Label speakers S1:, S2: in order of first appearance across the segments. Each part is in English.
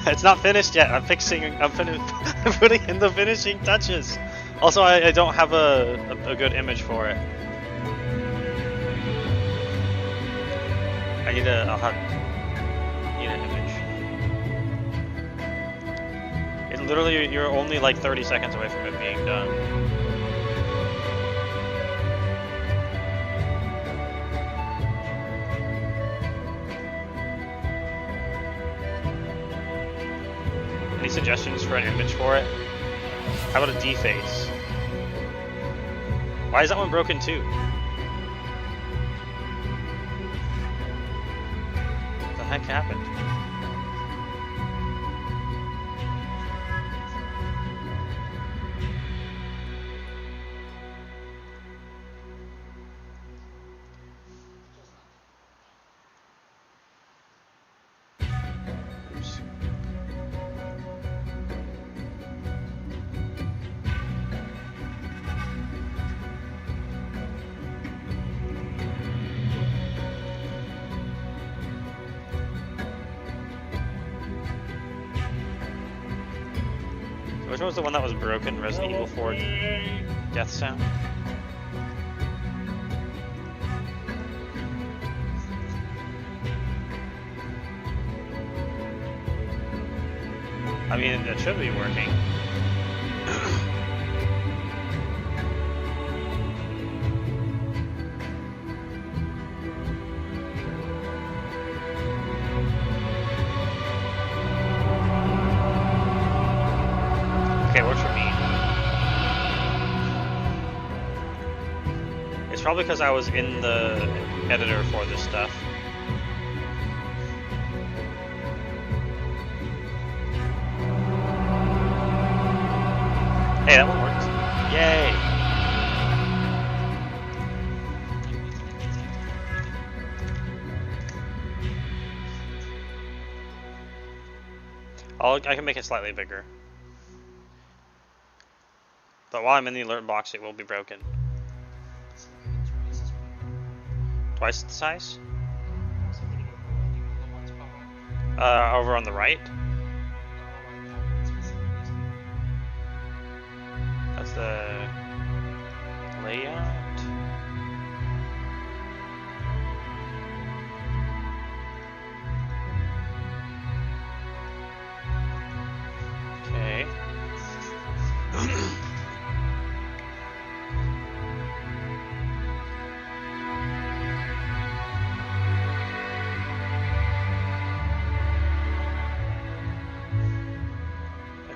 S1: It's not finished yet. I'm fixing. I'm putting in the finishing touches. Also, I don't have a good image for it. I need a. I'll have. Need an image. It literally, you're only like 30 seconds away from it being done. Any suggestions for an image for it? How about a deface? Why is that one broken too? What the heck happened? Oops. Which one was the one that was broken? Resident Evil 4 Death Sound? I mean, it should be working. Okay, works for me. It's probably because I was in the editor for this stuff. Hey, that one worked. Yay! I can make it slightly bigger. But while I'm in the alert box, it will be broken. Twice the size? Over on the right? That's the layout. Okay.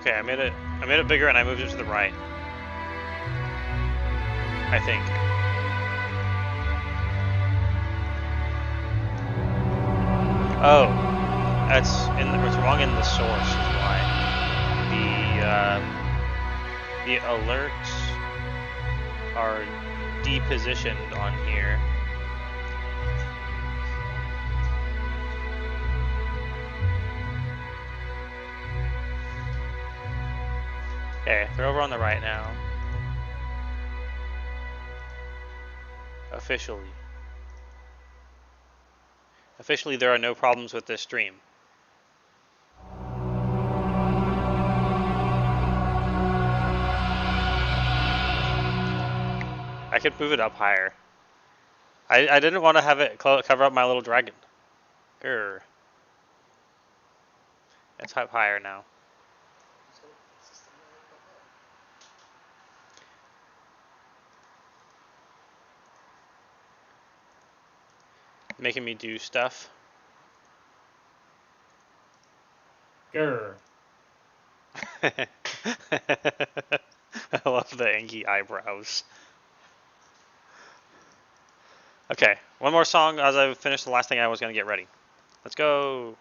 S1: Okay, I made it bigger and I moved it to the right. I think. Oh, it's wrong in the source is why. The alerts are depositioned on here. Okay, they're over on the right now. Officially, there are no problems with this stream. I could move it up higher. I didn't want to have it cover up my little dragon. Grr. It's up higher now. Making me do stuff.
S2: Grr.
S1: I love the Angie eyebrows. Okay, one more song as I finish the last thing I was going to get ready. Let's go.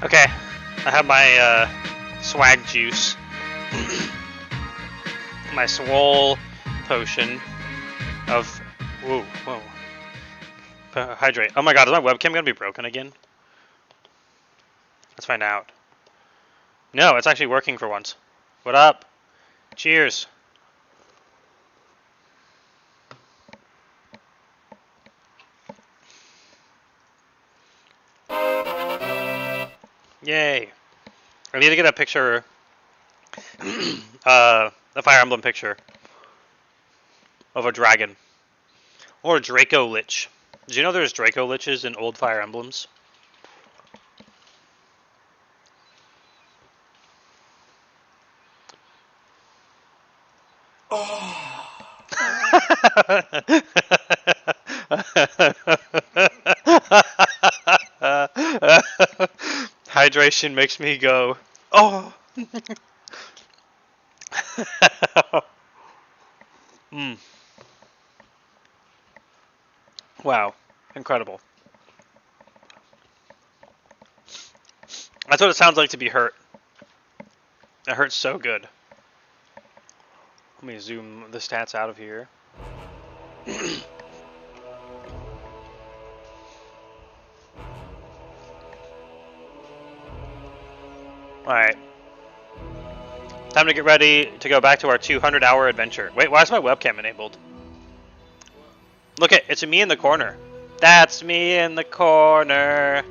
S1: Okay, I have my swag juice. My swole potion of... Whoa. Hydrate. Oh my god, is my webcam gonna be broken again? Let's find out. No, it's actually working for once. What up? Cheers. Yay. I need to get a picture, a Fire Emblem picture of a dragon. Or a Draco Lich. Did you know there's Draco Liches in old Fire Emblems?
S2: Oh.
S1: Hydration makes me go, oh. Mm. Wow, incredible. That's what it sounds like to be hurt. It hurts so good. Let me zoom the stats out of here. Alright. Time to get ready to go back to our 200-hour adventure. Wait, why is my webcam enabled? Look at it's me in the corner. That's me in the corner.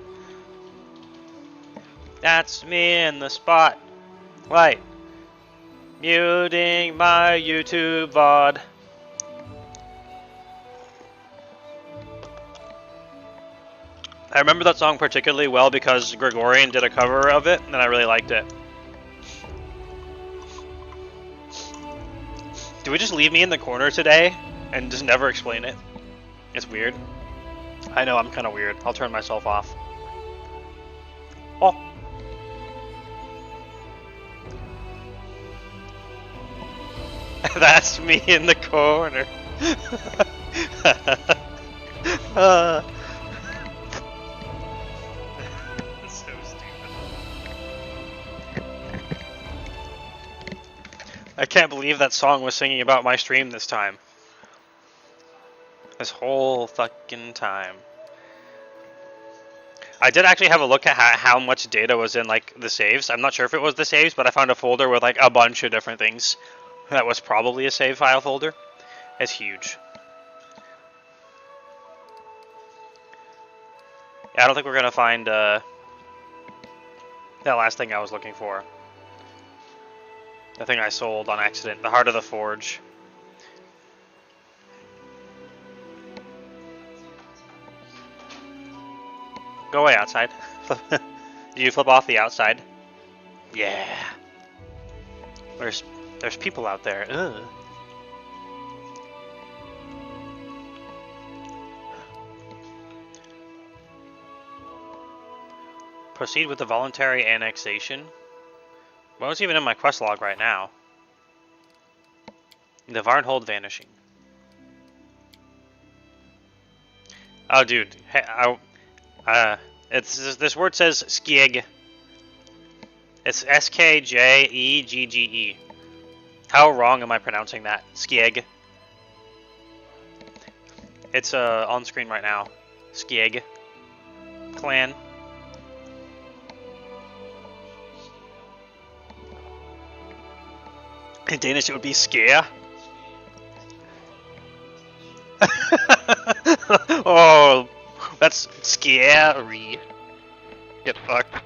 S1: That's me in the spot. Right. Muting my YouTube VOD. I remember that song particularly well because Gregorian did a cover of it, and I really liked it. Do we just leave me in the corner today and just never explain it? It's weird. I know, I'm kind of weird. I'll turn myself off. Oh. That's me in the corner. So stupid. I can't believe that song was singing about my stream this time. This whole fucking time. I did actually have a look at how much data was in like the saves. I'm not sure if it was the saves, but I found a folder with like a bunch of different things. That was probably a save file folder. It's huge. Yeah, I don't think we're gonna find that last thing I was looking for. The thing I sold on accident. The Heart of the Forge. Go away, outside. Did you flip off the outside? Yeah. There's people out there. Ugh. Proceed with the voluntary annexation. Well, it's even in my quest log right now. The Varnhold vanishing. Oh, dude. Hey, this word says skjegge. It's Skjegge. How wrong am I pronouncing that? Skjegge. It's on screen right now. Skjegge. Clan. In Danish it would be scare. Oh, that's scary. Get fucked.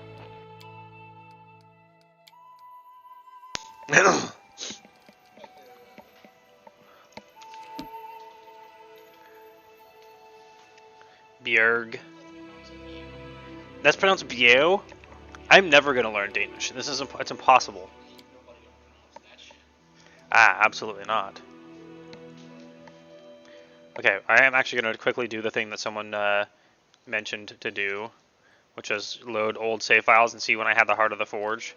S1: Bjerg. That's pronounced Bjeo? I'm never gonna learn Danish. This is it's impossible. Ah, absolutely not. Okay, I am actually gonna quickly do the thing that someone mentioned to do, which is load old save files and see when I had the Heart of the Forge.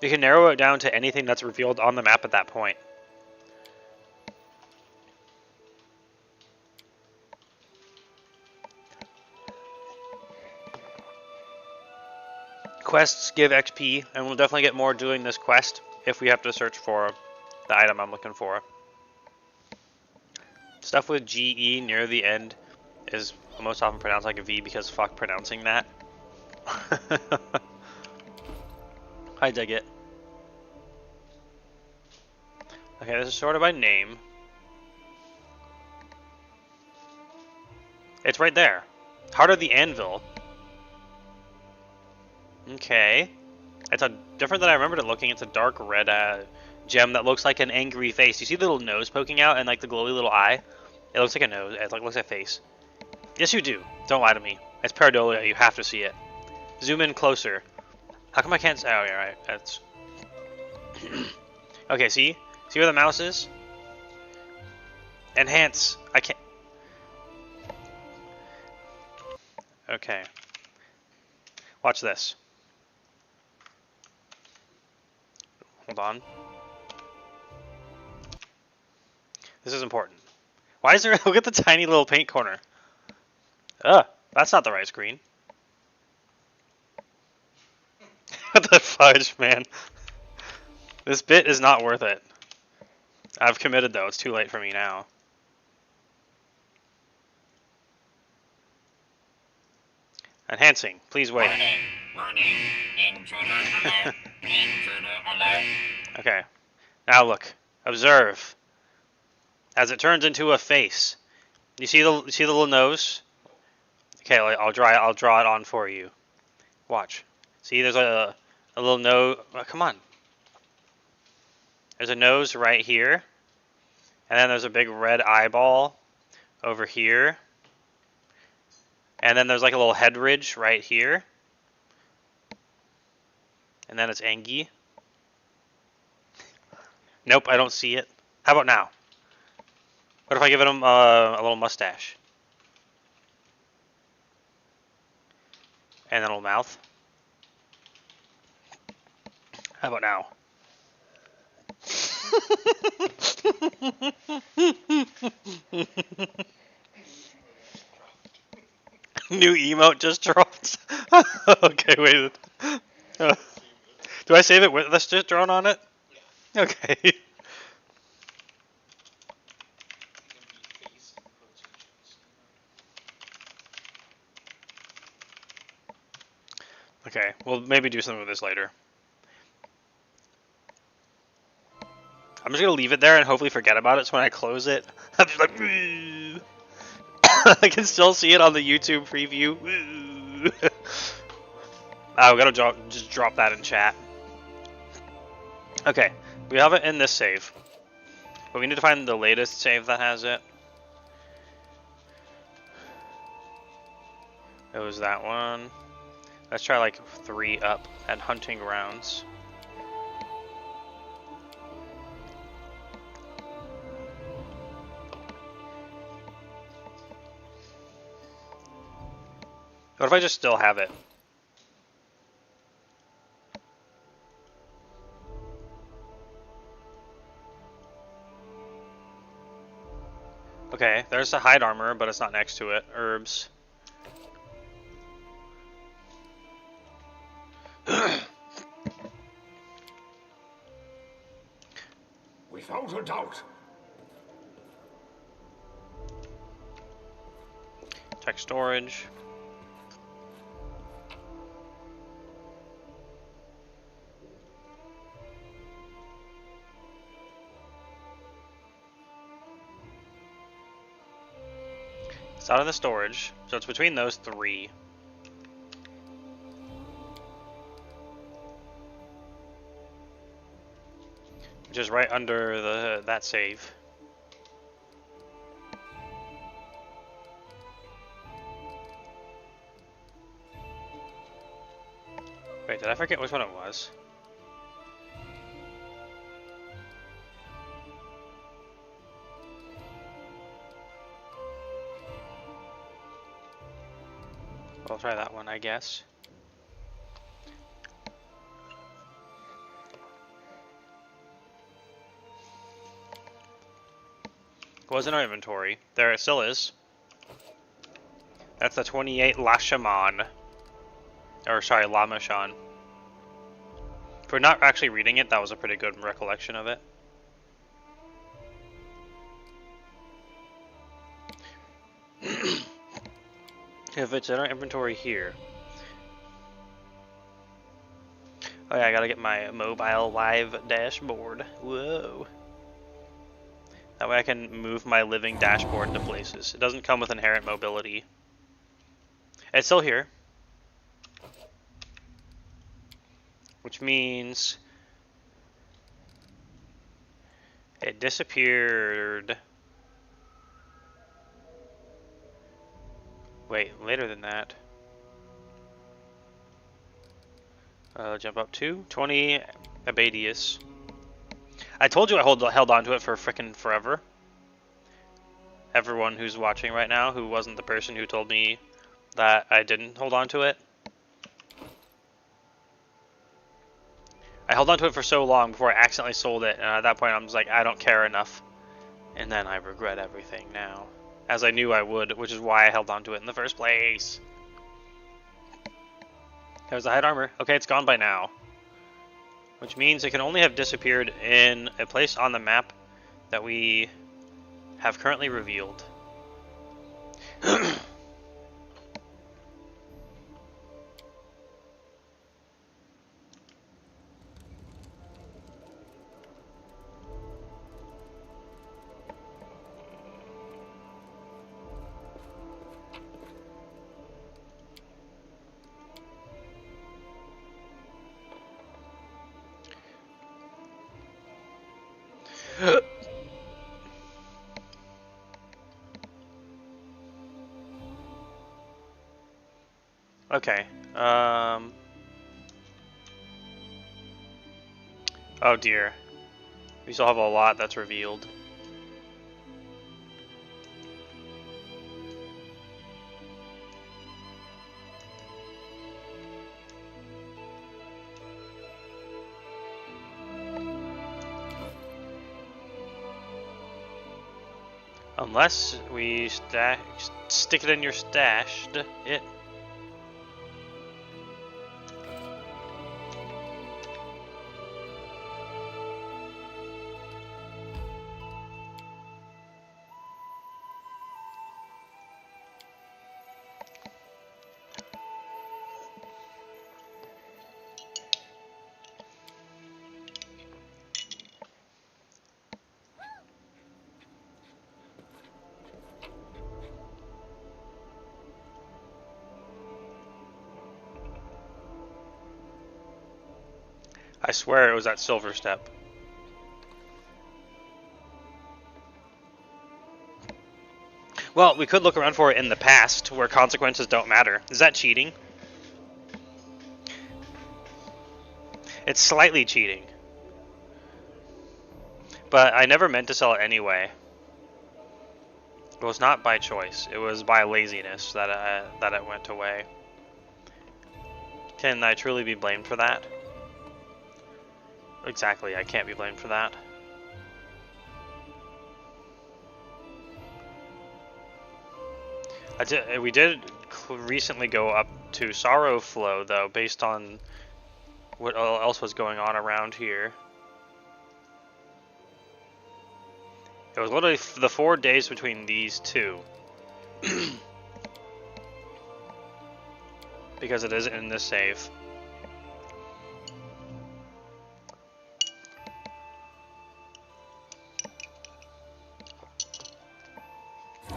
S1: You can narrow it down to anything that's revealed on the map at that point. Quests give XP, and we'll definitely get more doing this quest if we have to search for the item I'm looking for. Stuff with GE near the end is most often pronounced like a V because fuck pronouncing that. I dig it. Okay, this is sorted by name. It's right there. Heart of the Anvil. Okay. It's different than I remembered it looking. It's a dark red gem that looks like an angry face. You see the little nose poking out and like the glowy little eye? It looks like a nose. It looks like a face. Yes, you do. Don't lie to me. It's pareidolia. You have to see it. Zoom in closer. How come I can't? Oh, yeah, right. That's. Okay, see? See where the mouse is? Enhance. I can't. Okay. Watch this. Hold on. This is important. Why is there... Look at the tiny little paint corner. Ugh, that's not the right screen. What the fudge, man? This bit is not worth it. I've committed, though. It's too late for me now. Enhancing. Please wait.
S3: Warning. Intruder alert. Intruder alert.
S1: Okay. Now look. Observe. As it turns into a face. You see the little nose? Okay, I'll draw it on for you. Watch. See, there's a little nose. Oh, come on. There's a nose right here. And then there's a big red eyeball over here. And then there's like a little head ridge right here. And then it's Angie. Nope, I don't see it. How about now? What if I give him a little mustache? And then a little mouth? How about now? New emote just dropped. Okay, wait. Do I save it with this just drawn on it? Okay. Okay, we'll maybe do something with this later. I'm just gonna leave it there and hopefully forget about it, so when I close it, I'm just like, I can still see it on the YouTube preview. Oh, we gotta just drop that in chat. Okay, we have it in this save, but we need to find the latest save that has it. It was that one. Let's try like 3 up at hunting grounds. What if I just still have it? Okay, there's the hide armor, but it's not next to it. Herbs.
S3: Without a doubt.
S1: Check storage. It's out of the storage, so it's between those 3. Which is right under that save. Wait, did I forget which one it was? I'll try that one, I guess. It was in our inventory. There it still is. That's the 28 Lashaman. Or sorry, Lamashon. For not actually reading it, that was a pretty good recollection of it. If it's in our inventory here. Oh yeah, I gotta get my mobile live dashboard. Whoa. That way I can move my living dashboard into places. It doesn't come with inherent mobility. It's still here. Which means it disappeared. Wait, later than that. Jump up to 20 Abadius. I told you I held on to it for frickin' forever. Everyone who's watching right now who wasn't the person who told me that I didn't hold on to it. I held on to it for so long before I accidentally sold it, and at that point I was like, I don't care enough. And then I regret everything now. As I knew I would, which is why I held on to it in the first place. There's the hide armor. Okay, it's gone by now. Which means it can only have disappeared in a place on the map that we have currently revealed. Okay. Oh dear. We still have a lot that's revealed. Unless we stick it in your stash. It. I swear it was that silver step. Well, we could look around for it in the past, where consequences don't matter. Is that cheating? It's slightly cheating. But I never meant to sell it anyway. It was not by choice. It was by laziness that it went away. Can I truly be blamed for that? Exactly, I can't be blamed for that. We did recently go up to Sorrow Flow, though, based on what else was going on around here. It was literally the 4 days between these two. Because it is in this save.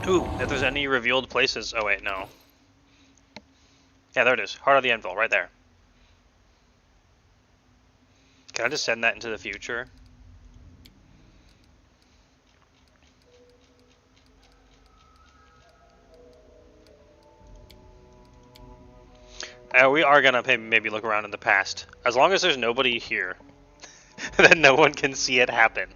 S1: Ooh, if there's any revealed places. Oh wait, no. Yeah, there it is. Heart of the Anvil, right there. Can I just send that into the future? We are gonna maybe look around in the past. As long as there's nobody here, then no one can see it happen.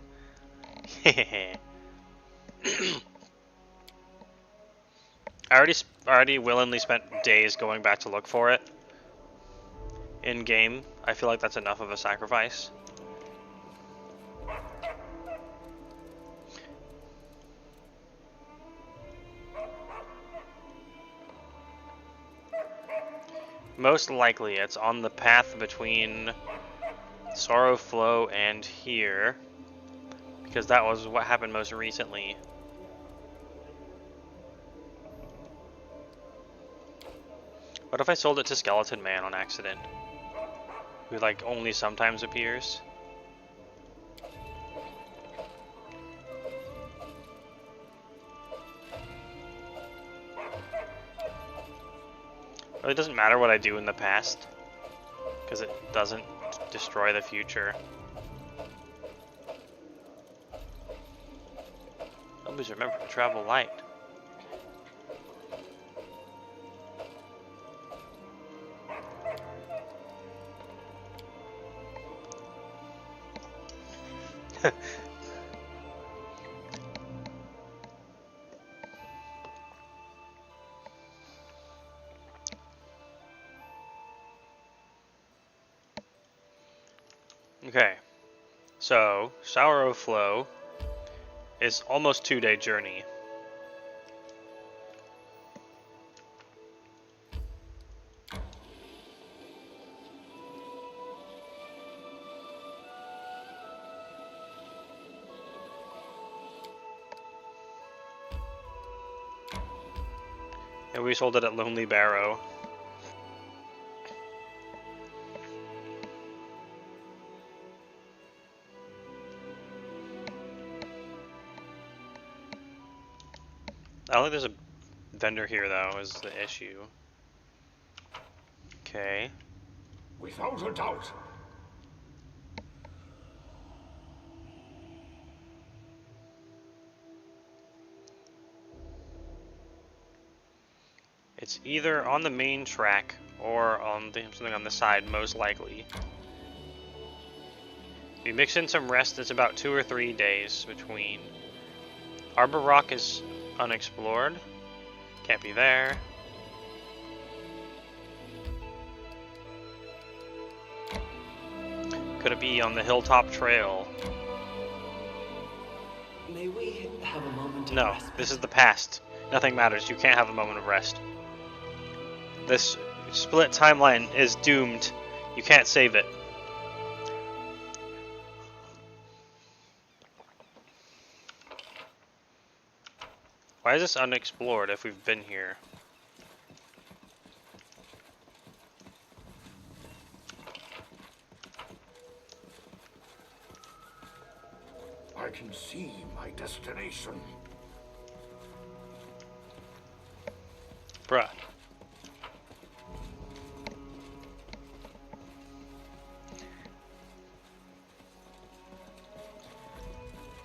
S1: I already willingly spent days going back to look for it. In game, I feel like that's enough of a sacrifice. Most likely, it's on the path between Sorrow Flow and here, because that was what happened most recently. What if I sold it to Skeleton Man on accident? Who like only sometimes appears? Really doesn't matter what I do in the past, because it doesn't destroy the future. Always remember to travel light. Okay, so Sorrow Flow is almost 2-day journey. And we sold it at Lonely Barrow. I don't think there's a vendor here though, is the issue. Okay.
S3: Without a doubt.
S1: It's either on the main track or on something on the side, most likely. If you mix in some rest, it's about 2 or 3 days between. Arbor Rock is unexplored. Can't be there. Could it be on the Hilltop Trail?
S4: May we have a moment of
S1: No,
S4: respite?
S1: this is the past. Nothing matters. You can't have a moment of rest. This split timeline is doomed. You can't save it. Why is this unexplored if we've been here?
S3: I can see my destination.
S1: Bruh.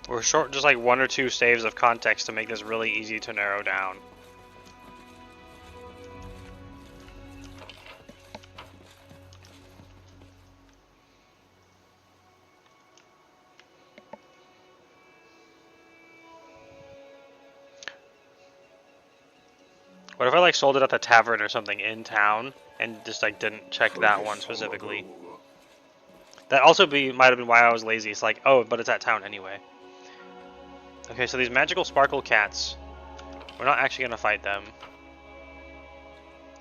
S1: We're short just like 1 or 2 saves of context to make this really easy to narrow down. What if I like sold it at the tavern or something in town and just like didn't check that one specifically? That also might have been why I was lazy. It's like, oh, but it's at town anyway. Okay, so these magical sparkle cats, we're not actually gonna fight them.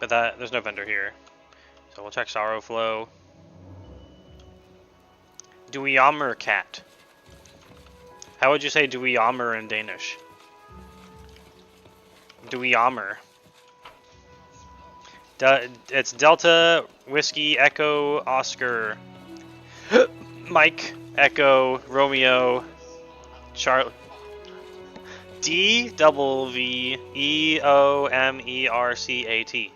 S1: But there's no vendor here. So we'll check Sorrow Flow. Duiamer cat. How would you say Duiamer in Danish? Duiamer. It's Delta Whiskey Echo Oscar Mike Echo Romeo Charlie DWVEOMERCAT.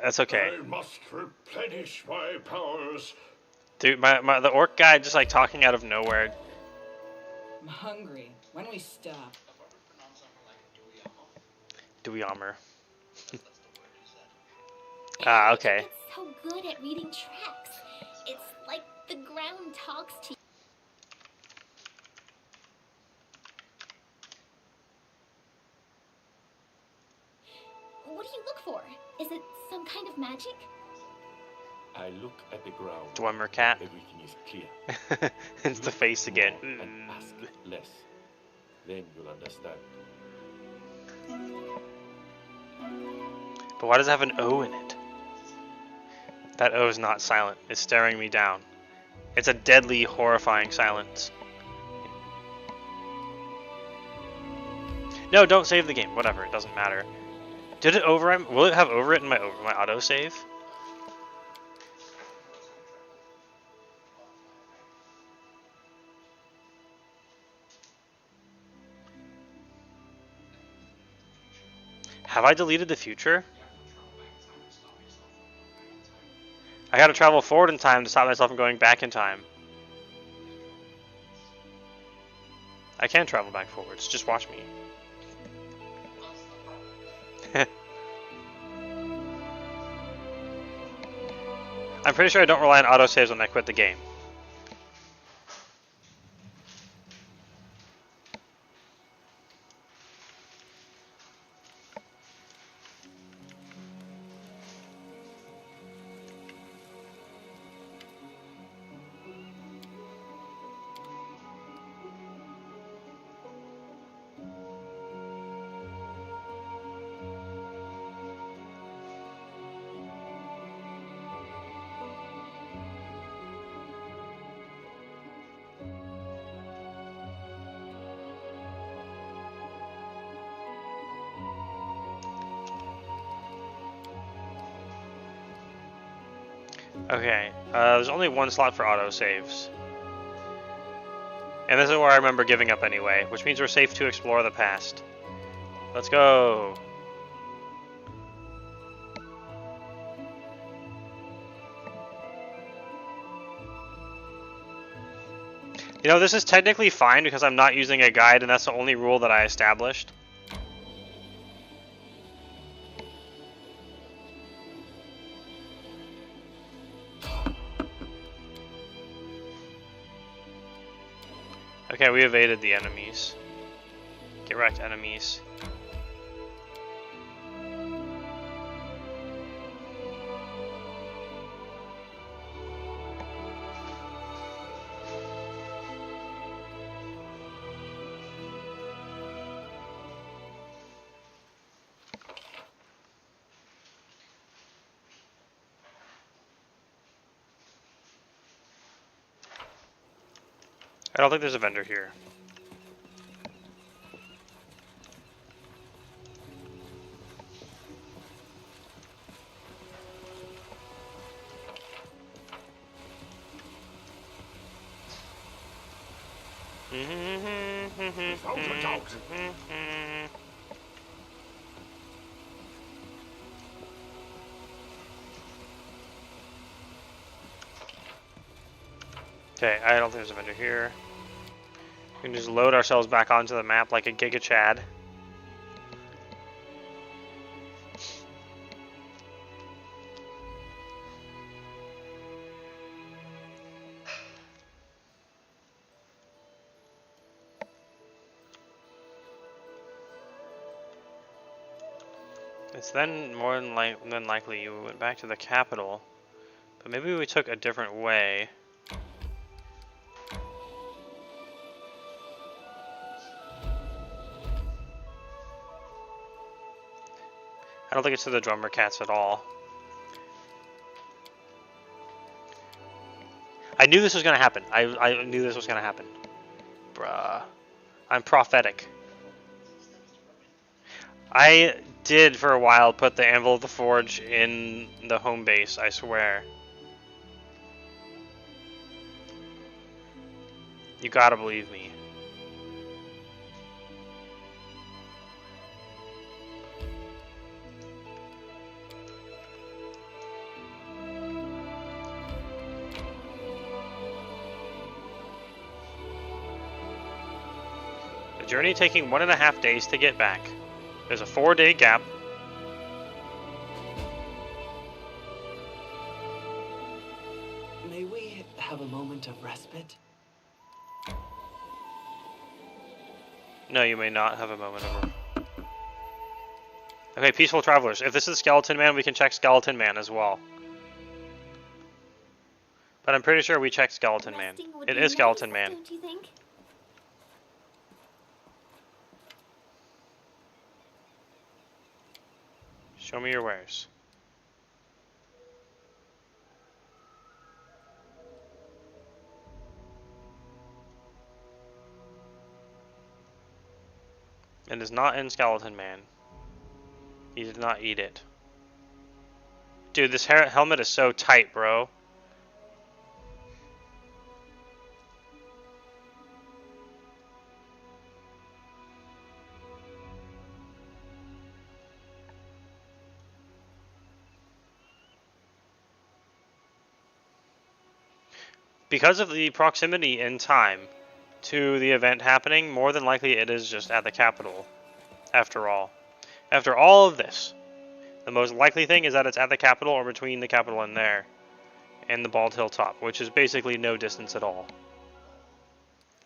S1: That's okay.
S3: I must replenish my powers.
S1: Dude, the orc guy just like talking out of nowhere.
S4: I'm hungry. Why don't we stop?
S1: Duiamer. Ah, okay.
S5: It's so good at reading tracks. It's like the ground talks to you. What do you look for? Is it some kind of magic?
S3: I look at the ground.
S1: Dwemer cat.
S3: Everything is clear.
S1: It's the face again.
S3: And ask less. Then you'll understand.
S1: But why does it have an O in it? That O is not silent. It's staring me down. It's a deadly, horrifying silence. No, don't save the game. Whatever, it doesn't matter. Did it overwrite? Will it have overwritten my autosave? Have I deleted the future? I gotta travel forward in time to stop myself from going back in time. I can travel back forwards, just watch me. I'm pretty sure I don't rely on autosaves when I quit the game. Okay, there's only one slot for autosaves. And this is where I remember giving up anyway, which means we're safe to explore the past. Let's go! You know, this is technically fine because I'm not using a guide and that's the only rule that I established. Okay, we evaded the enemies. Get wrecked, enemies. I don't think there's a vendor here.
S3: Without a doubt.
S1: Okay, I don't think there's a vendor here. We can just load ourselves back onto the map like a Giga Chad. It's then more than likely you went back to the capital, but maybe we took a different way. I don't think it's to the drummer cats at all. I knew this was gonna happen. I knew this was gonna happen. Bruh. I'm prophetic. I did for a while put the Anvil of the Forge in the home base, I swear. You gotta believe me. The journey taking 1.5 days to get back. There's a 4-day gap.
S6: May we have a moment of respite?
S1: No, you may not have a moment of... Okay, peaceful travelers. If this is Skeleton Man, we can check Skeleton Man as well. But I'm pretty sure we checked Skeleton Man.
S5: Resting would
S1: It
S5: be
S1: is Skeleton
S5: nice,
S1: Man.
S5: Don't you think?
S1: Show me your wares. It is not in Skeleton Man. He did not eat it. Dude, this helmet is so tight, bro. Because of the proximity in time to the event happening, more than likely it is just at the capital. After all. After all of this, the most likely thing is that it's at the capital or between the capital and there. And the Bald Hilltop, which is basically no distance at all.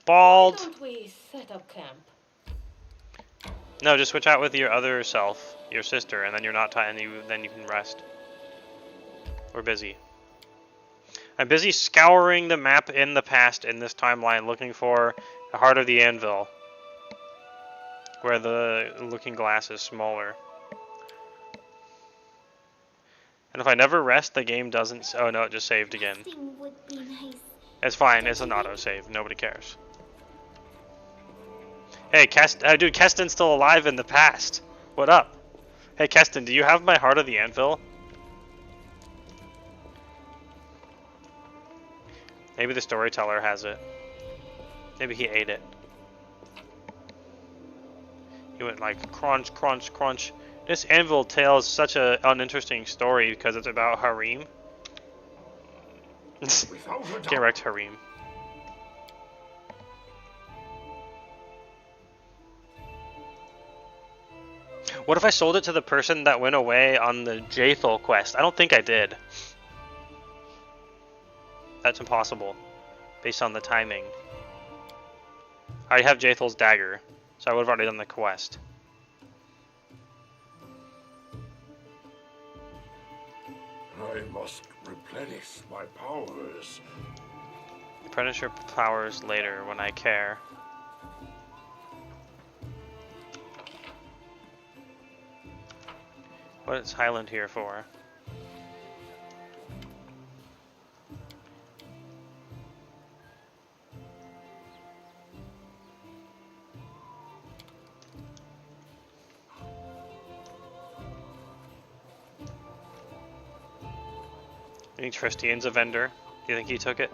S1: Bald!
S7: Why don't we set up camp?
S1: No, just switch out with your other self, your sister, and then you're not tired, and then you can rest. We're busy. I'm busy scouring the map in the past in this timeline, looking for the heart of the anvil, where the looking glass is smaller. And if I never rest, the game doesn't. Oh no, it just saved again.
S5: Resting would be nice.
S1: It's fine. It's an autosave. Nobody cares. Hey, dude, Keston's still alive in the past. What up? Hey, Keston, do you have my heart of the anvil? Maybe the storyteller has it. Maybe he ate it. He went like crunch, crunch, crunch. This anvil tells such an uninteresting story because it's about harem. Get wrecked, harem. What if I sold it to the person that went away on the Jaethal quest? I don't think I did. That's impossible, based on the timing. I already have Jaethal's dagger, so I would have already done the quest.
S3: I must replenish my powers.
S1: Replenish your powers later when I care. What is Highland here for? You think Tristian's a vendor? Do you think he took it?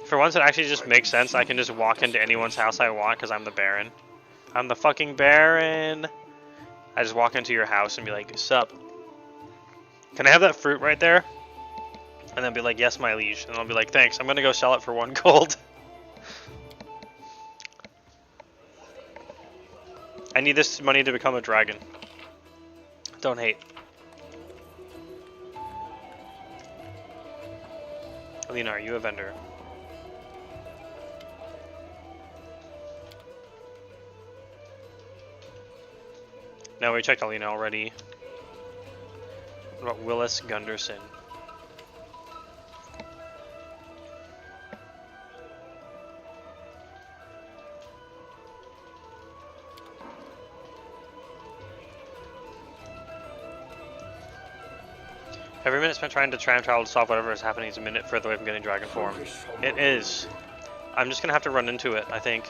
S1: For once, it actually just makes sense. I can just walk into anyone's house I want because I'm the Baron. I'm the fucking Baron. I just walk into your house and be like, sup? Can I have that fruit right there? And then be like, yes, my liege. And I'll be like, thanks. I'm gonna go sell it for 1 gold. I need this money to become a dragon. Don't hate. Alina, are you a vendor? No, we checked Alina already. What about Willis Gunderson? Every minute spent trying to time travel to solve whatever is happening is a minute further away from getting dragon form. It is. I'm just gonna have to run into it, I think.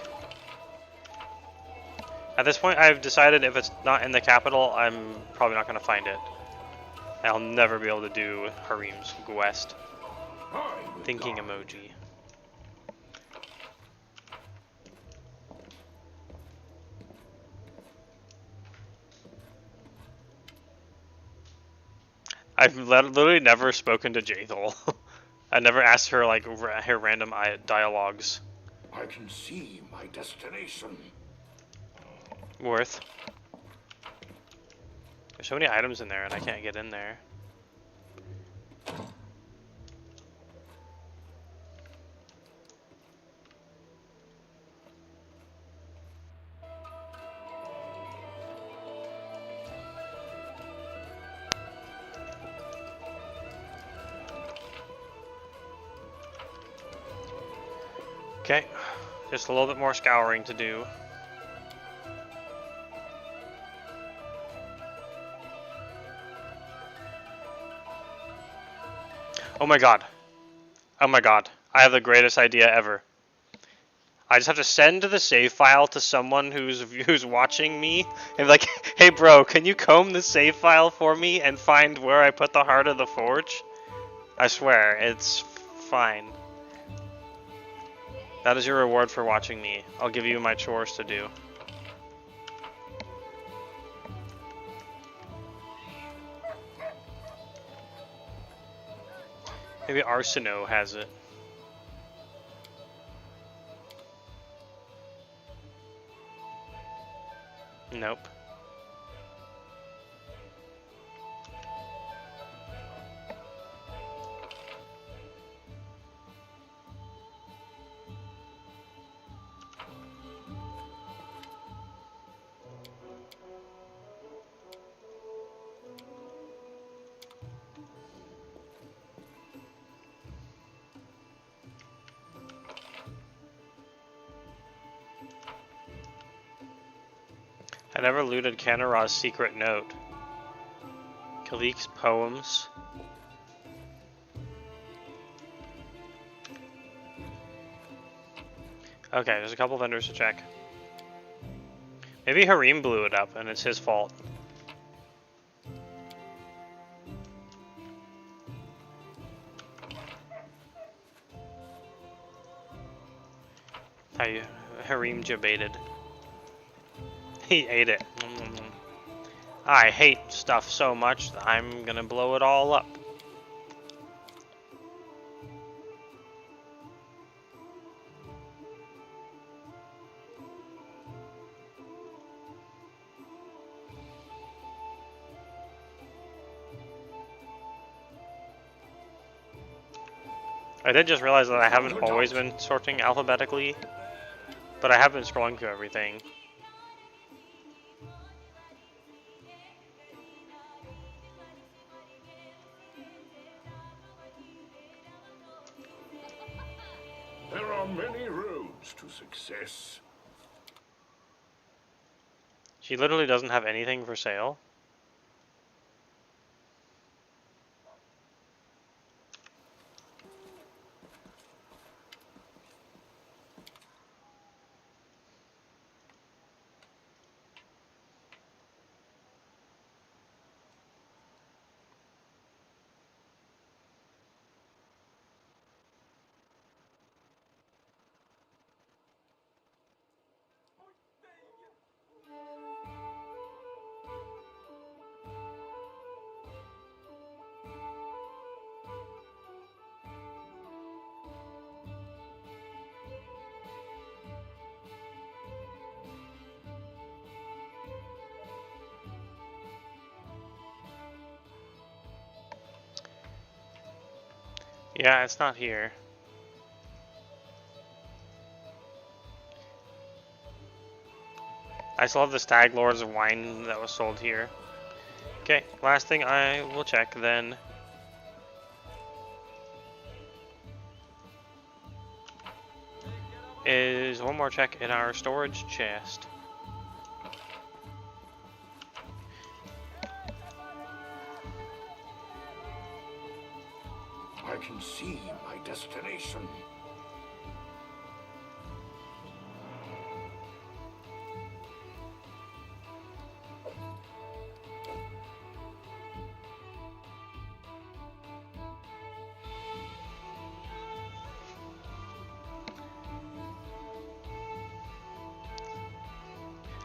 S1: At this point, I've decided if it's not in the capital, I'm probably not gonna find it. I'll never be able to do Harem's quest. Thinking emoji. I've literally never spoken to Jaethal. I never asked her like her random dialogues.
S3: I can see my destination.
S1: Worth. There's so many items in there and I can't get in there. Okay, just a little bit more scouring to do. Oh my god. Oh my god. I have the greatest idea ever. I just have to send the save file to someone who's watching me and be like, hey bro, can you comb the save file for me and find where I put the heart of the forge? I swear, it's fine. That is your reward for watching me. I'll give you my chores to do. Maybe Arsino has it. Nope. I never looted Kanara's secret note. Kalik's poems. Okay, there's a couple vendors to check. Maybe Harim blew it up and it's his fault. Harim debated. He ate it. I hate stuff so much that I'm gonna blow it all up. I did just realize that I haven't always been sorting alphabetically, but I have been scrolling through everything.
S3: There are many roads to success.
S1: She literally doesn't have anything for sale. Yeah, it's not here. I still have the Stag Lords of Wine that was sold here. Okay, last thing I will check then. Is one more check in our storage chest.
S3: I can see my destination.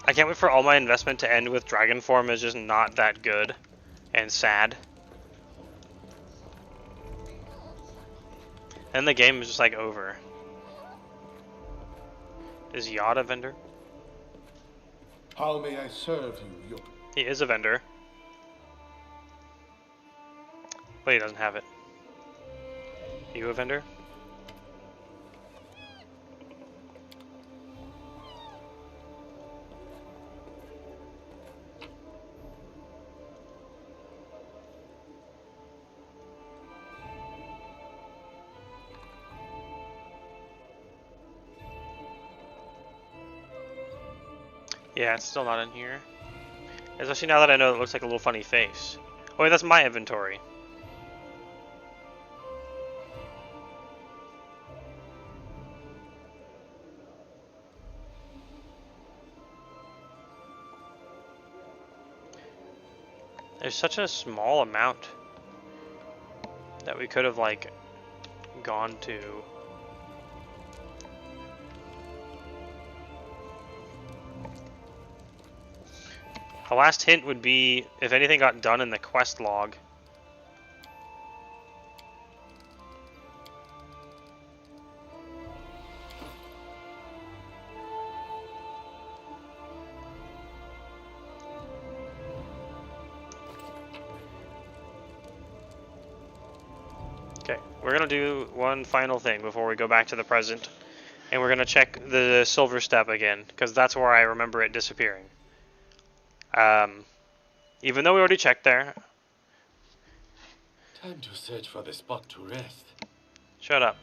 S1: I can't wait for all my investment to end with Dragon Form is just not that good and sad. And the game is just like over. Is Yacht a vendor?
S7: How may I serve you, your...
S1: He is a vendor. But he doesn't have it. Are you a vendor? Yeah, it's still not in here. Especially now that I know it looks like a little funny face. Oh wait, that's my inventory. There's such a small amount that we could have, like, gone to. The last hint would be if anything got done in the quest log. Okay, we're gonna do one final thing before we go back to the present, and we're gonna check the silver step again, because that's where I remember it disappearing. Even though we already checked there.
S6: Time to search for the spot to rest.
S1: Shut up.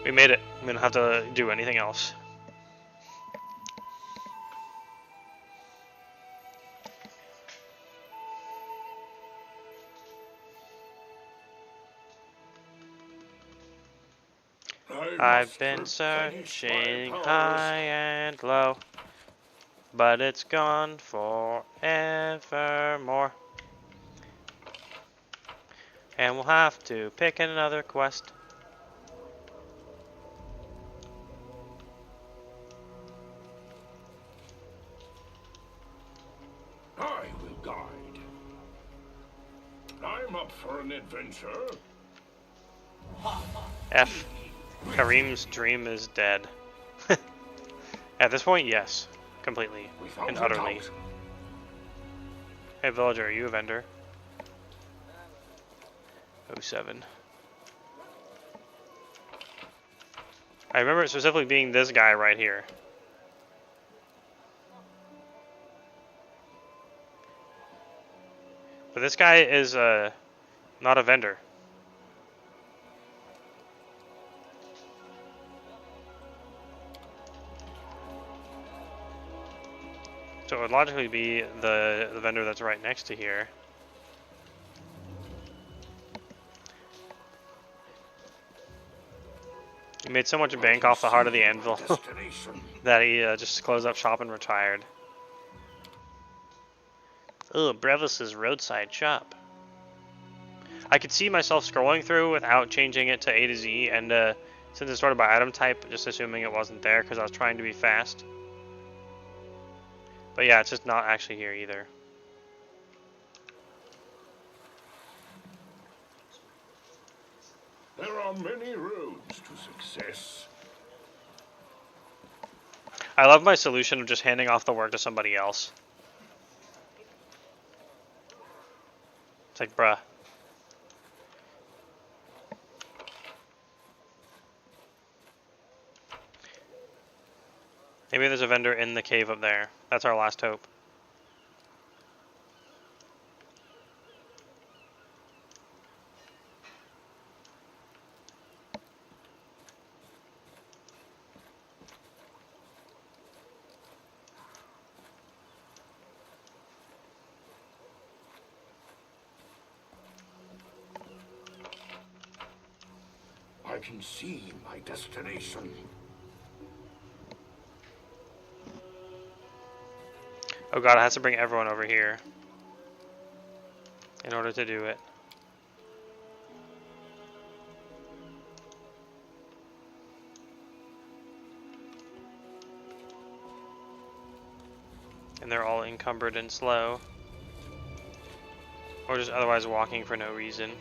S1: We made it. We don't have to do anything else. I've been searching high and low, but it's gone forevermore. And we'll have to pick another quest.
S3: I will guide. I'm up for an adventure.
S1: F. Kareem's dream is dead. At this point, yes. Completely and utterly. Hey villager, are you a vendor? 07. I remember it specifically being this guy right here. But this guy is not a vendor. So it would logically be the vendor that's right next to here. He made so much bank off the Heart of the Anvil that he just closed up shop and retired. Ugh, Brevis's roadside shop. I could see myself scrolling through without changing it to A to Z, and since it's sorted by item type, just assuming it wasn't there because I was trying to be fast. But yeah, it's just not actually here either.
S3: There are many roads to success.
S1: I love my solution of just handing off the work to somebody else. It's like, bruh. Maybe there's a vendor in the cave up there. That's our last hope.
S3: I can see my destination.
S1: Oh god, I have to bring everyone over here in order to do it. And they're all encumbered and slow. Or just otherwise walking for no reason.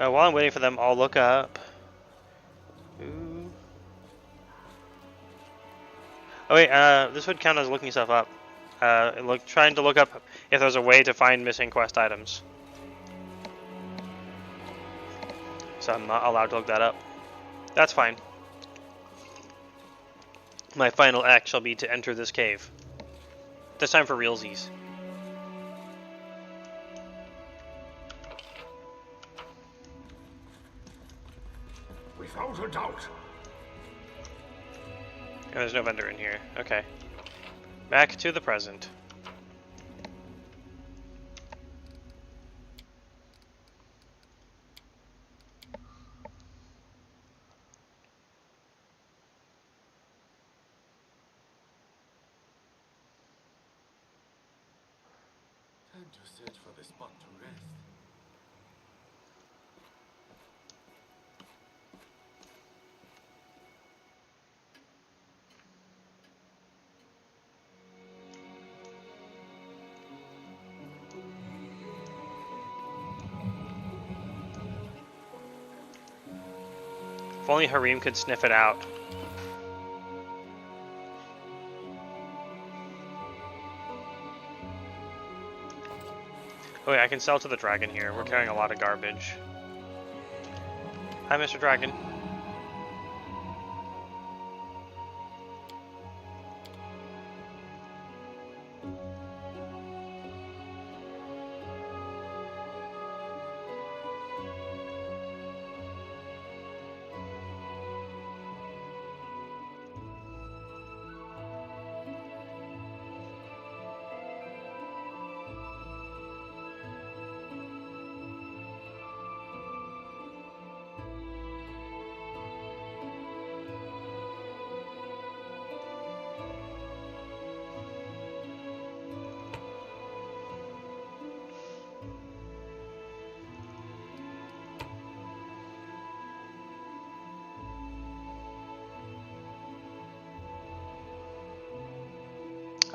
S1: While I'm waiting for them, I'll look up. Ooh. Oh wait, this would count as looking stuff up. Trying to look up if there's a way to find missing quest items. So I'm not allowed to look that up. That's fine. My final act shall be to enter this cave. This time for realsies.
S3: Without a doubt.
S1: And there's no vendor in here. Okay. Back to the present.
S3: Time to search for the spot to rest.
S1: If only Harim could sniff it out. Oh yeah, I can sell to the dragon here. We're carrying a lot of garbage. Hi, Mr. Dragon.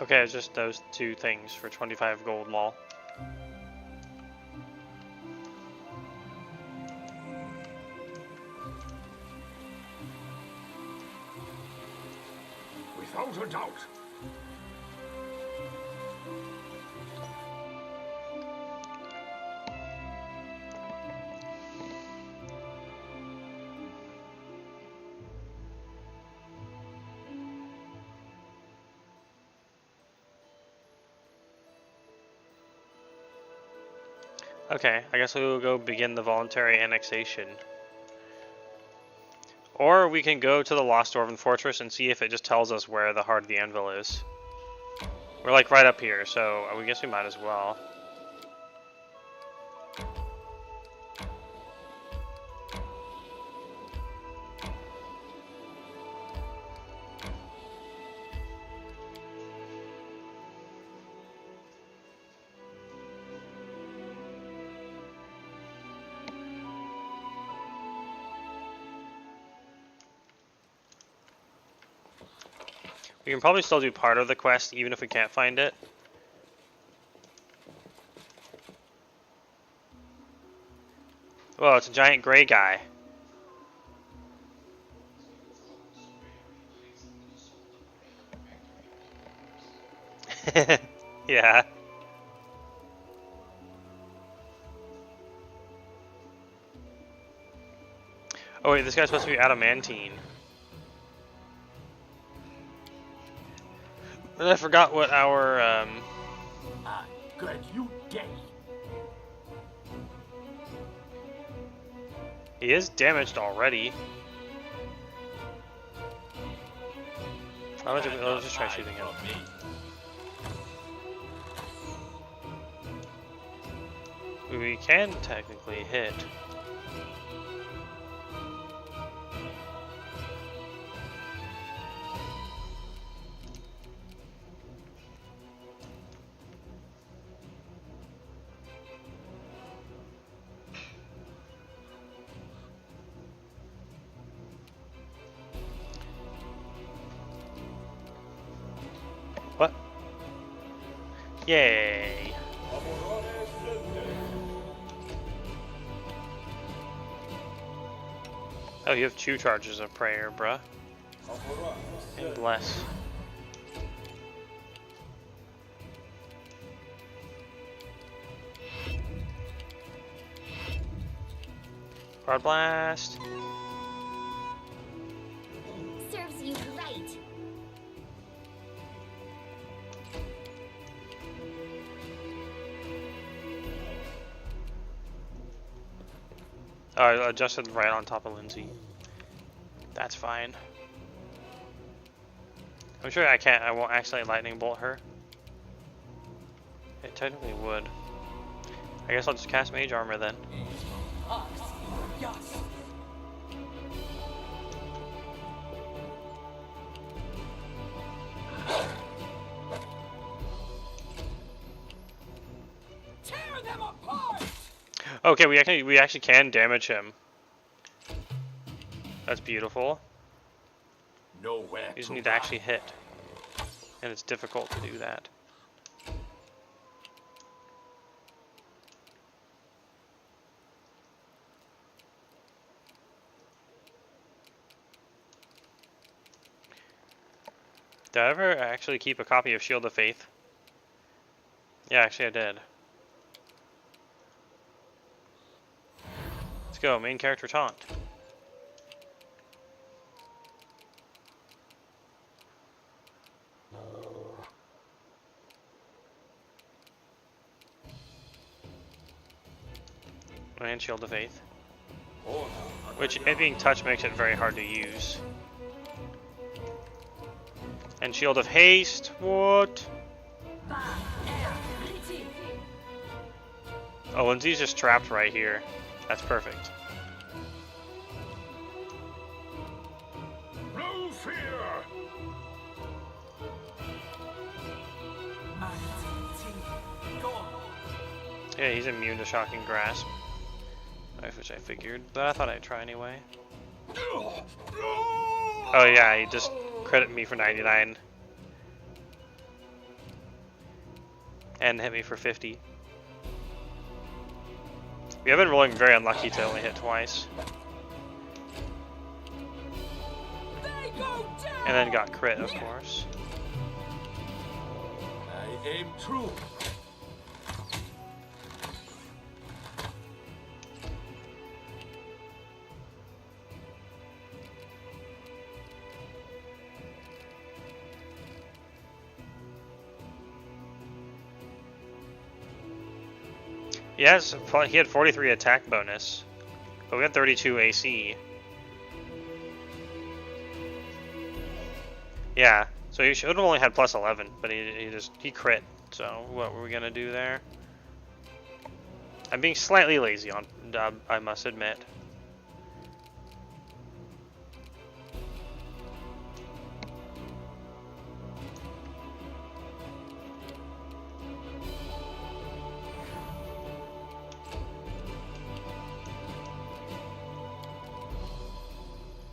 S1: Okay, it's just those two things for 25 gold mall.
S3: Without a doubt.
S1: Okay, I guess we will go begin the voluntary annexation. Or we can go to the Lost Dwarven Fortress and see if it just tells us where the heart of the anvil is. We're like right up here, so I guess we might as well. We can probably still do part of the quest even if we can't find it. Whoa, it's a giant gray guy. Yeah. Oh wait, this guy's supposed to be adamantine. But I forgot what our,
S3: Good, you day.
S1: he is damaged already. Let's just try shooting him. We can technically hit. What? Yay! Oh, you have 2 charges of prayer, bruh. And bless. Broad blast.
S5: Serves you right.
S1: Oh, I adjusted right on top of Lindsay. That's fine. I'm sure I won't accidentally lightning bolt her. It technically would. I guess I'll just cast mage armor then. Okay, we actually can damage him. That's beautiful.
S3: Nowhere
S1: You just
S3: to
S1: need to
S3: run.
S1: actually hit. And it's difficult to do that. Did I ever actually keep a copy of Shield of Faith? Yeah, actually I did. Let's go, main character taunt. And Shield of Faith. Which, it being touched makes it very hard to use. And Shield of Haste, what? Oh, Lindsay's just trapped right here. That's perfect.
S3: No fear.
S1: Yeah, he's immune to Shocking Grasp. Which I figured, but I thought I'd try anyway. Oh yeah, he just credit me for 99. And hit me for 50. We have been rolling very unlucky to only hit twice. And then got crit, of course.
S3: I aim true.
S1: Yes, he had 43 attack bonus, but we had 32 AC. Yeah, so he should have only had plus 11, but he crit. So what were we gonna do there? I'm being slightly lazy on Dub, I must admit.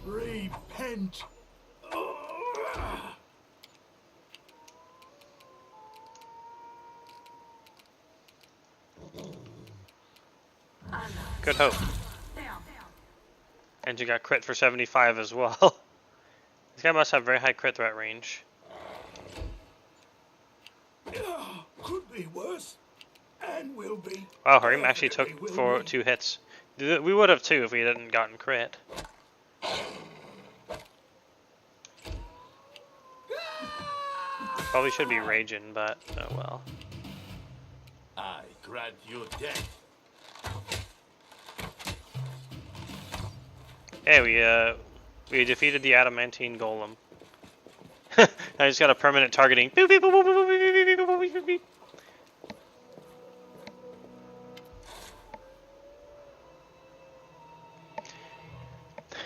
S3: Repent.
S1: Good hope. And you got crit for 75 as well. This guy must have very high crit threat range.
S3: Could be worse, and will be.
S1: Wow, Harim actually took
S3: Definitely will be.
S1: 2 hits. We would have too if we hadn't gotten crit. Probably should be raging, but oh well.
S3: I grant you death.
S1: Hey, we defeated the adamantine golem. I just got a permanent targeting. Beep, beep, boop, boop, boop, beep, beep, beep, boop, beep, beep, beep.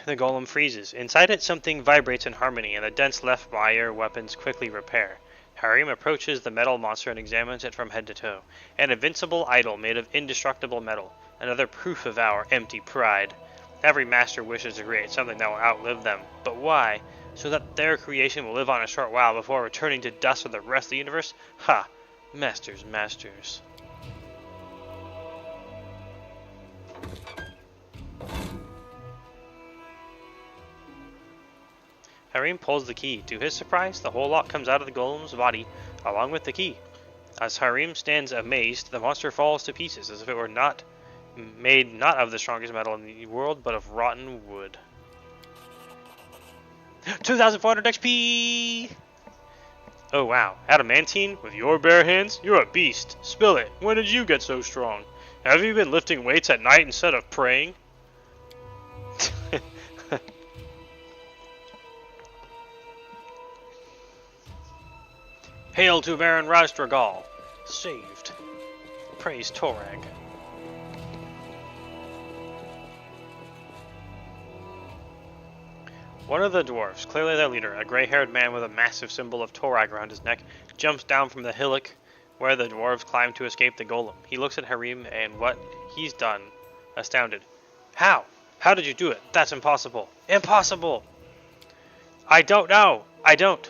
S1: The golem freezes. Inside it, something vibrates in harmony, and the dense left wire weapons quickly repair. Harim approaches the metal monster and examines it from head to toe. An invincible idol made of indestructible metal. Another proof of our empty pride. Every master wishes to create something that will outlive them. But why? So that their creation will live on a short while before returning to dust for the rest of the universe? Ha! Masters, masters. Harim pulls the key. To his surprise, the whole lot comes out of the golem's body, along with the key. As Harim stands amazed, the monster falls to pieces as if it were not Made not of the strongest metal in the world, but of rotten wood. 2,400 XP! Oh wow, adamantine? With your bare hands? You're a beast. Spill it. When did you get so strong? Have you been lifting weights at night instead of praying? Hail to Baron Rastragal. Saved. Praise Torag. One of the dwarfs, clearly their leader, a gray-haired man with a massive symbol of Torag around his neck, jumps down from the hillock where the dwarves climb to escape the golem. He looks at Harim and what he's done, astounded. How? How did you do it? That's impossible. Impossible! I don't know! I don't!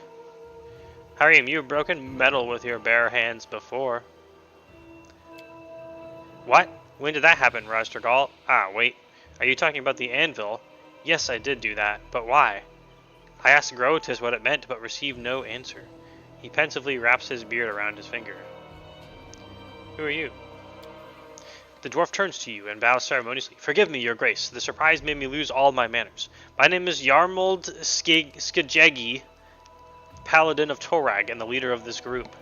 S1: Harim, you've broken metal with your bare hands before. What? When did that happen, Rastragal? Ah, wait. Are you talking about the anvil? Yes, I did do that, but why? I asked Grotus what it meant, but received no answer. He pensively wraps his beard around his finger. Who are you? The dwarf turns to you and bows ceremoniously. Forgive me, your grace. The surprise made me lose all my manners. My name is Yarmold Skijegi, Paladin of Torag and the leader of this group.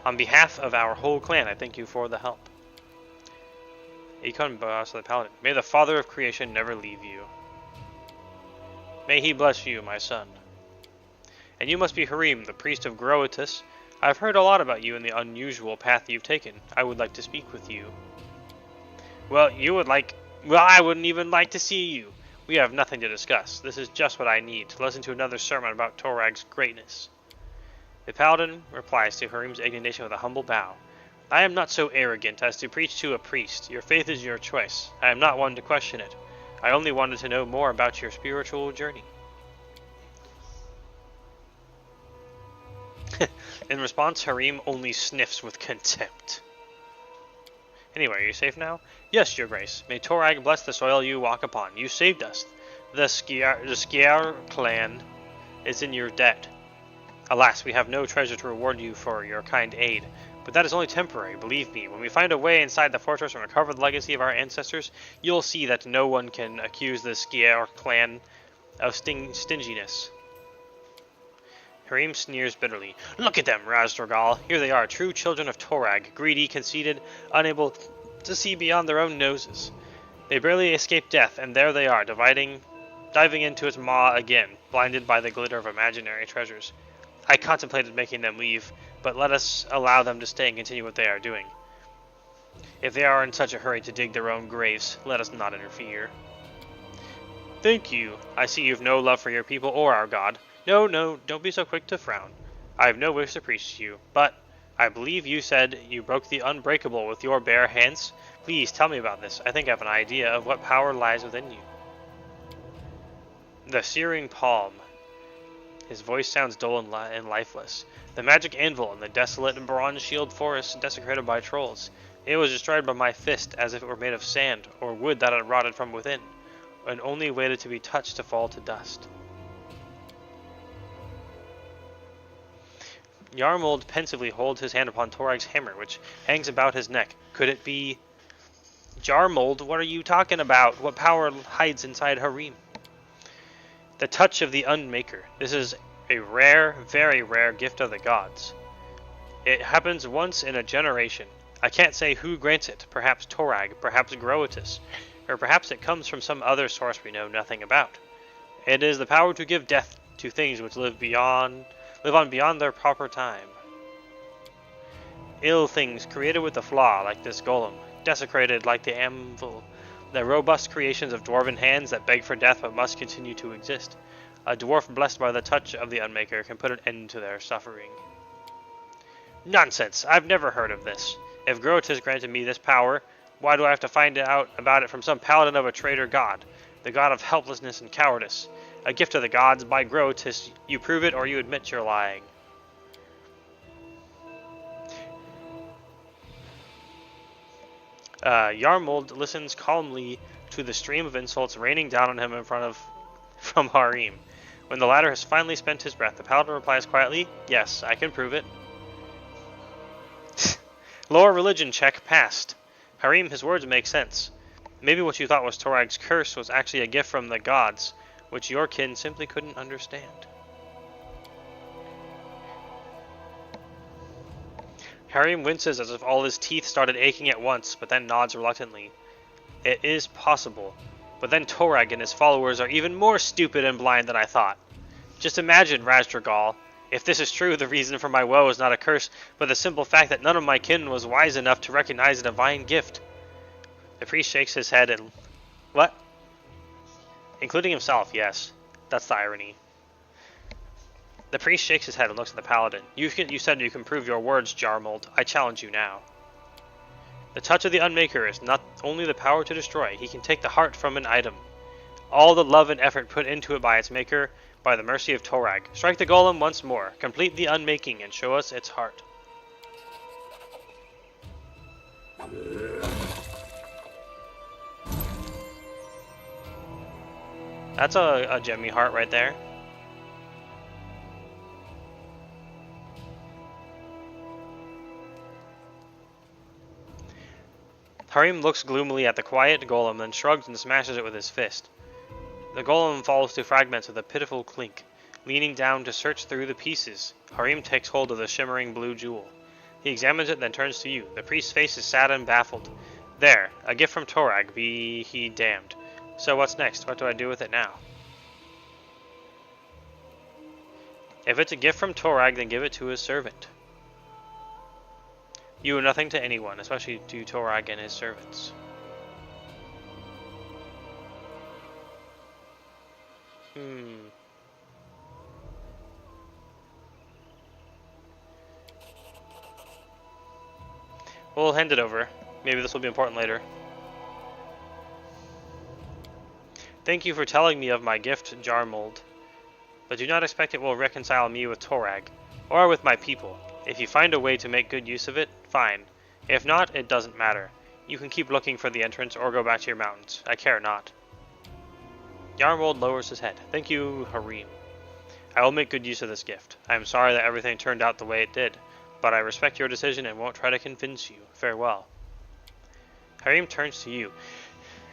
S1: On behalf of our whole clan, I thank you for the help. Econ boss of the Paladin. May the Father of Creation never leave you. May he bless you, my son. And you must be Harim, the priest of Grotus. I've heard a lot about you and the unusual path you've taken. I would like to speak with you. Well, I wouldn't even like to see you. We have nothing to discuss. This is just what I need, to listen to another sermon about Torag's greatness. The Paladin replies to Harim's indignation with a humble bow. I am not so arrogant as to preach to a priest. Your faith is your choice. I am not one to question it. I only wanted to know more about your spiritual journey. In response, Harim only sniffs with contempt. Anyway, are you safe now? Yes, your grace. May Torag bless the soil you walk upon. You saved us. The Skiar clan is in your debt. Alas, we have no treasure to reward you for your kind aid. But that is only temporary, believe me. When we find a way inside the fortress and recover the legacy of our ancestors, you'll see that no one can accuse the Skiar clan of stinginess. Harim sneers bitterly. Look at them, Rastragal. Here they are, true children of Torag, greedy, conceited, unable to see beyond their own noses. They barely escaped death, and there they are, diving into its maw again, blinded by the glitter of imaginary treasures. I contemplated making them leave, but let us allow them to stay and continue what they are doing. If they are in such a hurry to dig their own graves, let us not interfere. Thank you. I see you've no love for your people or our god. No, don't be so quick to frown. I have no wish to preach to you, but I believe you said you broke the unbreakable with your bare hands. Please tell me about this. I think I have an idea of what power lies within you. The searing palm. His voice sounds dull and lifeless. The magic anvil in the desolate bronze shield forest desecrated by trolls. It was destroyed by my fist as if it were made of sand or wood that had rotted from within, and only waited to be touched to fall to dust. Yarmold pensively holds his hand upon Torag's hammer, which hangs about his neck. Could it be... Jarmold, what are you talking about? What power hides inside Harim? The touch of the Unmaker. This is a rare, very rare gift of the gods. It happens once in a generation. I can't say who grants it. Perhaps Torag, perhaps Grotus, or perhaps it comes from some other source we know nothing about. It is the power to give death to things which live on beyond their proper time. Ill things created with a flaw, like this golem, desecrated like the anvil, the robust creations of dwarven hands that beg for death but must continue to exist. A dwarf blessed by the touch of the Unmaker can put an end to their suffering. Nonsense! I've never heard of this. If Grotus has granted me this power, why do I have to find out about it from some paladin of a traitor god? The god of helplessness and cowardice. A gift of the gods by Grotus. You prove it or you admit you're lying. Yarmold listens calmly to the stream of insults raining down on him from Harim. When the latter has finally spent his breath, the paladin replies quietly, Yes, I can prove it. Lower religion check passed. Harim, his words make sense. Maybe what you thought was Torag's curse was actually a gift from the gods, which your kin simply couldn't understand. Harim winces as if all his teeth started aching at once, but then nods reluctantly. It is possible, but then Torag and his followers are even more stupid and blind than I thought. Just imagine, Razdragal, if this is true, the reason for my woe is not a curse, but the simple fact that none of my kin was wise enough to recognize a divine gift. The priest shakes his head and... What? Including himself, yes. That's the irony. The priest shakes his head and looks at the paladin. You said you can prove your words, Jarmold. I challenge you now. The touch of the Unmaker is not only the power to destroy, he can take the heart from an item. All the love and effort put into it by its maker, by the mercy of Torag. Strike the golem once more, complete the unmaking, and show us its heart. That's a gemmy heart right there. Harim looks gloomily at the quiet golem, then shrugs and smashes it with his fist. The golem falls to fragments with a pitiful clink. Leaning down to search through the pieces, Harim takes hold of the shimmering blue jewel. He examines it, then turns to you. The priest's face is sad and baffled. There, a gift from Torag, be he damned. So what's next? What do I do with it now? If it's a gift from Torag, then give it to his servant. You are nothing to anyone, especially to Torag and his servants. We'll hand it over. Maybe this will be important later. Thank you for telling me of my gift, Jarmold. But do not expect it will reconcile me with Torag, or with my people. If you find a way to make good use of it, fine. If not, it doesn't matter. You can keep looking for the entrance or go back to your mountains. I care not. Jarmold lowers his head. Thank you, Harim. I will make good use of this gift. I am sorry that everything turned out the way it did, but I respect your decision and won't try to convince you. Farewell. Harim turns to you.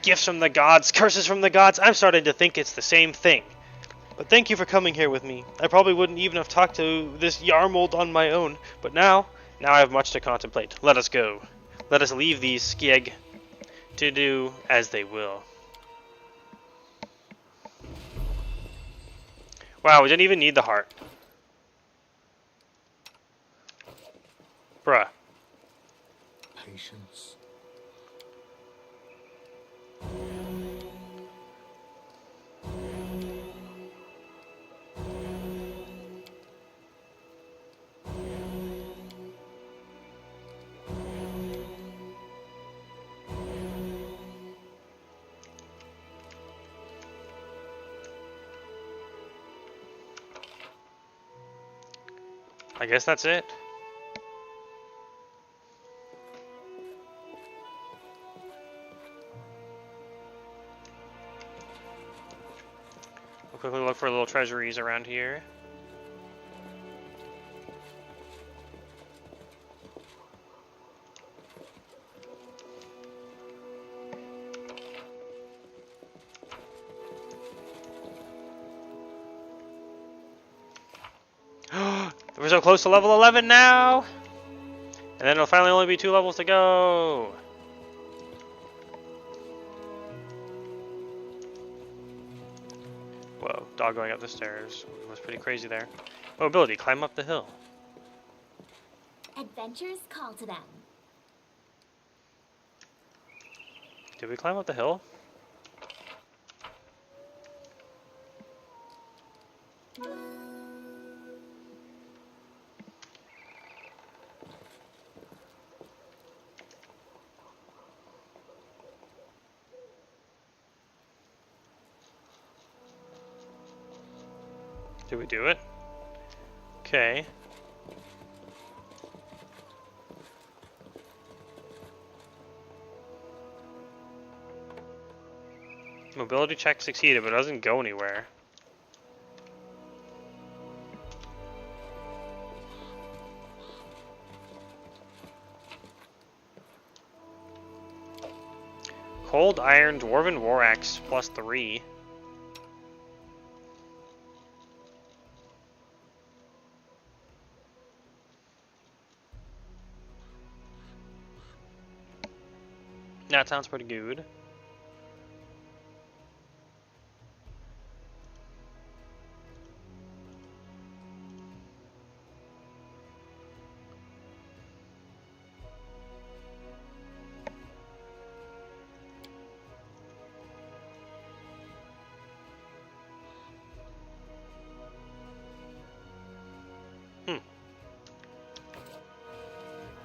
S1: Gifts from the gods, curses from the gods. I'm starting to think it's the same thing. But thank you for coming here with me. I probably wouldn't even have talked to this Jarmold on my own, but now I have much to contemplate. Let us go. Let us leave these Skieg to do as they will. Wow, we didn't even need the heart. Bruh.
S3: Patience.
S1: I guess that's it. We'll quickly look for little treasuries around here. We're so close to level 11 now! And then it'll finally only be 2 levels to go! Whoa, dog going up the stairs was pretty crazy there. Oh, ability, climb up the hill.
S5: Adventures call to them.
S1: Did we climb up the hill? Did we do it? Okay. Mobility check succeeded, but it doesn't go anywhere. Cold Iron Dwarven War Axe +3. That sounds pretty good.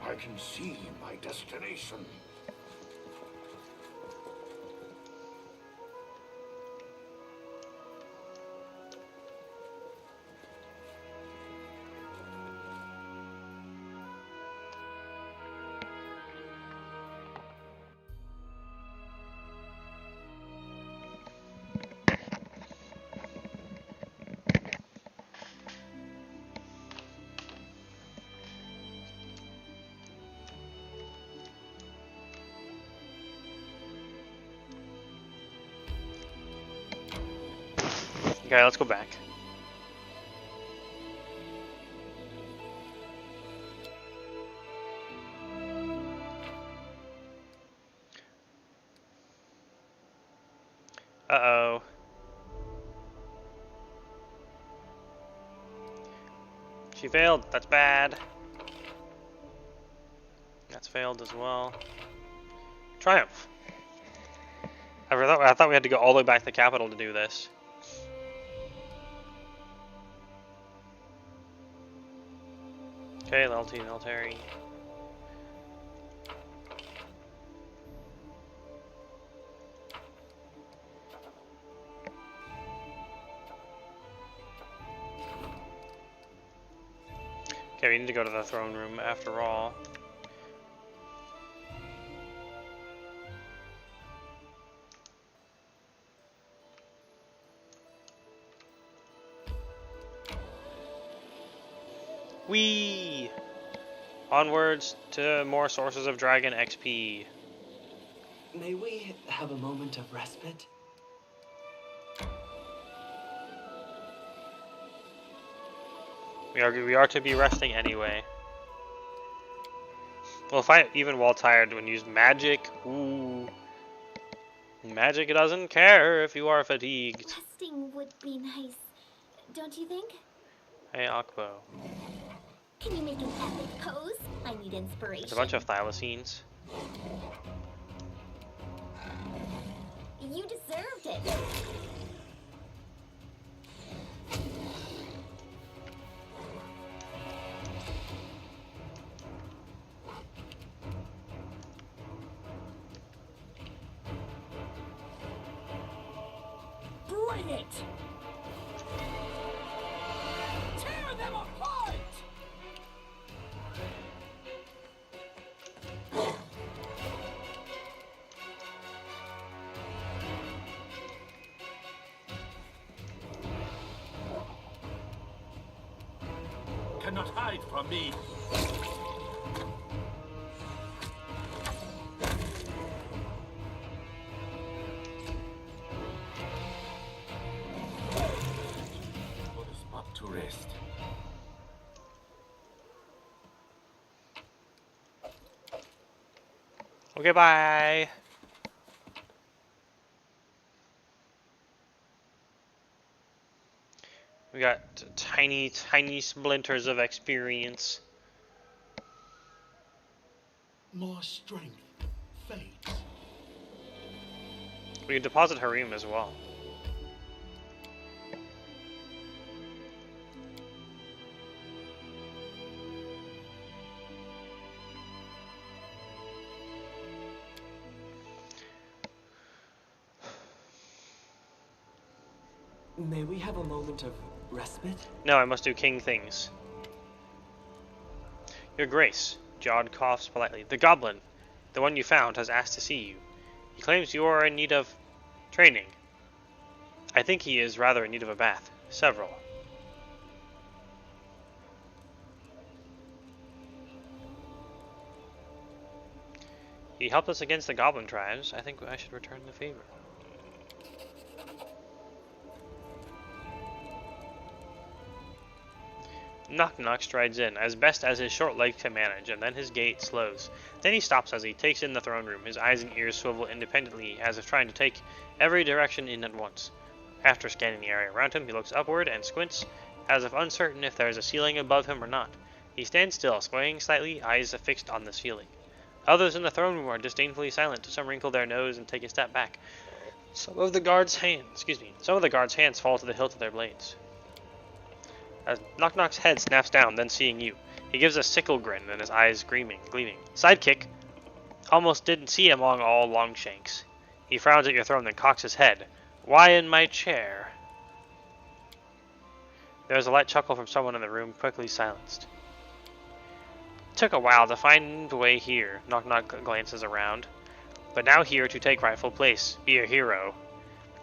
S3: I can see my destination.
S1: Okay, let's go back. Uh-oh. She failed. That's bad. That's failed as well. Triumph. I thought we had to go all the way back to the capital to do this. Okay, level 2 military. Okay, we need to go to the throne room after all. Whee! Onwards to more sources of dragon XP.
S6: May we have a moment of respite?
S1: We are to be resting anyway. We'll fight even while tired when you use magic. Ooh. Magic doesn't care if you are fatigued.
S5: Resting would be nice, don't you think?
S1: Hey, Akbo.
S5: Can you make an epic pose? I need inspiration.
S1: There's a bunch of thylacines.
S5: You deserved it.
S4: Bring it! Tear them apart!
S3: Cannot hide from me. What a spot to rest.
S1: Okay, bye. We got tiny, tiny splinters of experience.
S3: More strength fades.
S1: We can deposit Harim as well.
S6: May we have a moment of respite?
S1: No, I must do king things. Your Grace, Jod coughs politely. The goblin, the one you found, has asked to see you. He claims you are in need of training. I think he is rather in need of a bath. Several. He helped us against the goblin tribes. I think I should return the favor. Knock Knock strides in, as best as his short legs can manage, and then his gait slows. Then he stops as he takes in the throne room. His eyes and ears swivel independently, as if trying to take every direction in at once. After scanning the area around him, he looks upward and squints, as if uncertain if there is a ceiling above him or not. He stands still, swaying slightly, eyes fixed on the ceiling. Others in the throne room are disdainfully silent. Some wrinkle their nose and take a step back. Some of the guards' hands fall to the hilt of their blades. As Knock Knock's head snaps down, then seeing you, he gives a sickle grin and his eyes gleaming. Sidekick! Almost didn't see him among all Longshanks. He frowns at your throne, then cocks his head. Why in my chair? There is a light chuckle from someone in the room, quickly silenced. Took a while to find a way here. Knock Knock glances around. But now here to take rightful place. Be a hero.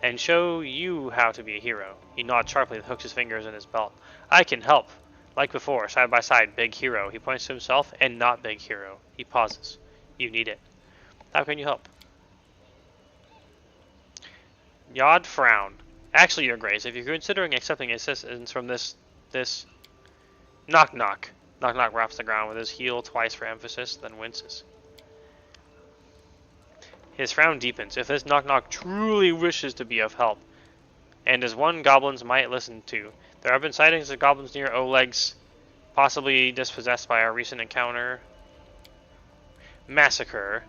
S1: And show you how to be a hero. He nods sharply and hooks his fingers in his belt. I can help. Like before, side by side, big hero. He points to himself and not big hero. He pauses. You need it. How can you help? Yod frown. Actually, Your Grace, if you're considering accepting assistance from this Knock Knock. Knock Knock raps the ground with his heel twice for emphasis, then winces. His frown deepens. If this Knock Knock truly wishes to be of help, and as one goblins might listen to, there have been sightings of goblins near Oleg's, possibly dispossessed by our recent encounter. Massacre.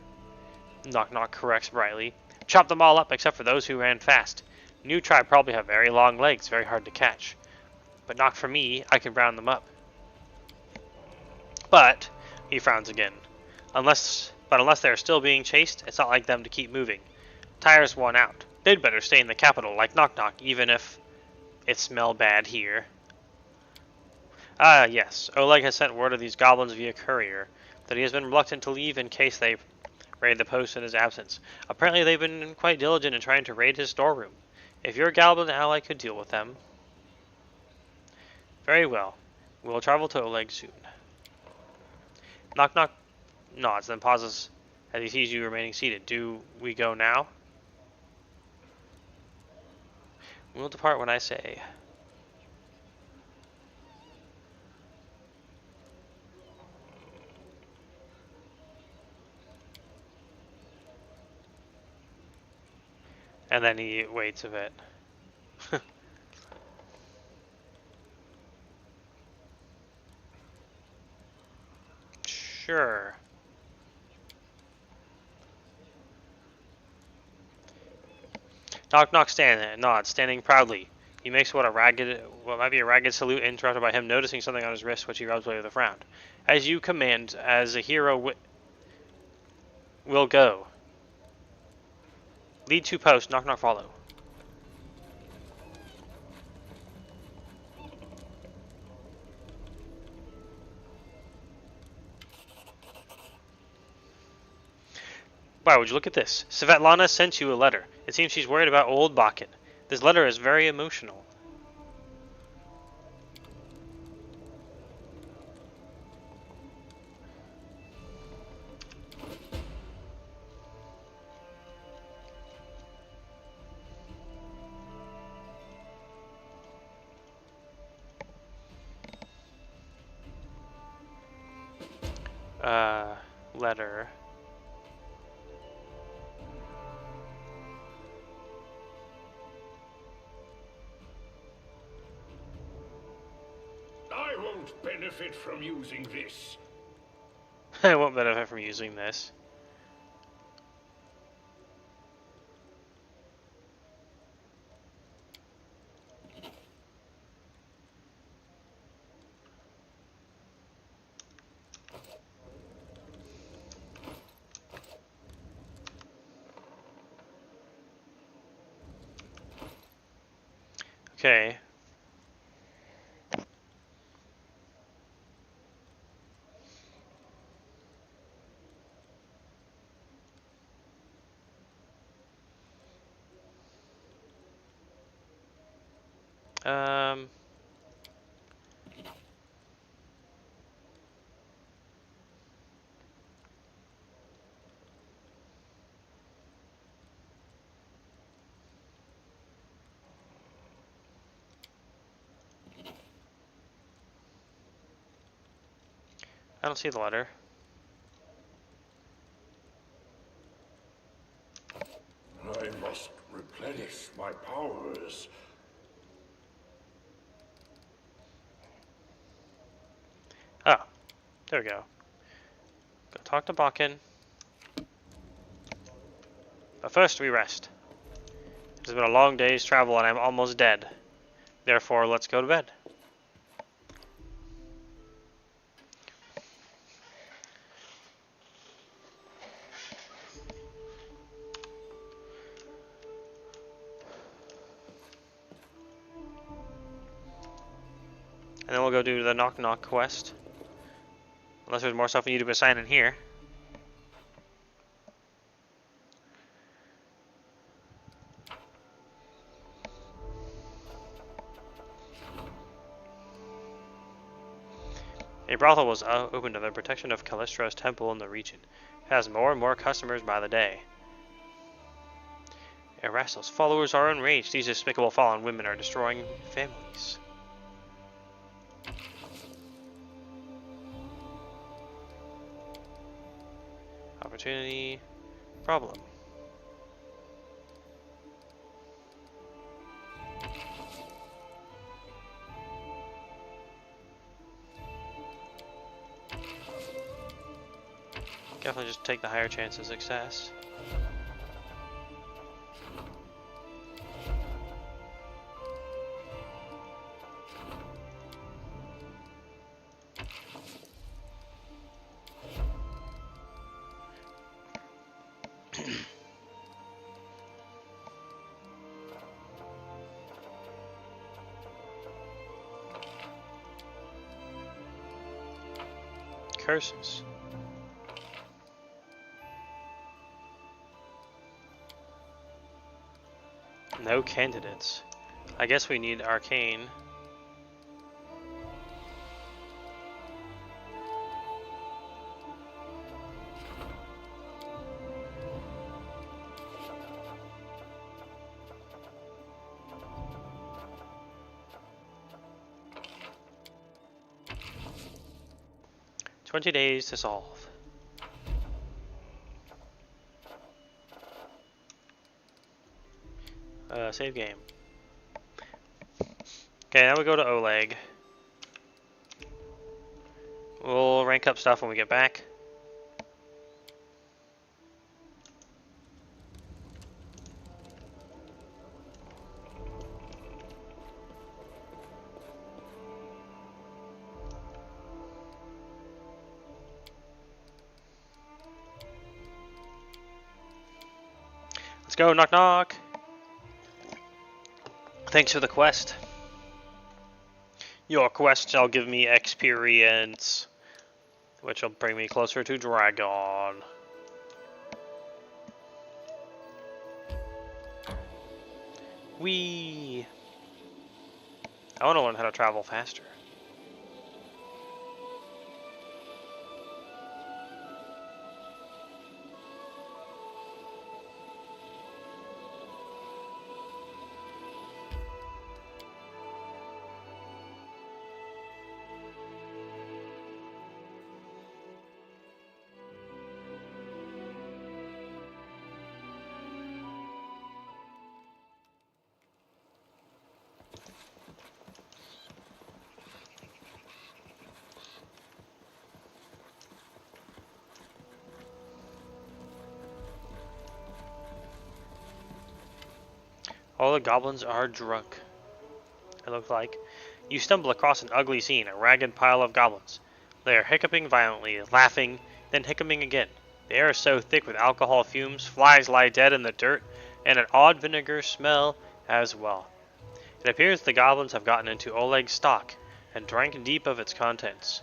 S1: Knock Knock corrects brightly. Chop them all up except for those who ran fast. New tribe probably have very long legs, very hard to catch. But not for me, I can round them up. But, he frowns again, unless they're still being chased, it's not like them to keep moving. Tire's worn out. They'd better stay in the capital like Knock Knock, even if it smell bad here. Ah, yes, Oleg has sent word of these goblins via courier, that he has been reluctant to leave in case they raid the post in his absence. Apparently they've been quite diligent in trying to raid his storeroom. If your goblin ally could deal with them. Very well. We will travel to Oleg soon. Knock Knock nods, then pauses as he sees you remaining seated. Do we go now? We'll depart when I say. And then he waits a bit. Sure. Knock Knock nods, standing proudly. He makes what might be a ragged salute, interrupted by him noticing something on his wrist, which he rubs away with a frown. As you command, as a hero will go. Lead to post, Knock Knock follow. Wow, would you look at this? Svetlana sent you a letter. It seems she's worried about old Bakken. This letter is very emotional. Letter.
S3: I won't benefit from using this.
S1: I won't benefit from using this. Okay. Um. I don't see the letter.
S3: I must replenish my powers.
S1: Oh, there we go. Go talk to Bakken. But first we rest. It's been a long day's travel and I'm almost dead. Therefore, let's go to bed. And then we'll go do the knock knock quest. Unless there's more stuff we need to assign in here. A brothel was opened to the protection of Callistra's temple in the region. It has more and more customers by the day. Erastel's followers are enraged. These despicable fallen women are destroying families. Opportunity. Problem. Definitely just take the higher chance of success. Curses. No candidates. I guess we need arcane. $20 days to solve. Save game. Okay, now we go to Oleg. We'll rank up stuff when we get back. Let's go, knock knock. Thanks for the quest. Your quest shall give me experience, which will bring me closer to Dragon. Whee! I want to learn how to travel faster. All the goblins are drunk, it looked like. You stumble across an ugly scene, a ragged pile of goblins. They are hiccuping violently, laughing, then hiccuping again. The air is so thick with alcohol fumes, flies lie dead in the dirt, and an odd vinegar smell as well. It appears the goblins have gotten into Oleg's stock and drank deep of its contents.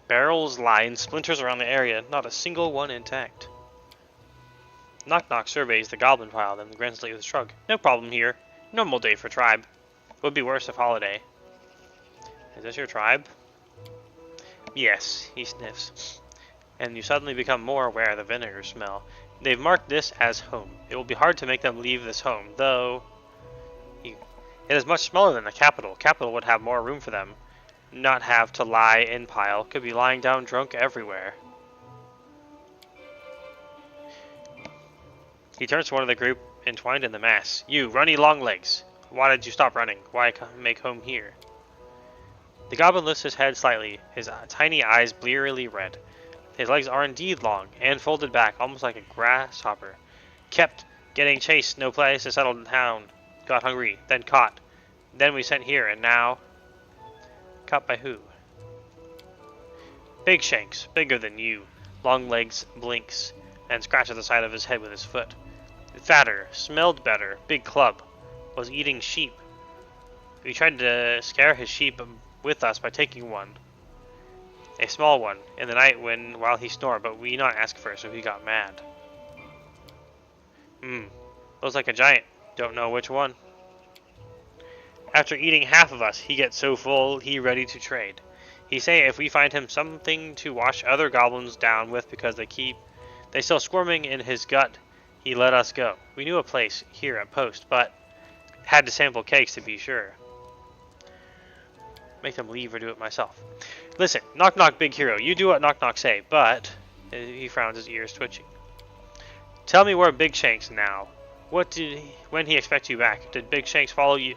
S1: Barrels lie in splinters around the area, not a single one intact. Knock Knock surveys the goblin pile, then grants with a shrug. No problem here. Normal day for tribe. Would be worse if holiday. Is this your tribe? Yes, he sniffs. And you suddenly become more aware of the vinegar smell. They've marked this as home. It will be hard to make them leave this home, though. It is much smaller than the capital. Capital would have more room for them. not have to lie in pile. Could be lying down drunk everywhere. He turns to one of the group entwined in the mass. You, runny long legs. Why did you stop running? Why make home here? The goblin lifts his head slightly, his tiny eyes blearily red. His legs are indeed long, and folded back, almost like a grasshopper. Kept getting chased, no place to settle in town. Got hungry, then caught. Then we sent here, and now... Caught by who? Big Shanks, bigger than you. Long legs, blinks, and scratches the side of his head with his foot. Fatter, smelled better, big club. Was eating sheep. We tried to scare his sheep with us by taking one. A small one, in the night while he snored, but we not ask for it, so he got mad. Looks like a giant. Don't know which one. After eating half of us, he gets so full he ready to trade. He say if we find him something to wash other goblins down with because they still squirming in his gut, he let us go. We knew a place here at Post, but had to sample cakes to be sure. Make them leave or do it myself. Listen, knock knock big hero, you do what knock knock say, but... He frowns, his ears twitching. Tell me where Big Shanks now. When he expect you back? Did Big Shanks follow you?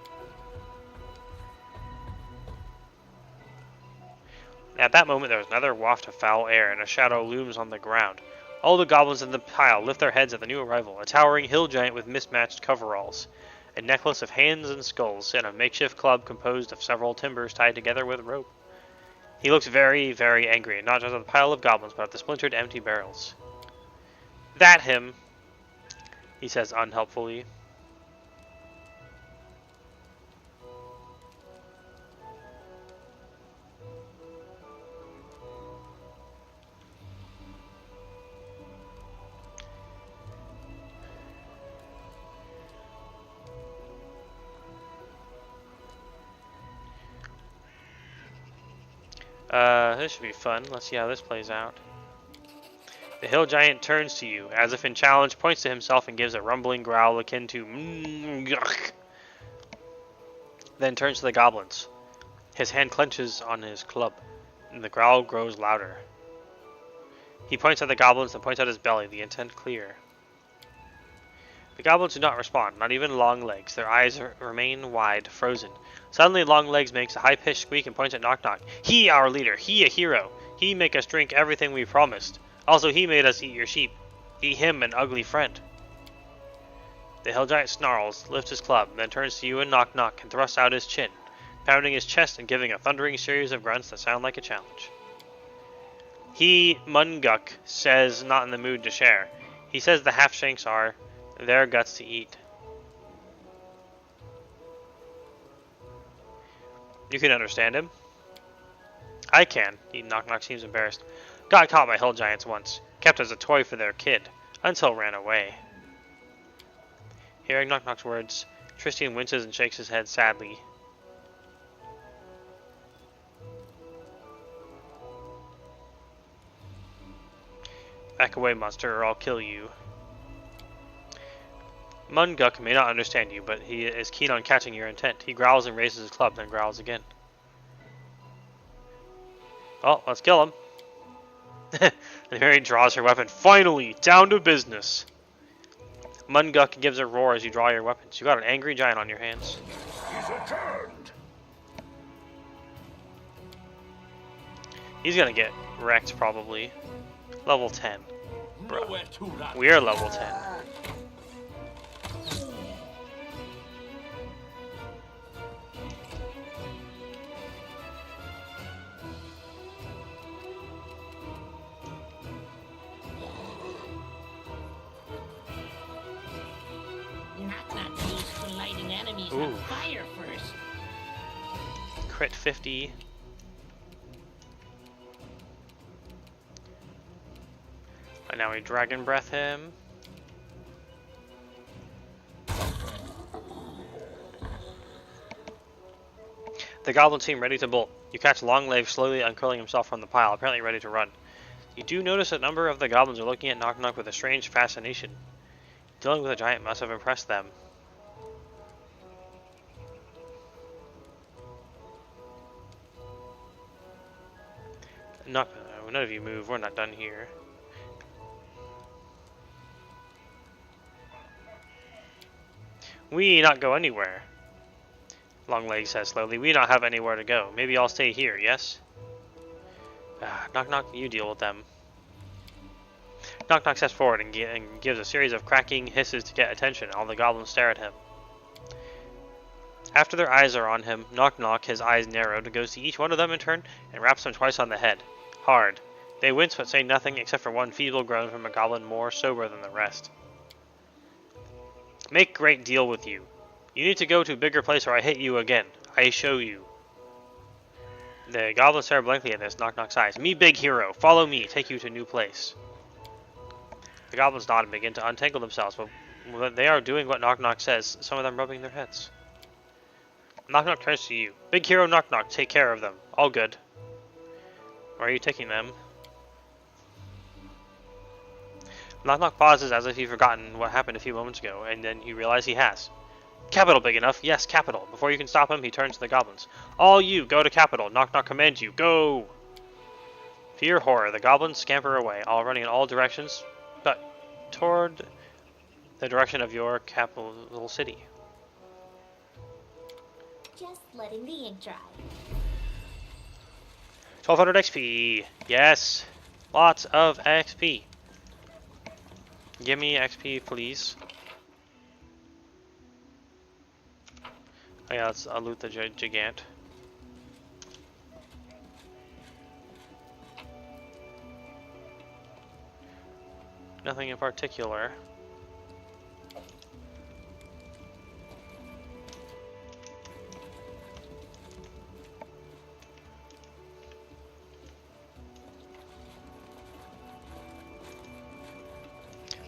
S1: At that moment there was another waft of foul air, and a shadow looms on the ground. All the goblins in the pile lift their heads at the new arrival, a towering hill giant with mismatched coveralls. A necklace of hands and skulls, and a makeshift club composed of several timbers tied together with rope. He looks very, very angry, not just at the pile of goblins, but at the splintered empty barrels. That him, he says unhelpfully. This should be fun. Let's see how this plays out. The hill giant turns to you, as if in challenge, points to himself and gives a rumbling growl akin to yuck. Then turns to the goblins. His hand clenches on his club, and the growl grows louder. He points at the goblins and points at his belly, the intent clear. The goblins do not respond, not even Longlegs. Their eyes remain wide, frozen. Suddenly Longlegs makes a high-pitched squeak and points at Knock Knock. He, our leader, he a hero. He make us drink everything we promised. Also he made us eat your sheep. He him an ugly friend. The hill giant snarls, lifts his club, then turns to you and Knock Knock and thrusts out his chin, pounding his chest and giving a thundering series of grunts that sound like a challenge. He, Munguk, says not in the mood to share. He says the half-shanks are their guts to eat. You can understand him. I can. Knock Knock seems embarrassed. Got caught by hill giants once. Kept as a toy for their kid. Until ran away. Hearing Knock Knock's words, Tristan winces and shakes his head sadly. Back away, monster, or I'll kill you. Munguk may not understand you, but he is keen on catching your intent. He growls and raises his club, then growls again. Oh, let's kill him. And Mary draws her weapon. Finally, down to business. Munguk gives a roar as you draw your weapons. You got an angry giant on your hands.
S3: He's returned.
S1: He's gonna get wrecked probably. Level 10. Bro.
S3: Nowhere to run.
S1: We are level 10.
S7: Not used to lighting enemies
S1: Ooh.
S7: on fire first.
S1: Crit 50. And now we dragon breath him. The goblin team ready to bolt. You catch Longlegs slowly uncurling himself from the pile, apparently ready to run. You do notice a number of the goblins are looking at Knock Knock with a strange fascination. Dealing with a giant must have impressed them. None of you move. We're not done here. We not go anywhere. Longlegs says slowly. We not have anywhere to go. Maybe I'll stay here, yes? Knock knock, you deal with them. Knock knock steps forward and gives a series of cracking hisses to get attention. All the goblins stare at him. After their eyes are on him, Knock knock, his eyes narrowed, goes to each one of them in turn and raps them twice on the head. Hard. They wince but say nothing except for one feeble groan from a goblin more sober than the rest. Make great deal with you. You need to go to a bigger place or I hit you again. I show you. The goblins stare blankly at this. Knock knock's eyes. Me big hero. Follow me. Take you to new place. The goblins nod and begin to untangle themselves, but they are doing what Knock knock says, some of them rubbing their heads. Knock knock turns to you. Big hero Knock knock. Take care of them. All good. Where are you taking them? Knock knock pauses as if he'd forgotten what happened a few moments ago, and then you realize he has. Capital big enough. Yes, capital. Before you can stop him, he turns to the goblins. All you, go to capital. Knock knock commands you. Go! To your horror, the goblins scamper away, all running in all directions, but toward the direction of your capital city.
S5: Just letting the ink dry.
S1: 1200 XP. Yes. Lots of XP. Give me XP, please. Oh yeah, I'll loot the gigant. Nothing in particular.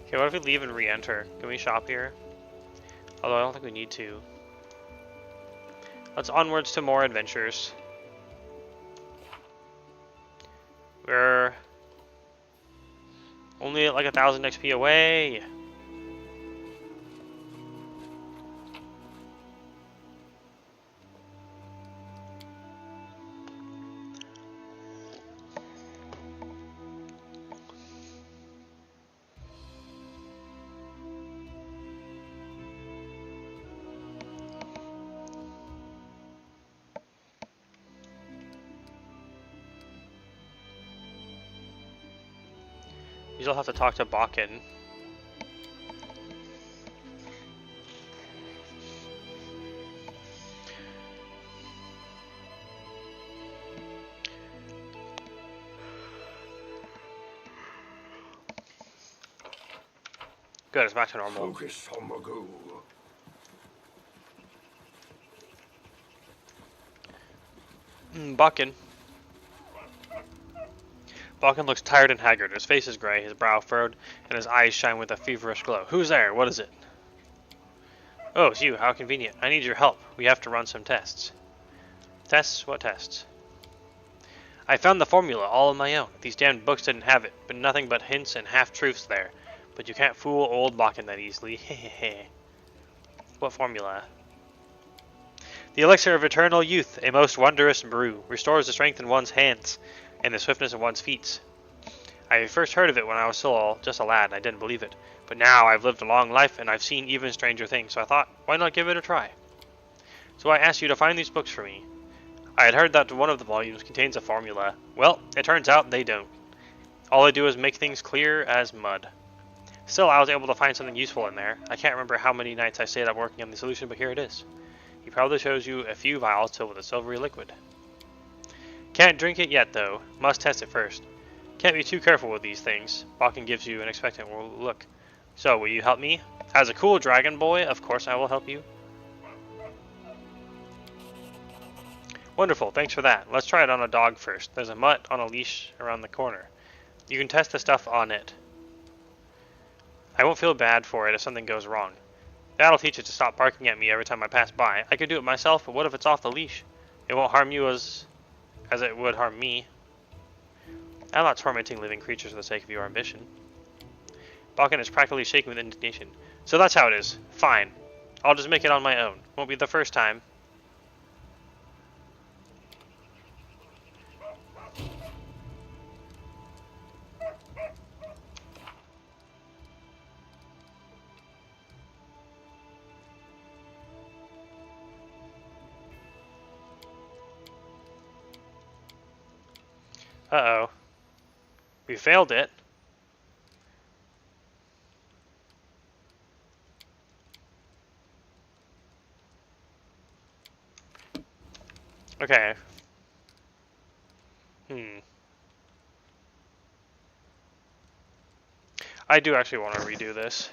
S1: Okay, what if we leave and re-enter? Can we shop here? Although I don't think we need to. Let's onwards to more adventures. We're only at like 1,000 XP away. You'll have to talk to Bakken. Good, it's back to normal.
S3: Focus on the goal.
S1: Bakken. Bakken looks tired and haggard. His face is gray, his brow furrowed, and his eyes shine with a feverish glow. Who's there? What is it? Oh, it's you. How convenient. I need your help. We have to run some tests. Tests? What tests? I found the formula all on my own. These damned books didn't have it, but nothing but hints and half-truths there. But you can't fool old Bakken that easily. Hehehe. What formula? The elixir of eternal youth, a most wondrous brew, restores the strength in one's hands and the swiftness of one's feet. I first heard of it when I was still just a lad, and I didn't believe it. But now I've lived a long life, and I've seen even stranger things, so I thought, why not give it a try? So I asked you to find these books for me. I had heard that one of the volumes contains a formula. Well, it turns out they don't. All they do is make things clear as mud. Still, I was able to find something useful in there. I can't remember how many nights I stayed up working on the solution, but here it is. He probably shows you a few vials filled with a silvery liquid. Can't drink it yet, though. Must test it first. Can't be too careful with these things. Bakken gives you an expectant look. So, will you help me? As a cool dragon boy, of course I will help you. Wonderful, thanks for that. Let's try it on a dog first. There's a mutt on a leash around the corner. You can test the stuff on it. I won't feel bad for it if something goes wrong. That'll teach it to stop barking at me every time I pass by. I could do it myself, but what if it's off the leash? It won't harm you as it would harm me. I'm not tormenting living creatures for the sake of your ambition. Bakken is practically shaking with indignation. So that's how it is. Fine. I'll just make it on my own. Won't be the first time. Uh-oh. We failed it. Okay. I do actually want to redo this.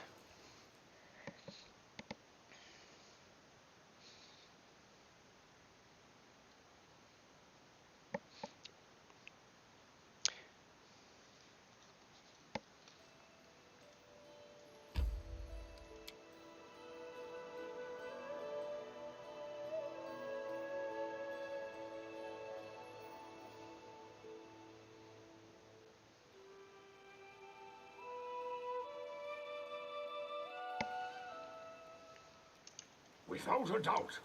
S3: Without a doubt.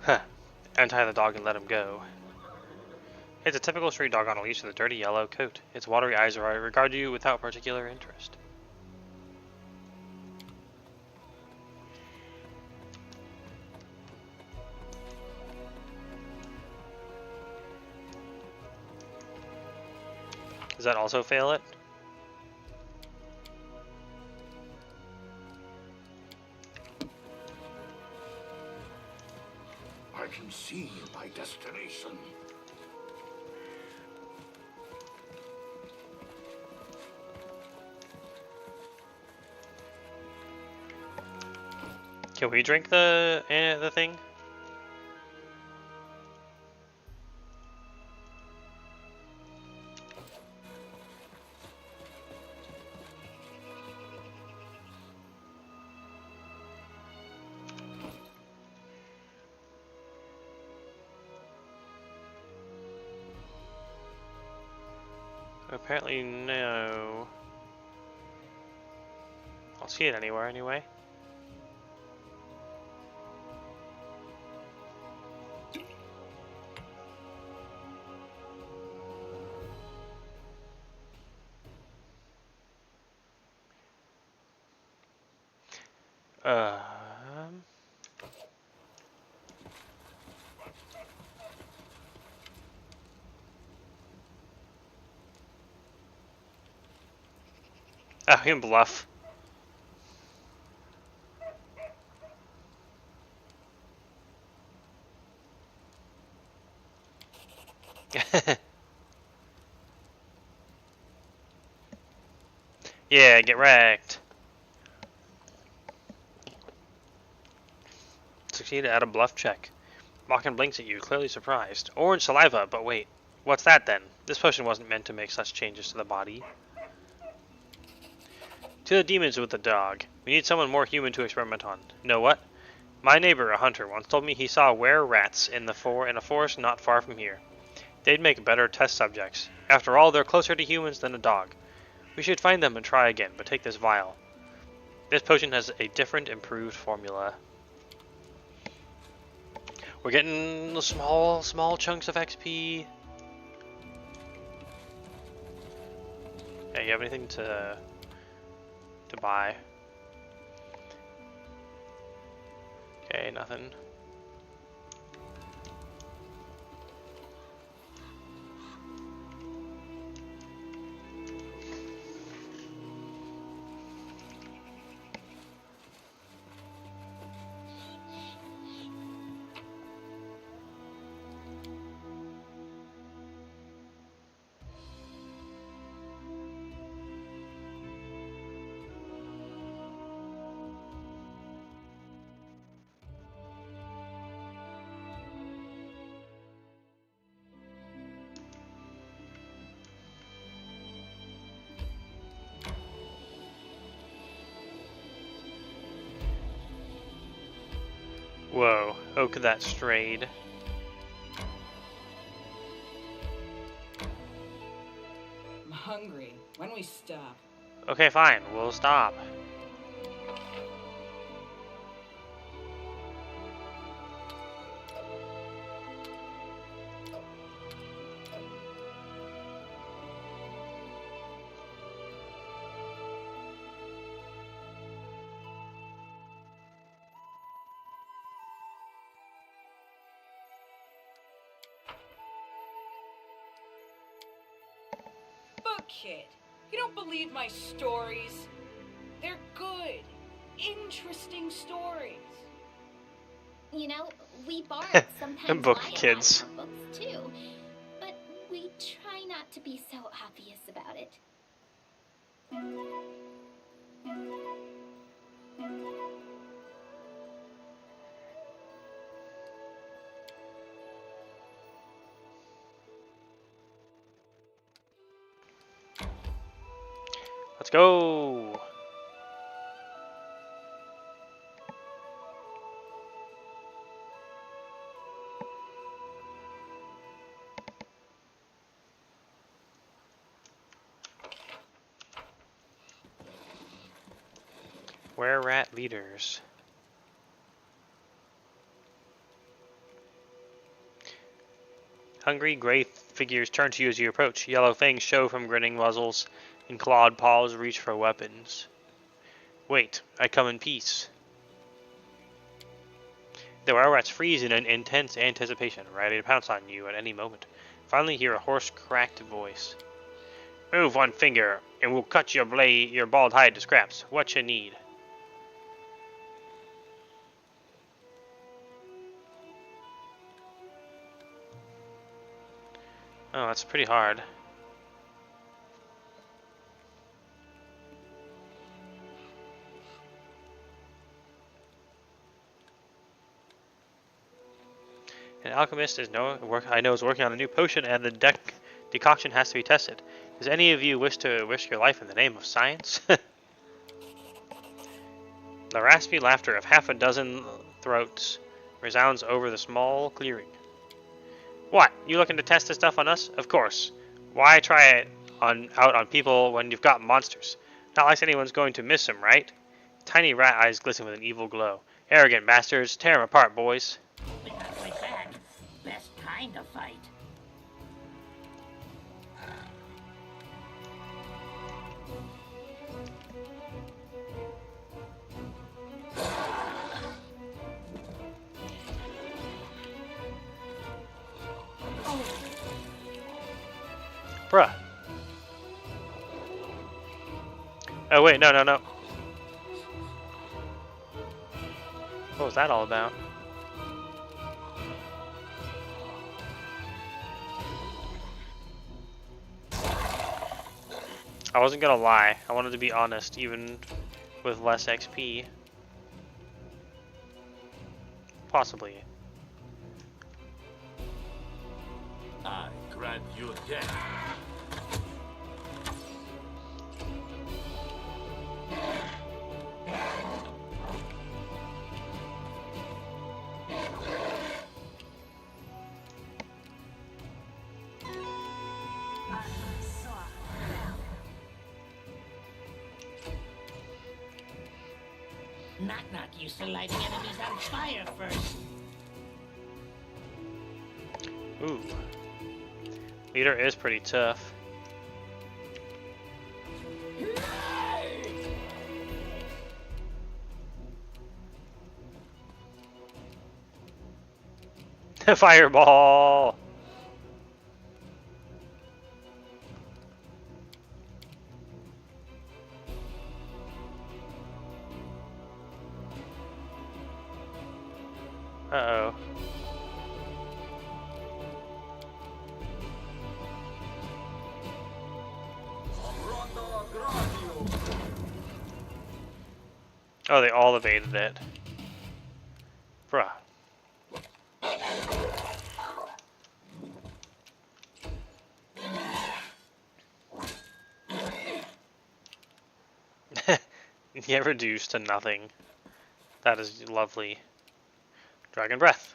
S1: Huh. Untie the dog and let him go. It's a typical street dog on a leash with a dirty yellow coat. Its watery eyes regard you without particular interest. Does that also fail it?
S3: I can see my destination.
S1: Can we drink the thing? Apparently no. I'll see it anywhere anyway. Um. Oh, he can bluff. Yeah, get wrecked. Succeeded at a bluff check. Malkin blinks at you, clearly surprised. Orange saliva, but wait. What's that then? This potion wasn't meant to make such changes to the body. To the demons with the dog. We need someone more human to experiment on. Know what? My neighbor, a hunter, once told me he saw were-rats in a forest not far from here. They'd make better test subjects. After all, they're closer to humans than a dog. We should find them and try again, but take this vial. This potion has a different, improved formula. We're getting small chunks of XP. Yeah, you have anything to buy? Okay, nothing. Whoa, oak that strayed.
S4: I'm hungry. When we stop?
S1: Okay, fine, we'll stop.
S4: Book kid, you don't believe my stories? They're good, interesting stories.
S5: You know, we bards sometimes
S1: Book
S5: lie
S1: kids.
S5: about our books too, but we try not to be so obvious about it.
S1: Let's go! Where rat leaders? Hungry gray figures turn to you as you approach. Yellow fangs show from grinning muzzles, and clawed paws reach for weapons. Wait, I come in peace. The wild rats freeze in an intense anticipation, ready to pounce on you at any moment. Finally, hear a hoarse, cracked voice. Move one finger, and we'll cut your bald hide to scraps. What you need? Oh, that's pretty hard. An alchemist is I know is working on a new potion, and the decoction has to be tested. Does any of you wish to risk your life in the name of science? The raspy laughter of half a dozen throats resounds over the small clearing. What? You looking to test this stuff on us? Of course. Why try it out on people when you've got monsters? Not like anyone's going to miss them, right? Tiny rat eyes glisten with an evil glow. Arrogant bastards, tear them apart, boys.
S7: We gotta fight back. Best kind of fight.
S1: Bruh. Oh wait, no. What was that all about? I wasn't gonna lie. I wanted to be honest, even with less XP. Possibly.
S3: I grant you death.
S7: Knock Knock used to lighting enemies on fire first.
S1: Ooh. Leader is pretty tough. Fireball! Uh-oh. Oh, they all evaded it. Bruh. You reduced to nothing. That is lovely. Dragon Breath.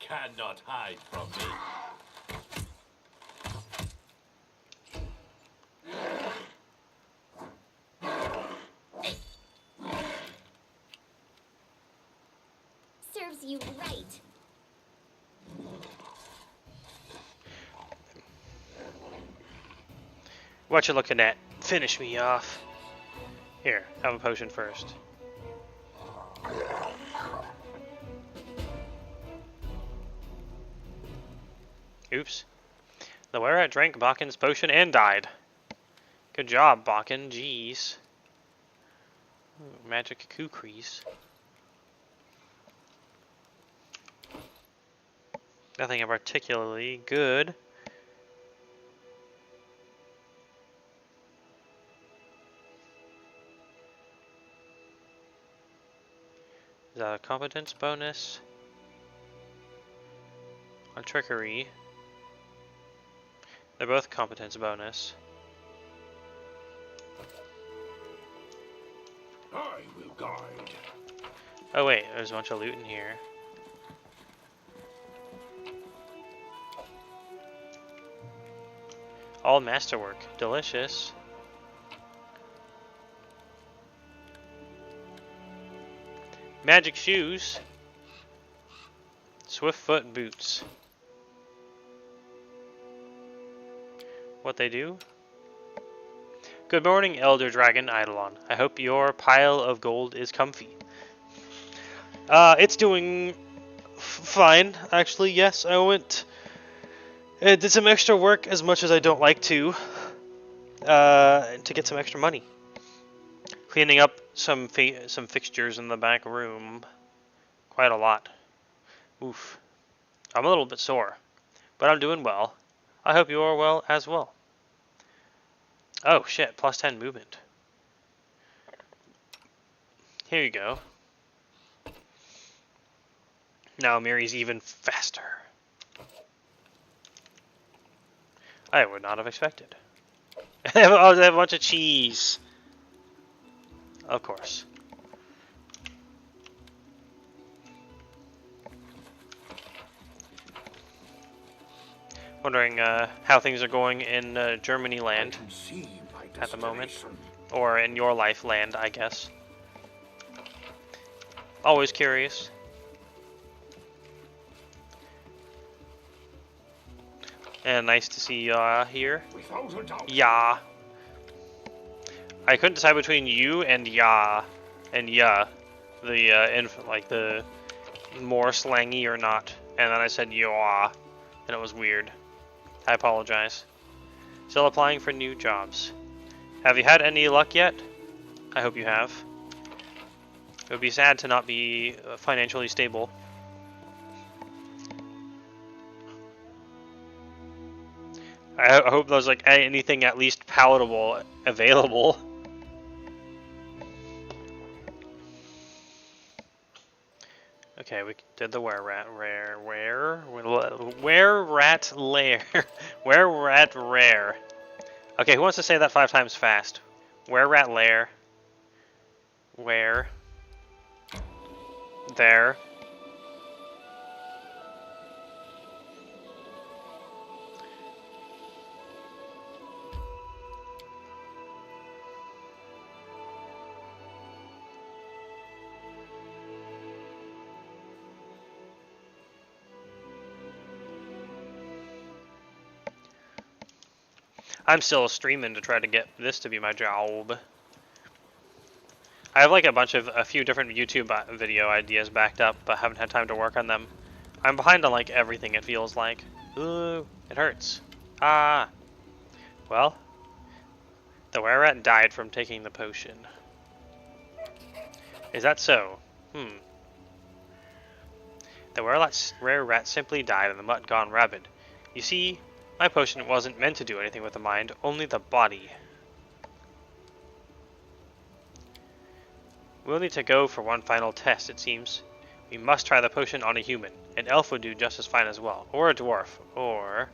S3: Cannot hide from me.
S5: Serves you right.
S1: What you looking at? Finish me off. Here, have a potion first. Oops. The Were-Rat drank Bakken's potion and died. Good job, Bakken. Jeez. Ooh, magic kukris. Nothing particularly good. Is that a competence bonus? On trickery. They're both competence bonus.
S3: I will guide.
S1: Oh wait, there's a bunch of loot in here. All masterwork. Delicious. Magic shoes. Swift foot boots. What they do? Good morning, Elder Dragon Eidolon. I hope your pile of gold is comfy. It's doing fine, actually. Yes, I went. Did some extra work, as much as I don't like to get some extra money. Cleaning up some fixtures in the back room. Quite a lot. Oof. I'm a little bit sore, but I'm doing well. I hope you are well as well. Oh shit, plus 10 movement. Here you go. Now Miri's even faster. I would not have expected. Oh, they have a bunch of cheese. Of course. Wondering how things are going in Germany land at the moment. Or in your life land, I guess. Always curious. And nice to see you here. Yeah. I couldn't decide between you and ya. And yeah. The, like the more slangy or not. And then I said yaw. And it was weird. I apologize. Still applying for new jobs. Have you had any luck yet? I hope you have. It would be sad to not be financially stable. I hope there's like anything at least palatable available. Okay, we did the Were-Rat Rare. Were-Rat Lair. Were-Rat Rare. Okay, who wants to say that 5 times fast? Were-Rat Lair. Where? There. I'm still streaming to try to get this to be my job. I have like a few different YouTube video ideas backed up, but haven't had time to work on them. I'm behind on like everything, it feels like. Ooh, it hurts. Ah. Well, the Were-Rat died from taking the potion. Is that so? The Were-Rat simply died and the mutt gone rabid. You see, my potion wasn't meant to do anything with the mind, only the body. We'll need to go for one final test, it seems. We must try the potion on a human. An elf would do just as fine as well. Or a dwarf. Or...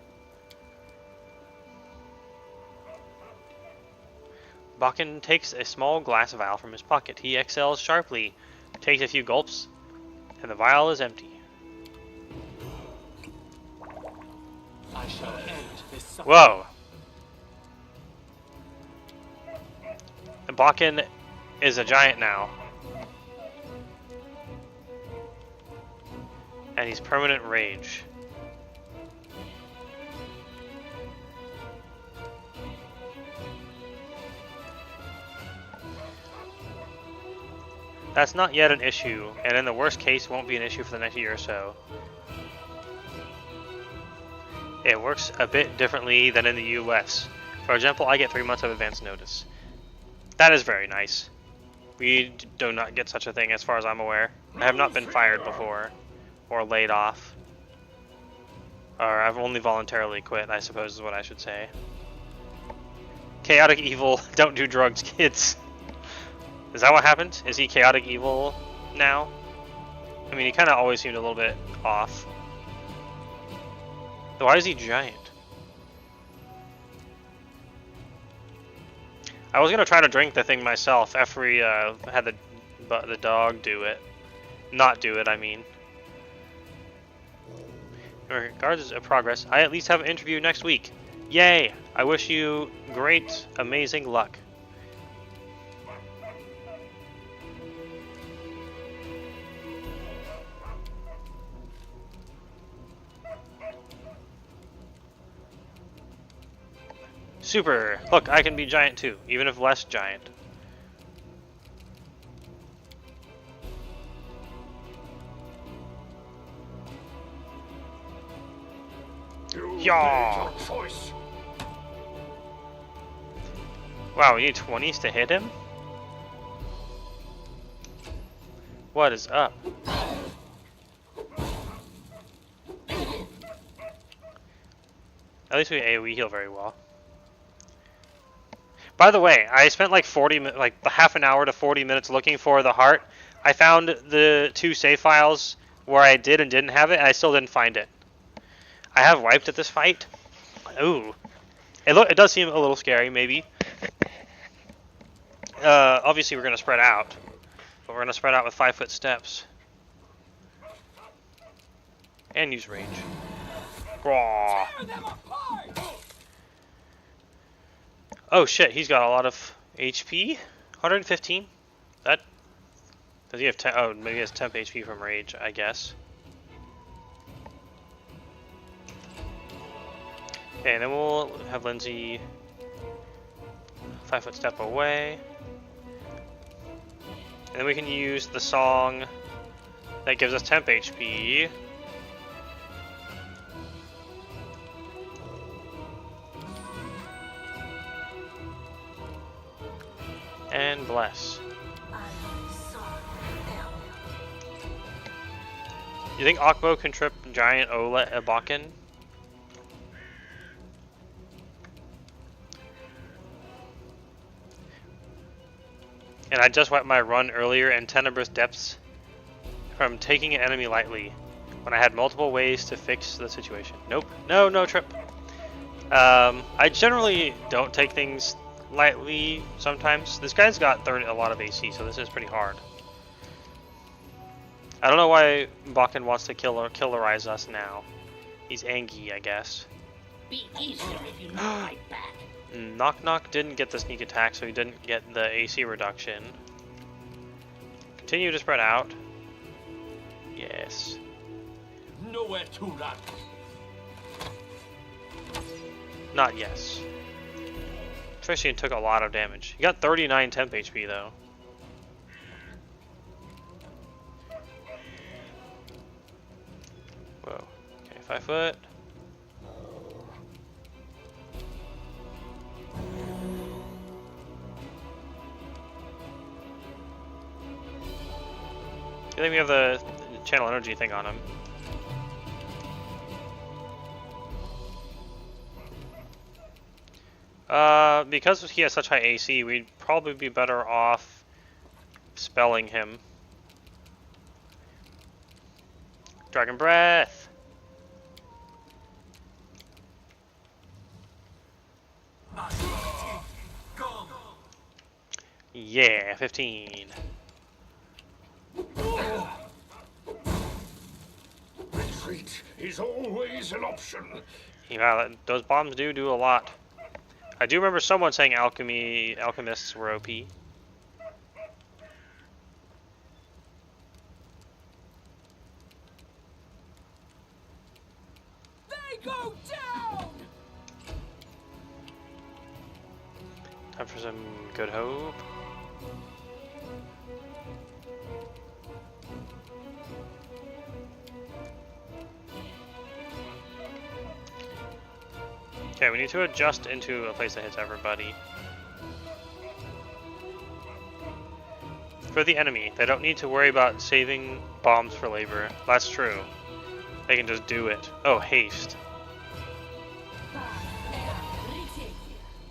S1: Bakken takes a small glass vial from his pocket. He exhales sharply, takes a few gulps, and the vial is empty.
S6: I shall end this suffering.
S1: Whoa! The Bakken is a giant now. And he's permanent rage. That's not yet an issue, and in the worst case won't be an issue for the next year or so. It works a bit differently than in the US. For example, I get 3 months of advance notice. That is very nice. We do not get such a thing as far as I'm aware. I have not been fired before, or laid off. Or I've only voluntarily quit, I suppose is what I should say. Chaotic evil, don't do drugs, kids. Is that what happened? Is he chaotic evil now? I mean, he kind of always seemed a little bit off. Why is he giant? I was gonna try to drink the thing myself after we had the dog do it. Not do it, I mean. In regards to progress, I at least have an interview next week. Yay! I wish you great, amazing luck. Super! Look, I can be giant too, even if less giant. Yeah.
S3: Choice.
S1: Wow, we need 20s to hit him? What is up? At least we AoE heal very well. By the way, I spent like half an hour to 40 minutes looking for the heart. I found the 2 save files where I did and didn't have it, and I still didn't find it. I have wiped at this fight. Ooh. It does seem a little scary, maybe. Obviously we're going to spread out. But we're going to spread out with 5-foot steps. And use range. Raw. Oh shit, he's got a lot of HP. 115? That... Does he have 10? Oh, maybe he has temp HP from rage, I guess. Okay, and then we'll have Lindsay 5-foot step away. And then we can use the song that gives us temp HP. And bless. You think Akbo can trip giant Bakken? And I just wiped my run earlier in Tenebrous Depths from taking an enemy lightly when I had multiple ways to fix the situation. Nope. No trip. I generally don't take things lightly sometimes. This guy's got a lot of AC, so this is pretty hard. I don't know why Bakken wants to killerize us now. He's angry, I guess.
S7: Be easier if you know my back.
S1: Knock Knock didn't get the sneak attack, so he didn't get the AC reduction. Continue to spread out. Yes.
S3: Nowhere to run.
S1: Not yes. Tristan took a lot of damage. He got 39 temp HP though. Whoa. Okay, 5 foot. I think we have the channel energy thing on him. Because he has such high AC, we'd probably be better off spelling him. Dragon Breath! Yeah, 15.
S3: Retreat is always an option.
S1: Yeah, those bombs do a lot. I do remember someone saying alchemists were OP.
S4: They go down!
S1: Time for some good hope. Okay, we need to adjust into a place that hits everybody. For the enemy, they don't need to worry about saving bombs for labor. That's true. They can just do it. Oh, haste.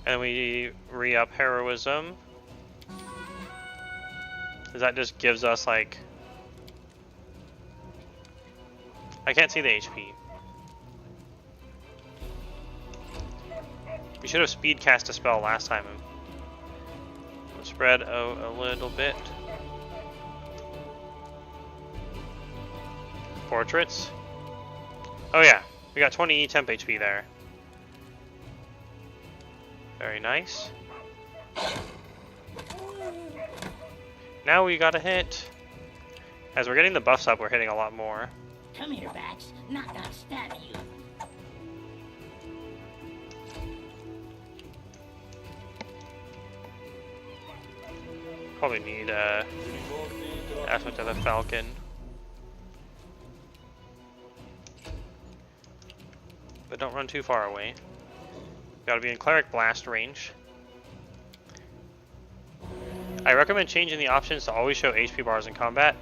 S1: And we re-up heroism. That just gives us, like... I can't see the HP. We should have speed cast a spell last time. We'll spread a little bit. Portraits. Oh yeah, we got 20 temp HP there. Very nice. Now we got a hit. As we're getting the buffs up, we're hitting a lot more.
S7: Come here, Bax. Not gonna stab you.
S1: Probably need aspect of the Falcon. But don't run too far away. Gotta be in Cleric Blast range. I recommend changing the options to always show HP bars in combat.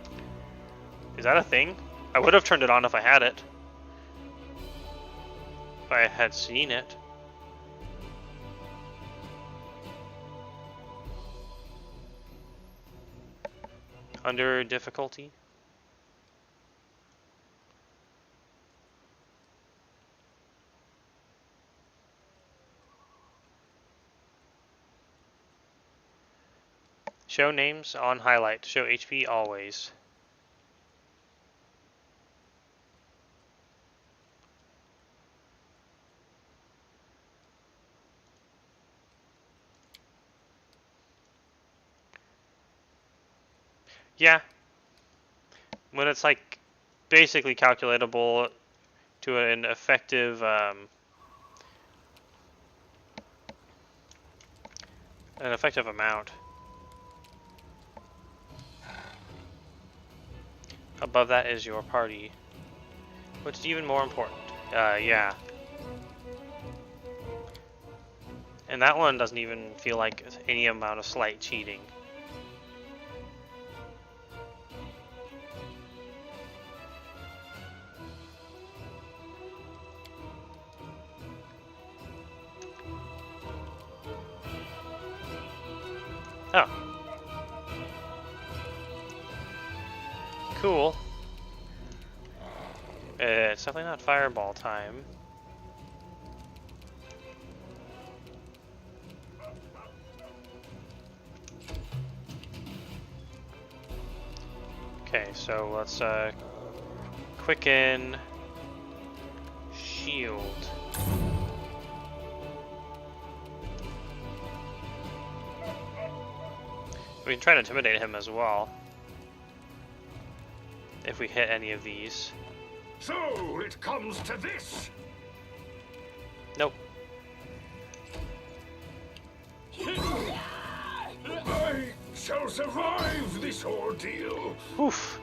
S1: Is that a thing? I would have turned it on if I had it. If I had seen it. Under difficulty. Show names on highlight. Show HP always. Yeah. When it's like basically calculatable to an effective amount. Above that is your party, which is even more important. Yeah. And that one doesn't even feel like any amount of slight cheating. Oh. Cool. It's definitely not fireball time. Okay, so let's quicken shield. We can try to intimidate him as well. If we hit any of these.
S3: So it comes to this.
S1: Nope.
S3: I shall survive this ordeal.
S1: Oof.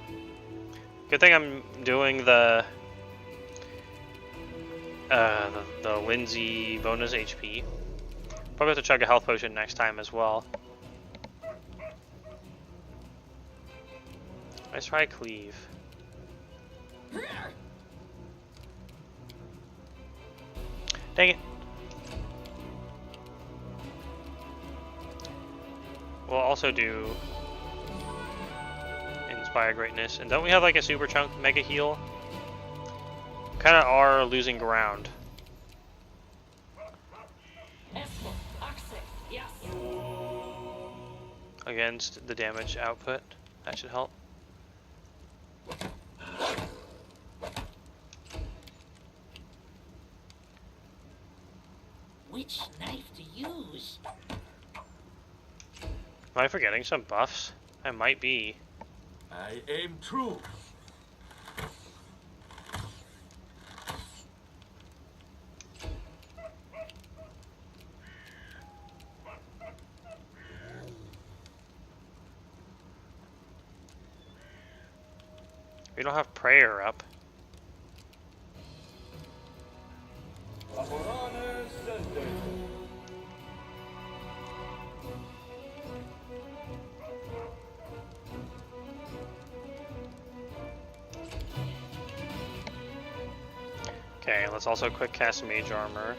S1: Good thing I'm doing the Lindsay bonus HP. Probably have to chug a health potion next time as well. Let's try cleave. Dang it. We'll also do Inspire Greatness. And don't we have like a super chunk mega heal? Kind of are losing ground. against the damage output. That should help.
S7: Which knife to use?
S1: Am I forgetting some buffs? I might be.
S3: I aim true.
S1: We don't have prayer up. Okay, let's also quick cast Mage Armor.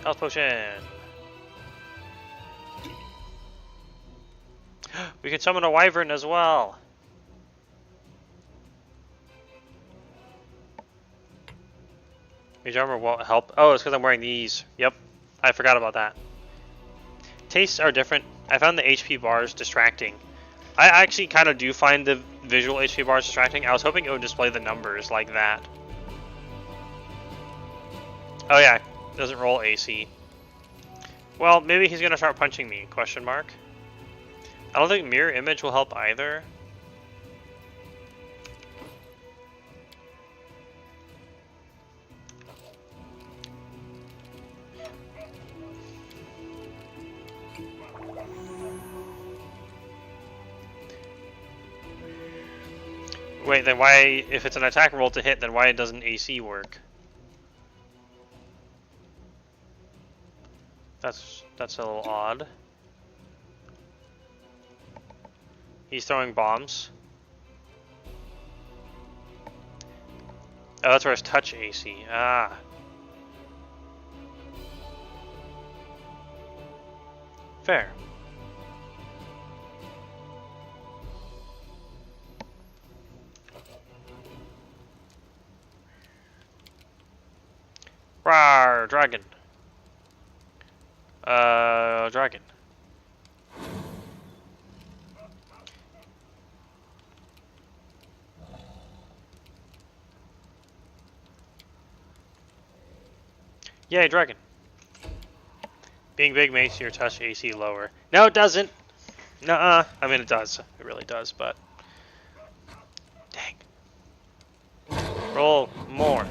S1: Health Potion! We can summon a Wyvern as well! Mage Armor won't help. Oh, it's because I'm wearing these. Yep, I forgot about that. Tastes are different. I found the HP bars distracting. I actually kind of do find the visual HP bars distracting. I was hoping it would display the numbers like that. Oh yeah, it doesn't roll AC. Well, maybe he's gonna start punching me, question mark. I don't think mirror image will help either. Wait, then why, if it's an attack roll to hit, then why doesn't AC work? That's a little odd. He's throwing bombs. Oh, that's where his touch AC. Ah. Fair. Rawr, dragon. Dragon. Yay, dragon. Being big makes your touch AC lower. No, it doesn't. Nuh-uh. I mean, it does. It really does, but... Dang. Roll more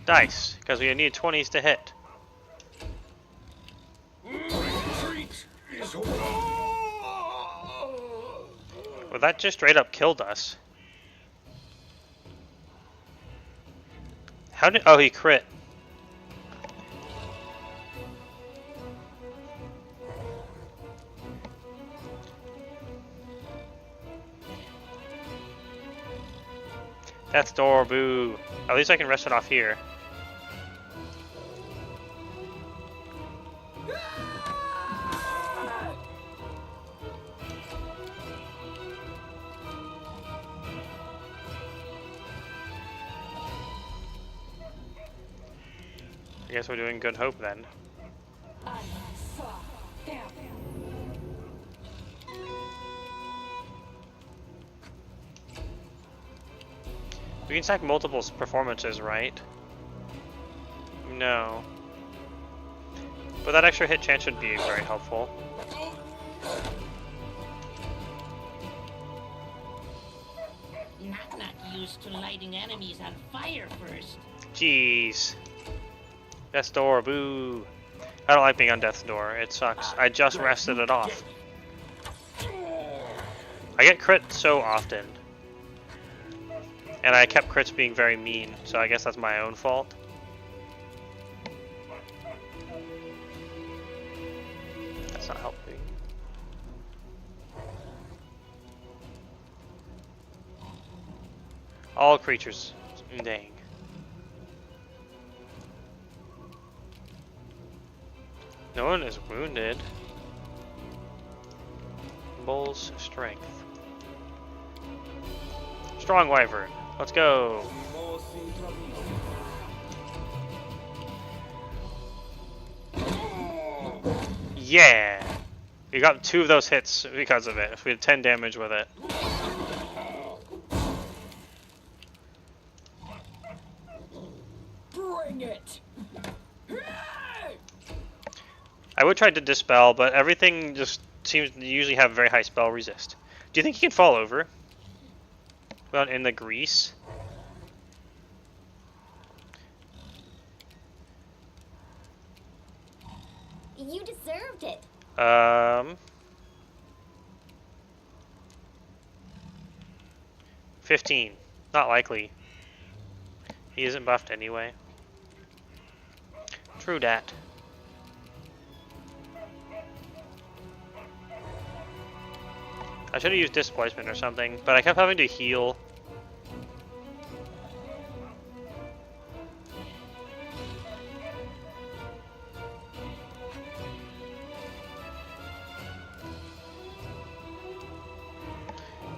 S1: dice, because we need 20s to hit. Well, that just straight up killed us. How did... Oh, he crit. Death's door, boo. At least I can rest it off here. I guess we're doing good hope then. We can stack multiple performances, right? No. But that extra hit chance should be very helpful.
S7: Not used to lighting enemies on fire first.
S1: Jeez. Death's door, boo. I don't like being on death's door. It sucks. I just rested it off. I get crit so often. And I kept crits being very mean, so I guess that's my own fault. That's not helping. All creatures. Dang. No one is wounded. Bull's strength. Strong wyvern. Let's go. Yeah. We got 2 of those hits because of it. We had 10 damage with it.
S4: Bring it.
S1: I would try to dispel, but everything just seems to usually have very high spell resist. Do you think he can fall over? Well, in the grease?
S5: You deserved it.
S1: 15. Not likely. He isn't buffed anyway. True dat. I should have used displacement or something, but I kept having to heal.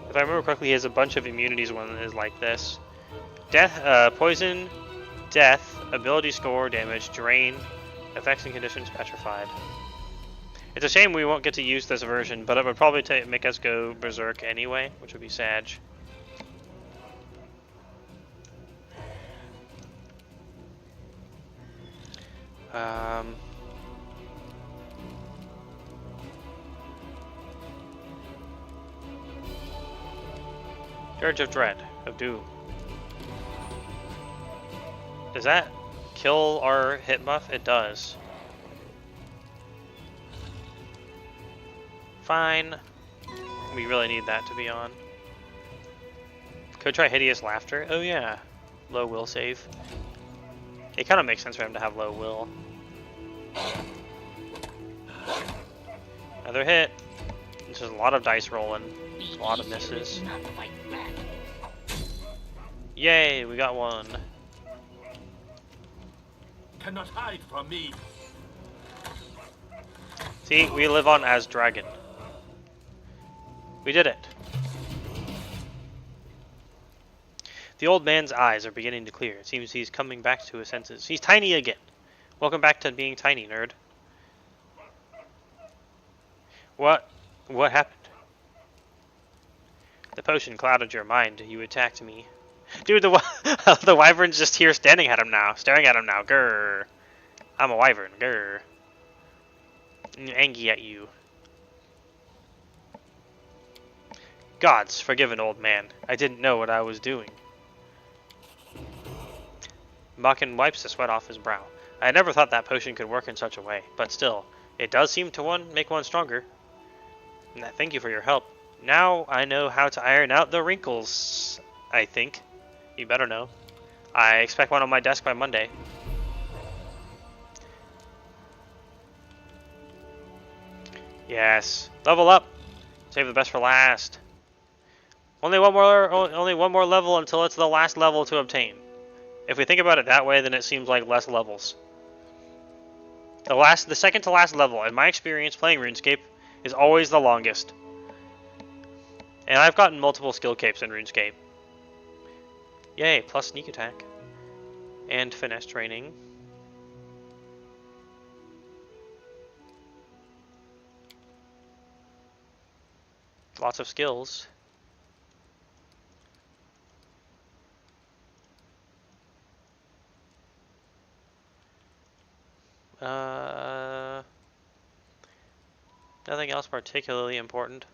S1: If I remember correctly, he has a bunch of immunities when it is like this. Death, poison, death, ability score, damage, drain, effects and conditions, petrified. It's a shame we won't get to use this version, but it would probably make us go berserk anyway, which would be sad. Dirge of Dread, of Doom. Does that kill our hit buff? It does. Fine. We really need that to be on. Could try Hideous Laughter. Oh yeah. Low will save. It kind of makes sense for him to have low will. Another hit. There's just a lot of dice rolling. A lot of misses. Yay, we got one.
S3: Cannot hide from me.
S1: See, we live on as dragon. We did it. The old man's eyes are beginning to clear. It seems he's coming back to his senses. He's tiny again. Welcome back to being tiny, nerd. What? What happened? The potion clouded your mind. You attacked me. Dude, the wyvern's just here staring at him now. Grr. I'm a wyvern. Grr. I'm angry at you. Gods, forgive an old man. I didn't know what I was doing. Bakken wipes the sweat off his brow. I never thought that potion could work in such a way, but still, it does seem to make one stronger. Thank you for your help. Now I know how to iron out the wrinkles, I think. You better know. I expect one on my desk by Monday. Yes. Level up. Save the best for last. Only one more level until it's the last level to obtain. If we think about it that way, then it seems like less levels. The second to last level, in my experience playing RuneScape, is always the longest. And I've gotten multiple skill capes in RuneScape. Yay, plus sneak attack. And finesse training. Lots of skills. Nothing else particularly important.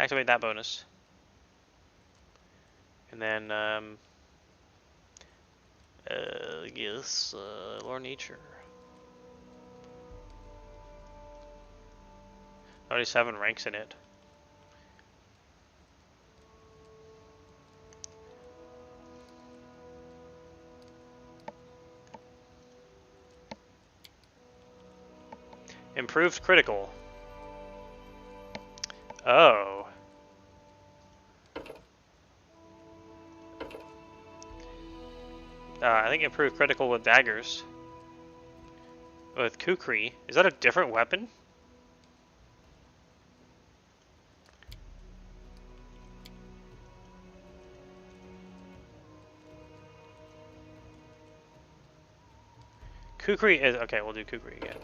S1: Activate that bonus. And then, yes, Lore Nature. Already 7 ranks in it. Improved critical. Oh. I think improved critical with daggers. With Kukri. Is that a different weapon? Kukri is okay. We'll do Kukri again.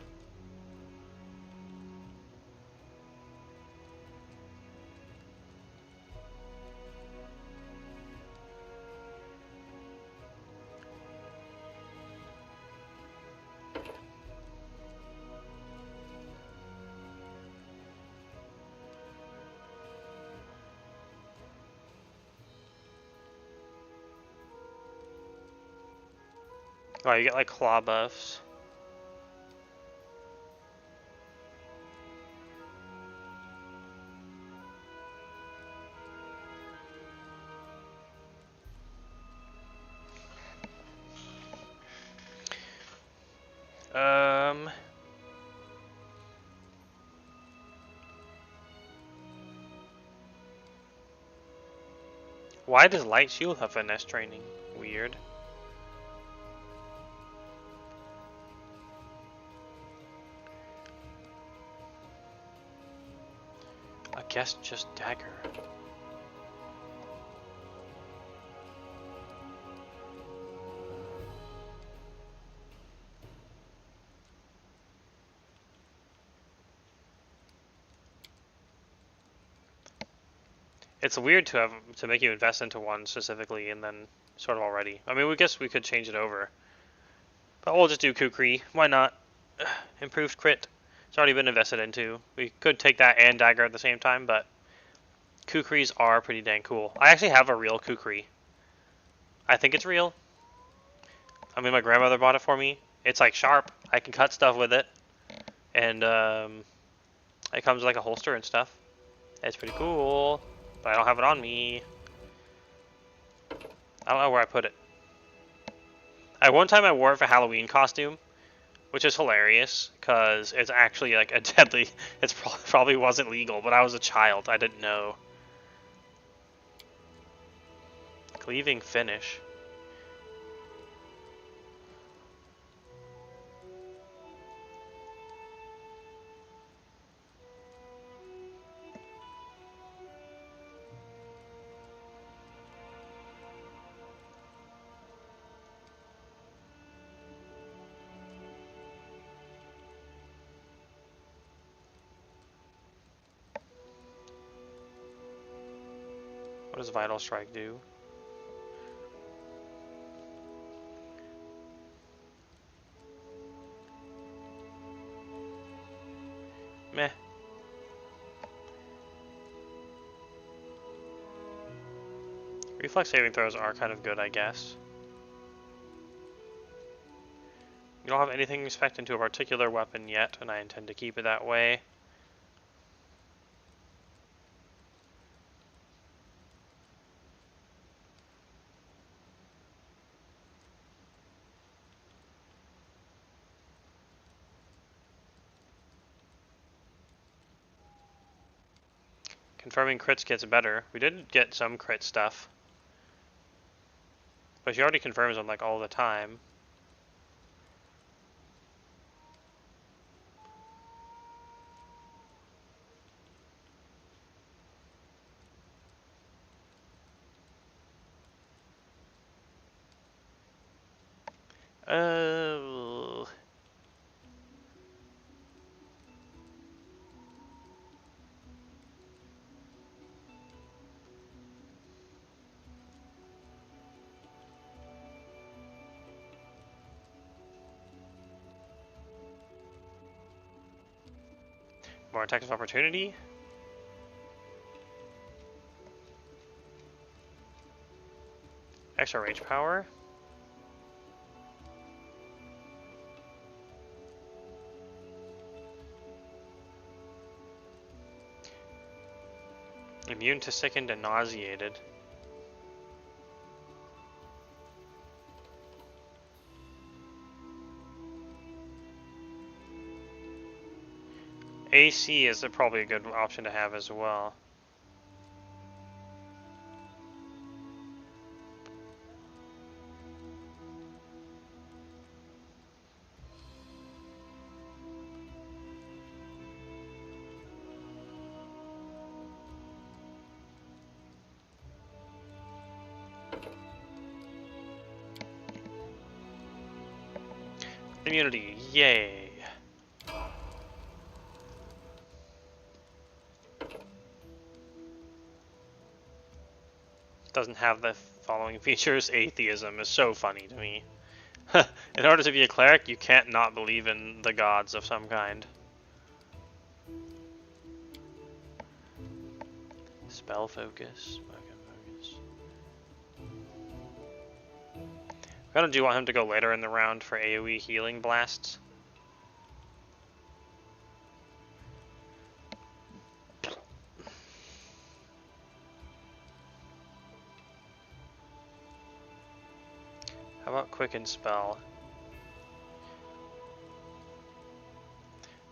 S1: Oh, you get like claw buffs. Why does Light Shield have finesse training? Weird. I guess just dagger. It's weird to make you invest into one specifically and then sort of already. I mean, we guess we could change it over. But we'll just do Kukri. Why not? Improved crit. It's already been invested into. We could take that and dagger at the same time, but Kukris are pretty dang cool. I actually have a real Kukri. I think it's real. I mean, my grandmother bought it for me. It's like sharp. I can cut stuff with it. And it comes with like a holster and stuff. It's pretty cool. But I don't have it on me. I don't know where I put it. At one time I wore it for Halloween costume, which is hilarious because it's actually like a deadly. It's probably wasn't legal, but I was a child. I didn't know. Cleaving finish. What does Vital Strike do? Meh. Reflex saving throws are kind of good, I guess. You don't have anything spec'd into a particular weapon yet, and I intend to keep it that way. Confirming crits gets better. We did get some crit stuff. But she already confirms them like all the time. Uh, More attacks of opportunity. Extra range power. Immune to sickened and nauseated. AC is probably a good option to have as well. Immunity, yay. Doesn't have the following features. Atheism is so funny to me. In order to be a cleric, you can't not believe in the gods of some kind. Spell focus. I do want him to go later in the round for AoE healing blasts. How about Quicken Spell?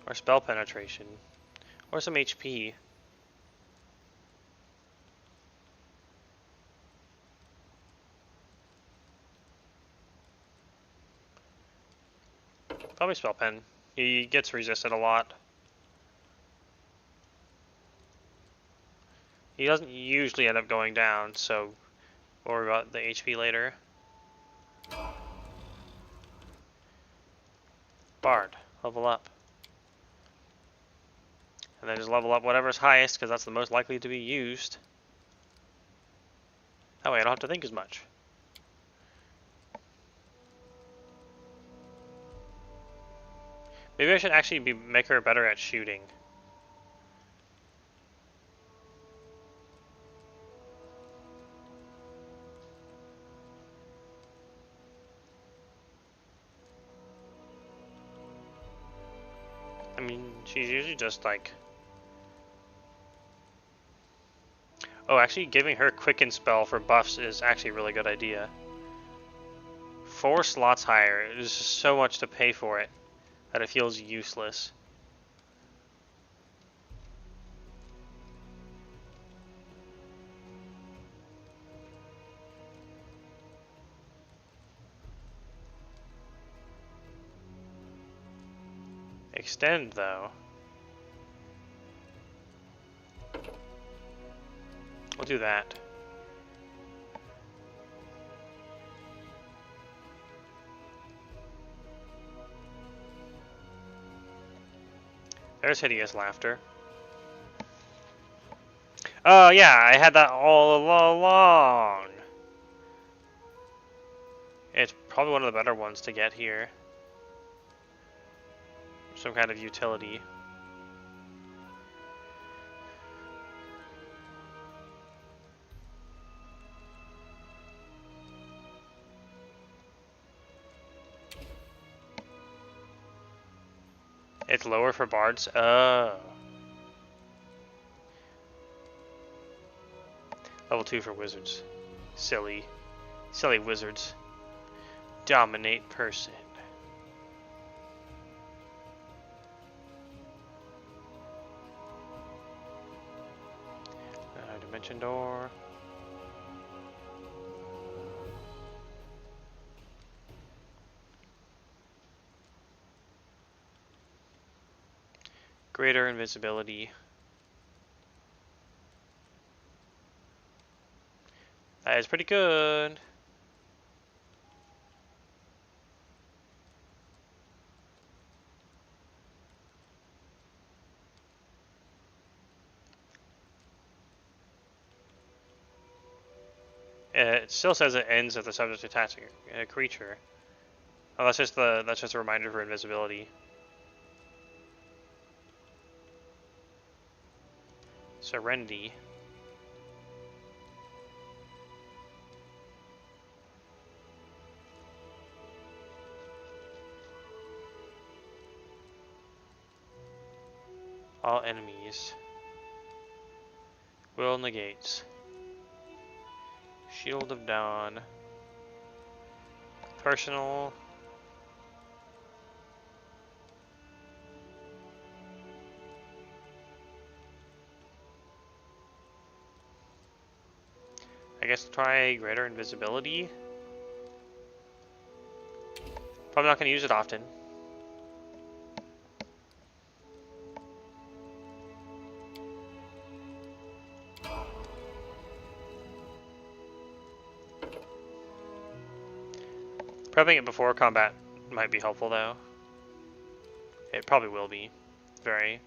S1: Or Spell Penetration? Or some HP? Probably Spell Pen. He gets resisted a lot. He doesn't usually end up going down, so we'll worry about the HP later. Bard, level up. And then just level up whatever's highest, because that's the most likely to be used. That way I don't have to think as much. Maybe I should actually make her better at shooting. I mean, she's usually just like... Oh, actually giving her Quicken Spell for buffs is actually a really good idea. 4 slots higher. There's just so much to pay for it that it feels useless. Extend, though. We'll do that. There's Hideous Laughter. Oh yeah, I had that all along. It's probably one of the better ones to get here. Some kind of utility. It's lower for bards? Oh. Level 2 for wizards. Silly. Silly wizards. Dominate person. Dimension door. Greater invisibility. That is pretty good. It still says it ends if the subject attaching a creature. Oh, that's just a reminder for invisibility. Serenity. All enemies. Will negates. Shield of Dawn. Personal. I guess try greater invisibility. Probably not going to use it often. Prepping it before combat might be helpful though. It probably will be. Very.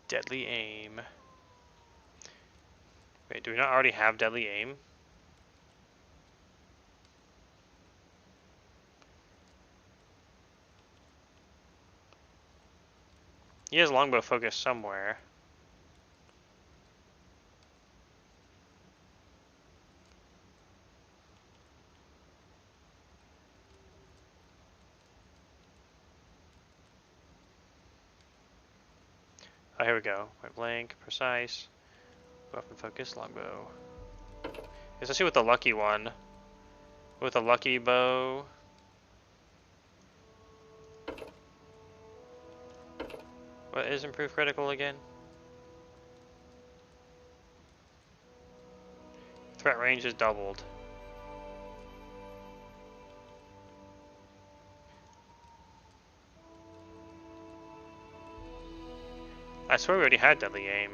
S1: Deadly aim. Wait, do we not already have deadly aim? He has longbow focus somewhere. Oh, here we go. Point blank, precise. Weapon focus, longbow. Especially with the lucky one. With a lucky bow. What is improved critical again? Threat range is doubled. I swear we already had deadly aim.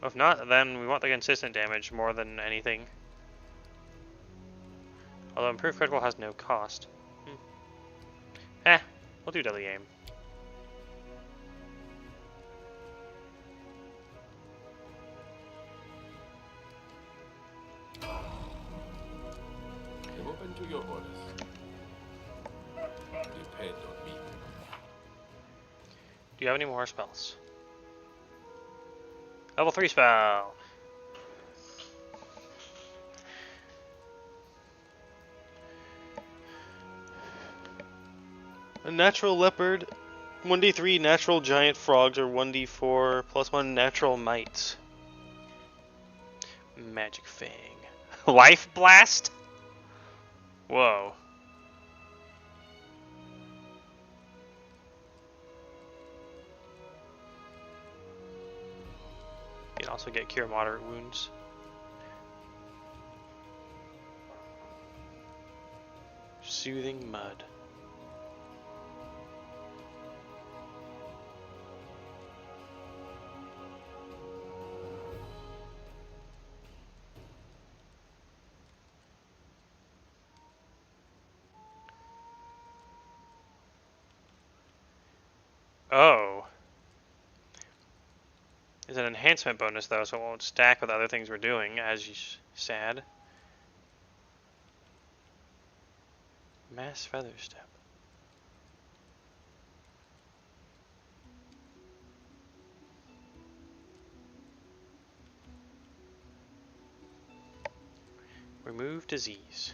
S1: If not, then we want the consistent damage more than anything. Although improved critical has no cost. We'll do deadly aim.
S3: I'm open to your orders. Depend on me.
S1: Do you have any more spells? Level 3 spell! A natural leopard, 1d3 natural giant frogs, or 1d4 plus 1 natural mites. Magic Fang. Life Blast? Whoa. You can also get cure moderate wounds. Soothing Mud. Oh. It's an enhancement bonus though, so it won't stack with other things we're doing, as you said. Mass Feather Step. Remove disease.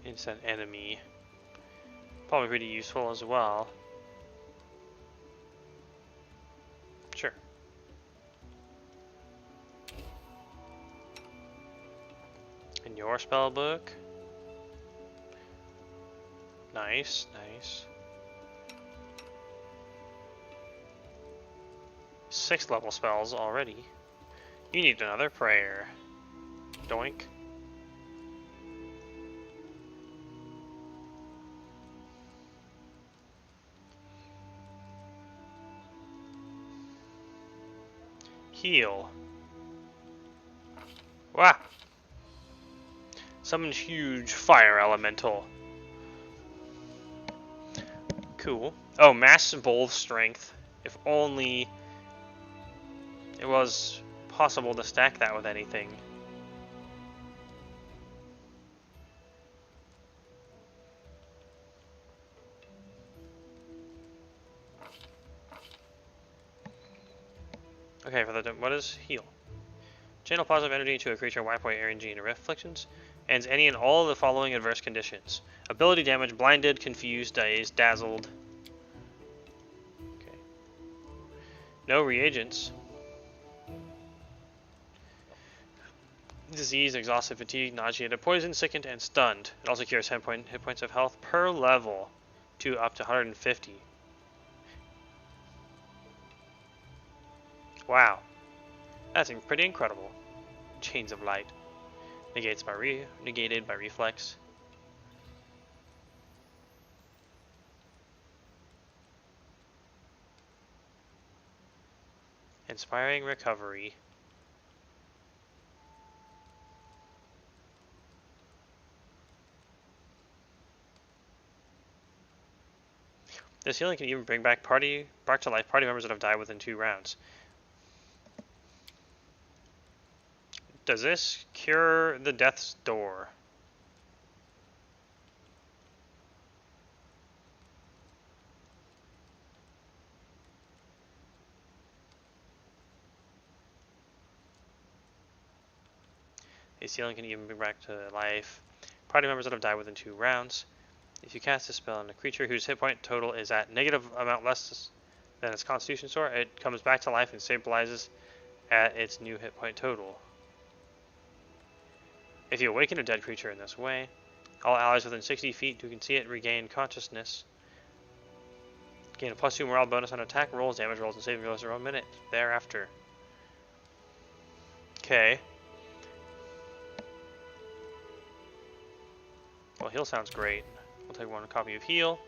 S1: It's an enemy. Probably pretty useful as well. Sure. In your spell book. Nice, nice. 6th level spells already. You need another prayer. Doink. Heal. Wah! Summon huge fire elemental. Cool. Oh, mass bold strength. If only it was possible to stack that with anything. Okay, for the what is heal? Channel positive energy to a creature, wipe away area and afflictions. Ends any and all of the following adverse conditions. Ability damage, blinded, confused, dazed, dazzled. Okay. No reagents. Disease, exhausted, fatigued, nauseated, poisoned, sickened, and stunned. It also cures hit points of health per level to up to 150. Wow, that's pretty incredible. Chains of light. Negated by reflex. Inspiring recovery. This healing can even bring back to life party members that have died within 2 rounds. Does this cure the death's door? This healing can even bring back to life party members that have died within 2 rounds. If you cast a spell on a creature whose hit point total is at negative amount less than its constitution score, it comes back to life and stabilizes at its new hit point total. If you awaken a dead creature in this way, all allies within 60 feet who can see it regain consciousness. Gain a +2 morale bonus on attack rolls, damage rolls, and saving throws for 1 minute thereafter. Okay. Well, heal sounds great. We'll take 1 copy of heal.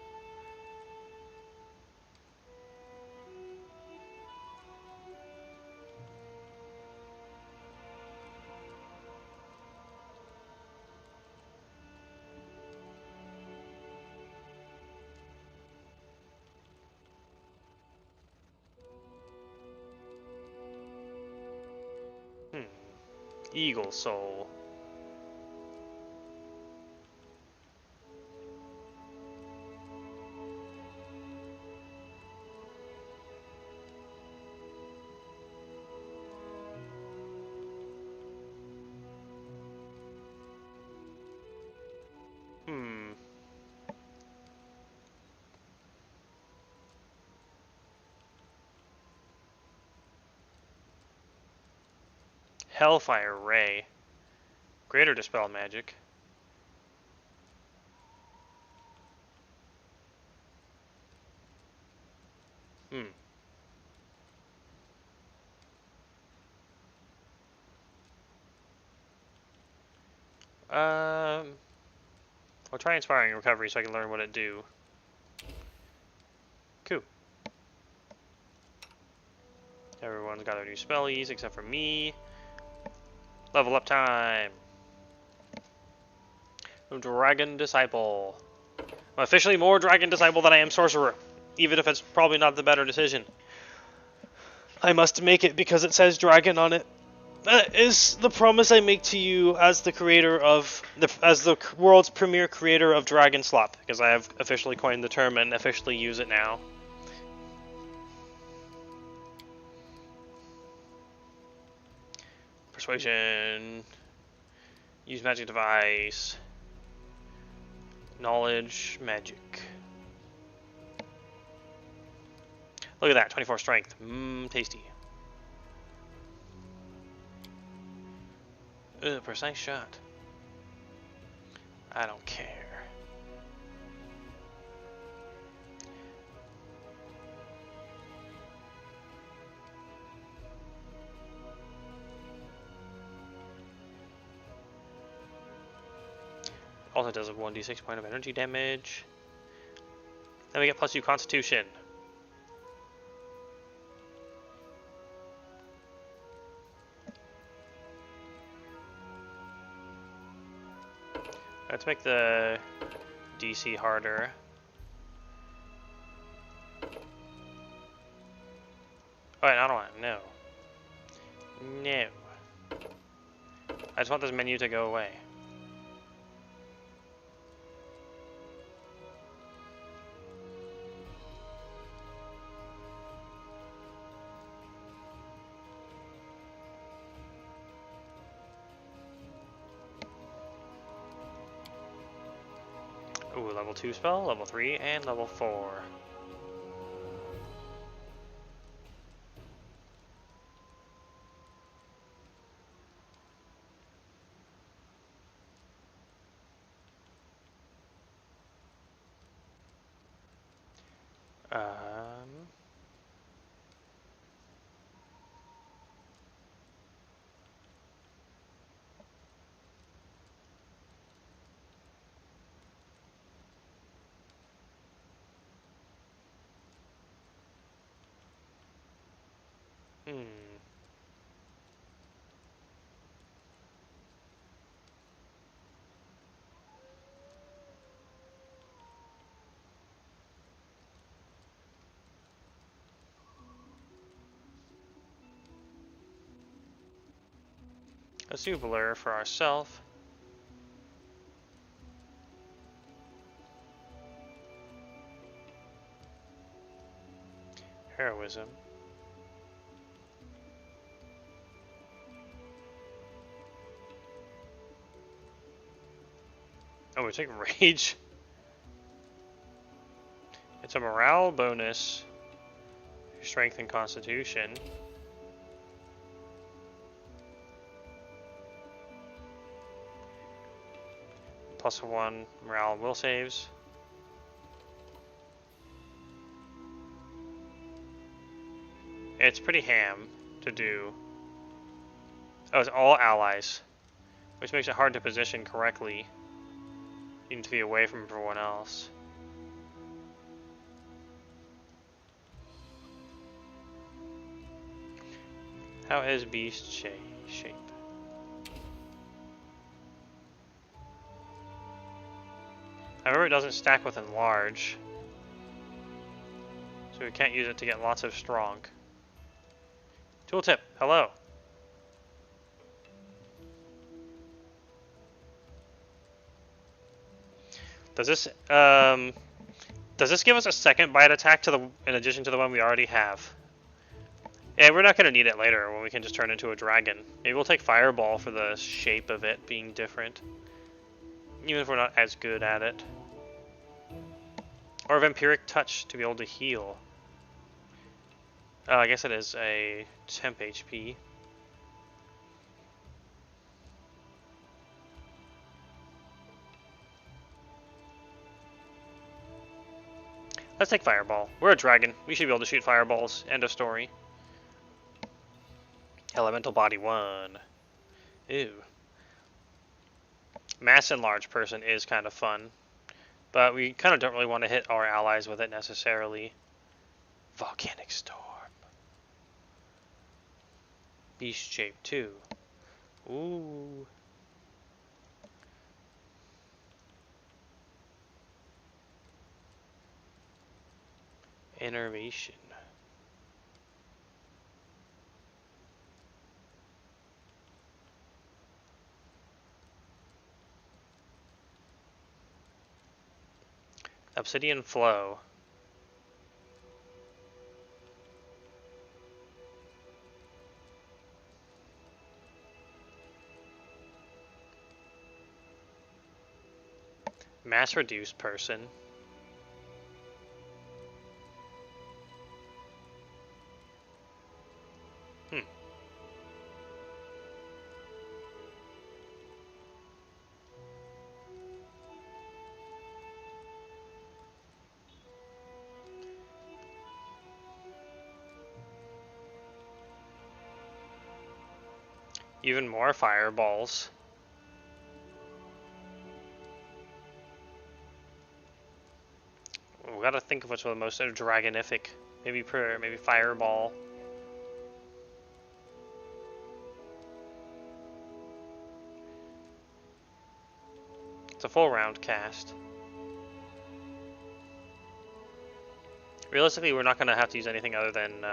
S1: Eagle Soul. Hellfire Ray. Greater Dispel Magic. I'll try Inspiring Recovery so I can learn what it do. Cool. Everyone's got their new spellies except for me. Level up time. Dragon Disciple. I'm officially more Dragon Disciple than I am Sorcerer, even if it's probably not the better decision. I must make it because it says dragon on it. That is the promise I make to you as the creator of as the world's premier creator of Dragon Slop, because I have officially coined the term and officially use it now. Persuasion. Use magic device. Knowledge, magic. Look at that, 24 strength. Tasty. Precise shot. I don't care. Also does a 1d6 point of energy damage. Then we get +2 Constitution. Let's make the DC harder. Oh, wait, I don't want it. No. No. I just want this menu to go away. Ooh, level 2 spell, level 3, and level 4. Um. Hmm. Let's do blur for ourselves. Heroism. Oh, we take rage. It's a morale bonus. Strength and constitution. +1 morale and will saves. It's pretty ham to do. Oh, it's all allies, which makes it hard to position correctly. You need to be away from everyone else. How is beast shape? I remember it doesn't stack with enlarge, so we can't use it to get lots of strong. Tooltip, hello. Does this give us a second bite attack to in addition to the one we already have? Yeah, we're not gonna need it later when we can just turn into a dragon. Maybe we'll take Fireball for the shape of it being different, even if we're not as good at it. Or Vampiric Touch to be able to heal. I guess it is a temp HP. Let's take Fireball. We're a dragon. We should be able to shoot fireballs. End of story. Elemental Body 1. Ew. Mass Enlarged Person is kind of fun, but we kind of don't really want to hit our allies with it necessarily. Volcanic Storm. Beast Shape 2. Ooh. Innervation. Obsidian Flow. Mass Reduced Person. Even more fireballs. We gotta think of what's the most dragonific. Maybe fireball. It's a full round cast. Realistically, we're not gonna have to use anything other than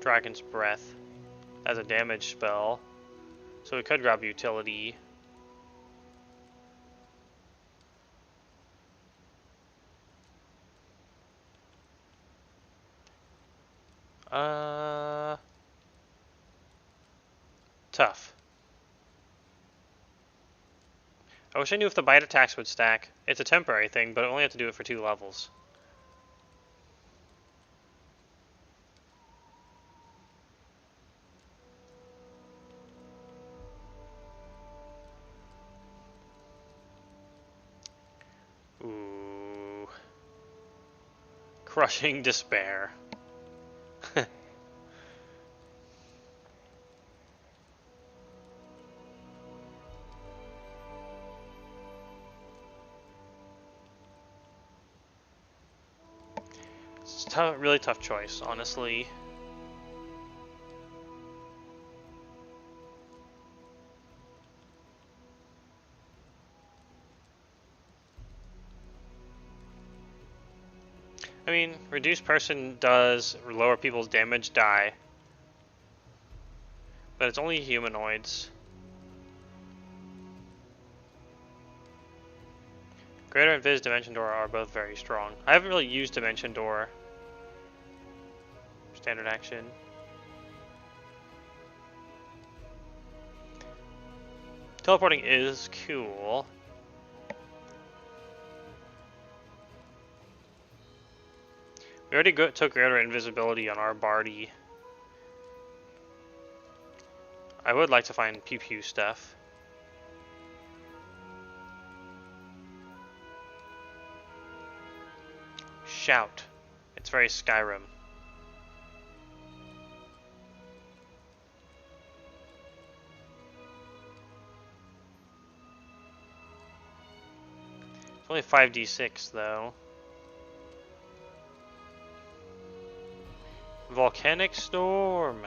S1: Dragon's Breath as a damage spell, so we could grab utility. Tough. I wish I knew if the bite attacks would stack. It's a temporary thing, but I only have to do it for 2 levels. Ooh. Crushing despair. It's a really tough choice, honestly. I mean, reduced person does lower people's damage die, but it's only humanoids. Greater and Viz Dimension Door are both very strong. I haven't really used Dimension Door. Standard action. Teleporting is cool. We already took greater invisibility on our Bardy. I would like to find pew pew stuff. Shout. It's very Skyrim. It's only 5d6 though. Volcanic Storm.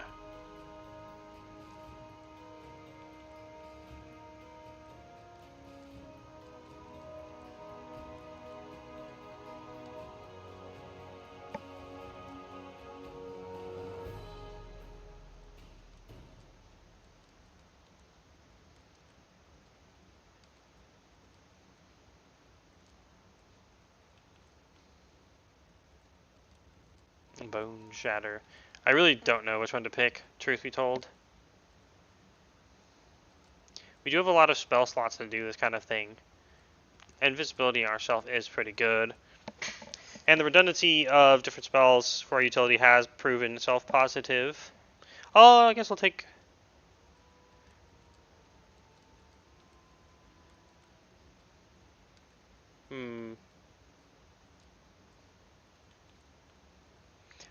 S1: Bone Shatter. I really don't know which one to pick, truth be told. We do have a lot of spell slots to do this kind of thing. Invisibility on ourself is pretty good. And the redundancy of different spells for our utility has proven itself positive. Oh, I guess I'll take...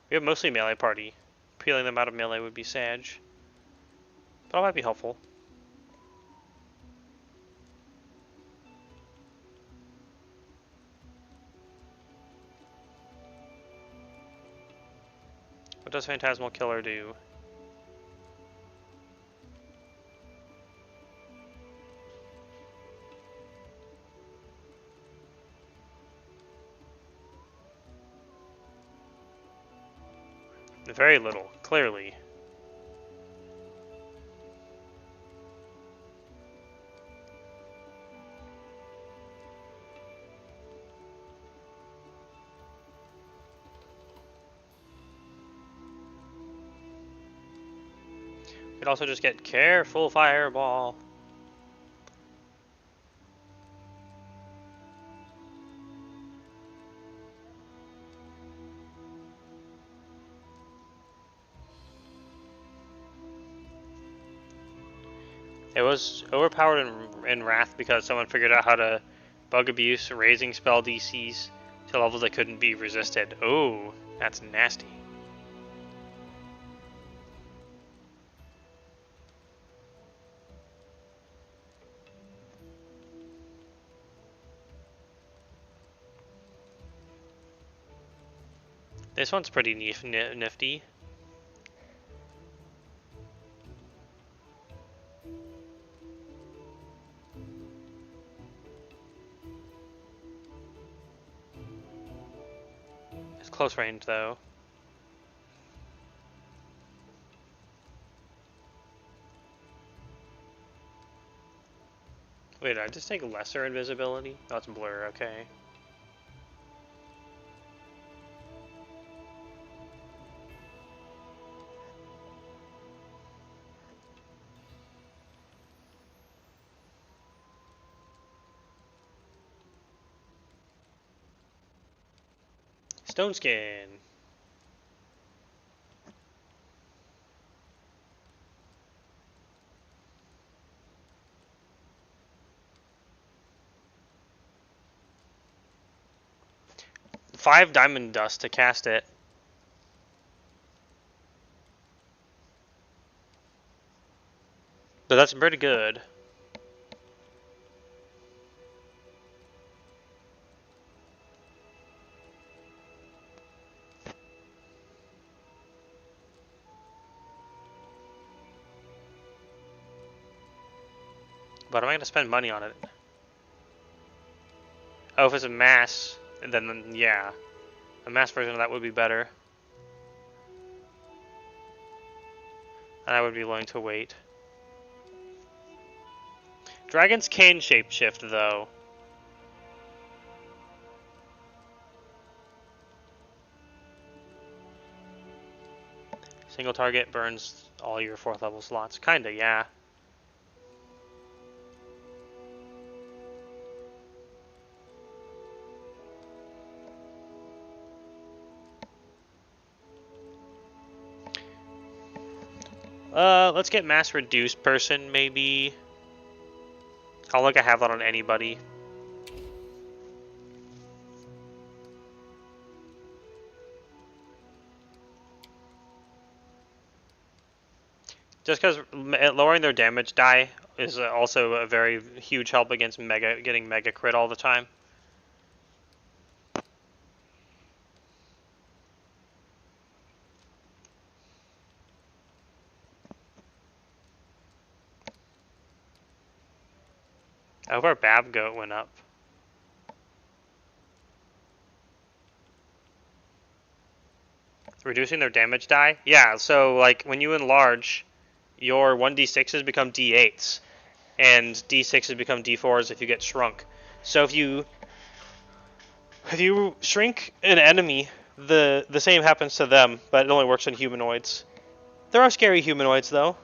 S1: We have mostly melee party. Peeling them out of melee would be sag. But that might be helpful. What does Phantasmal Killer do? Very little, clearly. Could also just get careful fireball. It was overpowered in Wrath because someone figured out how to bug abuse raising spell DCs to levels that couldn't be resisted. Oh, that's nasty. This one's pretty nifty. It's close range though. Wait, did I just take lesser invisibility? That's blur, okay. Stone Skin. 5 diamond dust to cast it. So that's pretty good. But am I going to spend money on it? Oh, if it's a mass, then yeah. A mass version of that would be better. And I would be willing to wait. Dragons can shapeshift, though. Single target burns all your 4th level slots. Kinda, yeah. Let's get mass reduced person, maybe. I don't think I have that on anybody. Just because lowering their damage die is also a very huge help against getting mega crit all the time. I hope our Bab goat went up. Reducing their damage die? Yeah, so like when you enlarge, your 1d6s become d8s, and d6s become d4s if you get shrunk. So if you shrink an enemy, the same happens to them, but it only works on humanoids. There are scary humanoids though.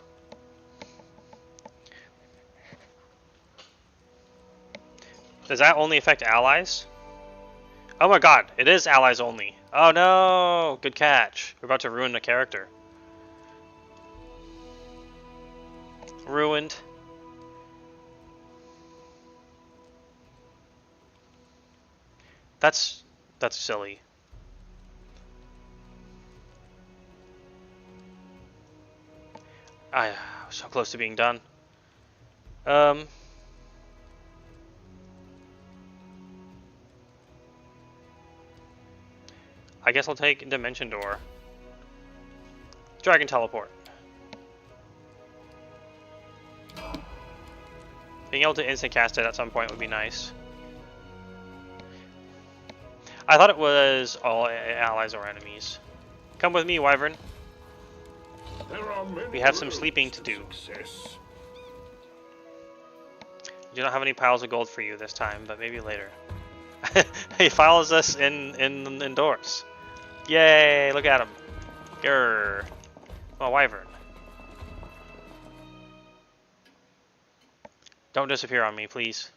S1: Does that only affect allies? Oh my god, it is allies only. Oh no! Good catch. We're about to ruin the character. Ruined. That's silly. I was so close to being done. I guess I'll take Dimension Door. Dragon Teleport. Being able to instant cast it at some point would be nice. I thought it was all allies or enemies. Come with me, Wyvern. We have some sleeping to do.
S3: Success.
S1: I do not have any piles of gold for you this time, but maybe later. He follows us indoors. Yay! Look at him. Grrr. Oh, Wyvern. Don't disappear on me, please.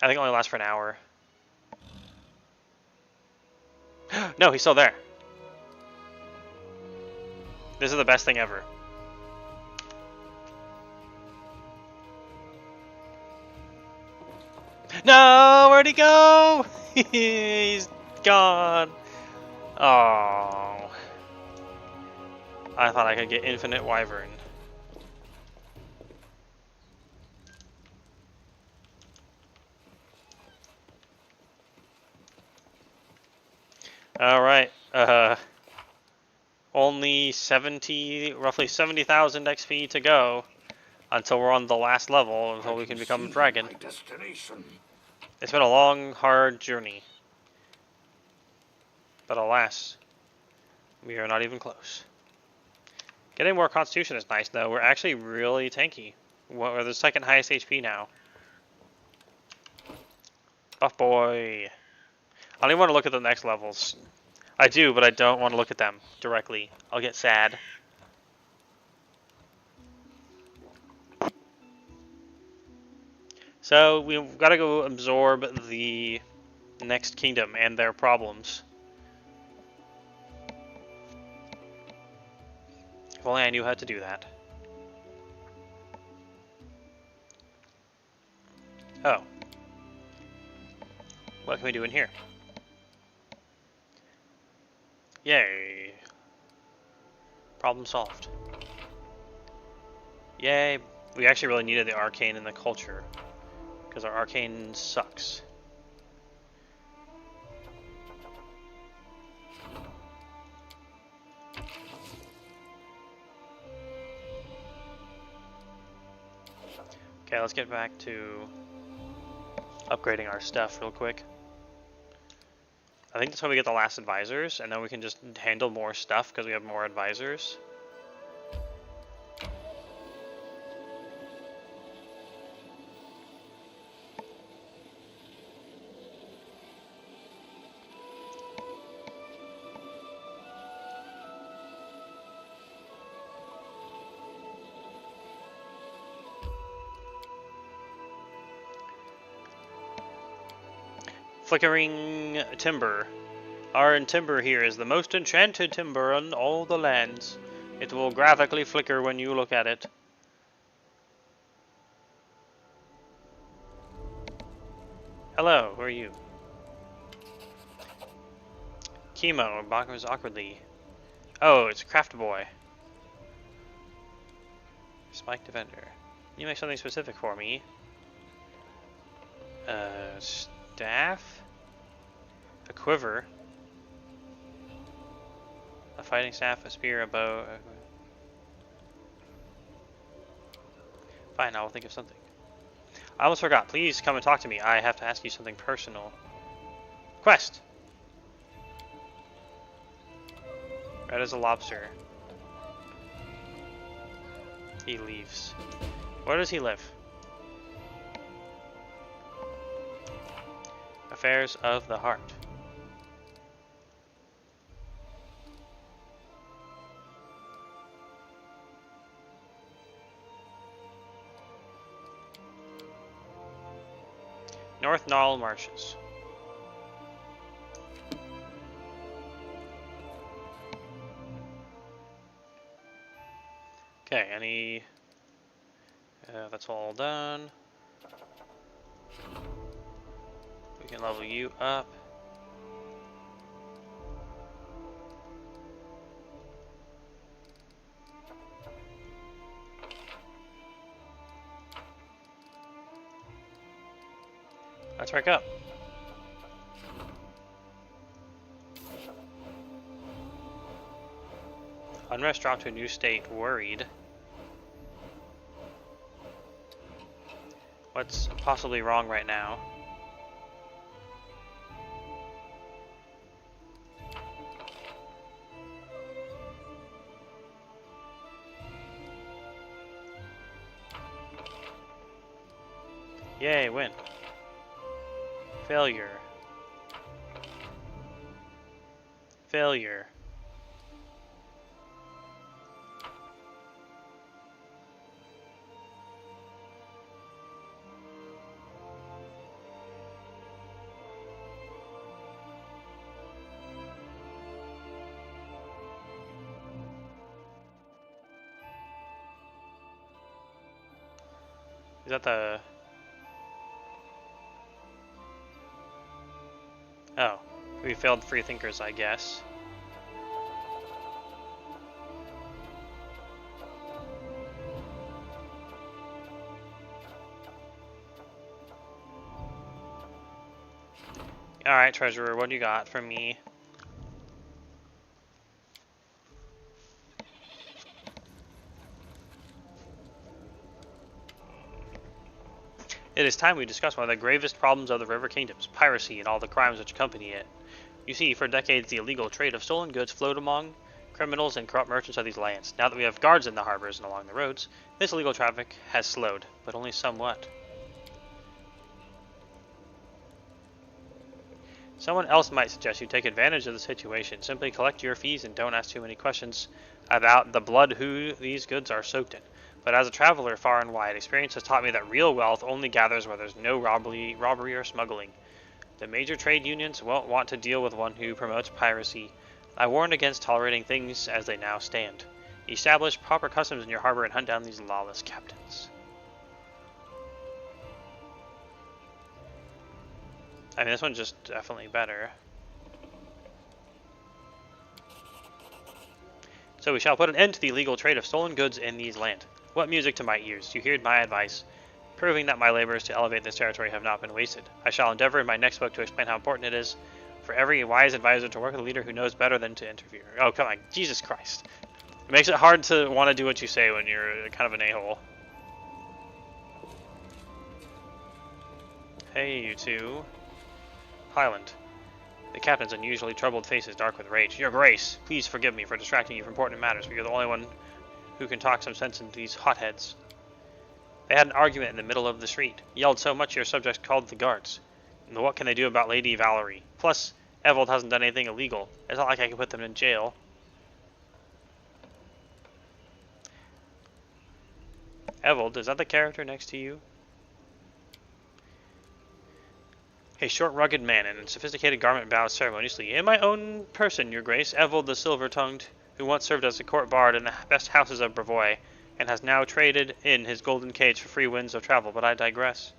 S1: I think it only lasts for an hour. No, he's still there. This is the best thing ever. No, where'd he go? He's gone. Oh. I thought I could get infinite Wyvern. Alright, only roughly 70,000 XP to go until we're on the last level, until we can become a dragon. It's been a long, hard journey. But alas, we are not even close. Getting more Constitution is nice, though. We're actually really tanky. We're the second highest HP now. Buff boy. I don't even want to look at the next levels. I do, but I don't want to look at them directly. I'll get sad. So we've got to go absorb the next kingdom and their problems. If only I knew how to do that. Oh. What can we do in here? Yay. Problem solved. Yay. We actually really needed the arcane in the culture, because our arcane sucks. Okay, let's get back to upgrading our stuff real quick. I think that's how we get the last advisors, and then we can just handle more stuff because we have more advisors. Flickering timber. Our timber here is the most enchanted timber on all the lands. It will graphically flicker when you look at it. Hello, who are you? Chemo, Bakos awkwardly. Oh, it's Craft Boy. Spike Defender. Can you make something specific for me? Staff? A quiver? A fighting staff, a spear, a bow. Fine, I will think of something. I almost forgot. Please come and talk to me. I have to ask you something personal. Quest! Red as a lobster. He leaves. Where does he live? Affairs of the heart. North Nile Marshes. Okay, any... that's all done. We can level you up. Let's rank up. Unrest dropped to a new state. Worried. What's possibly wrong right now? Yay, win. Failure. Failure. Is that the... Oh, we failed free thinkers, I guess. Alright, treasurer, what do you got for me? It is time we discuss one of the gravest problems of the River Kingdoms, piracy and all the crimes which accompany it. You see, for decades the illegal trade of stolen goods flowed among criminals and corrupt merchants of these lands. Now that we have guards in the harbors and along the roads, this illegal traffic has slowed, but only somewhat. Someone else might suggest you take advantage of the situation. Simply collect your fees and don't ask too many questions about the blood who these goods are soaked in. But as a traveler far and wide, experience has taught me that real wealth only gathers where there's no robbery or smuggling. The major trade unions won't want to deal with one who promotes piracy. I warned against tolerating things as they now stand. Establish proper customs in your harbor and hunt down these lawless captains. I mean, this one's just definitely better. So we shall put an end to the illegal trade of stolen goods in these land. What music to my ears! You heard my advice, proving that my labors to elevate this territory have not been wasted. I shall endeavor in my next book to explain how important it is for every wise advisor to work with a leader who knows better than to interfere. Oh, come on. Jesus Christ. It makes it hard to want to do what you say when you're kind of an a-hole. Hey, you two. Highland. The captain's unusually troubled face is dark with rage. Your Grace, please forgive me for distracting you from important matters, but you're the only one who can talk some sense into these hotheads. They had an argument in the middle of the street. Yelled so much your subjects called the guards. And what can they do about Lady Valerie? Plus, Evold hasn't done anything illegal. It's not like I can put them in jail. Evold, is that the character next to you? A short, rugged man in a sophisticated garment bows ceremoniously. In my own person, your grace, Evold the silver-tongued, who once served as a court bard in the best houses of Brevoy, and has now traded in his golden cage for free winds of travel, but I digress.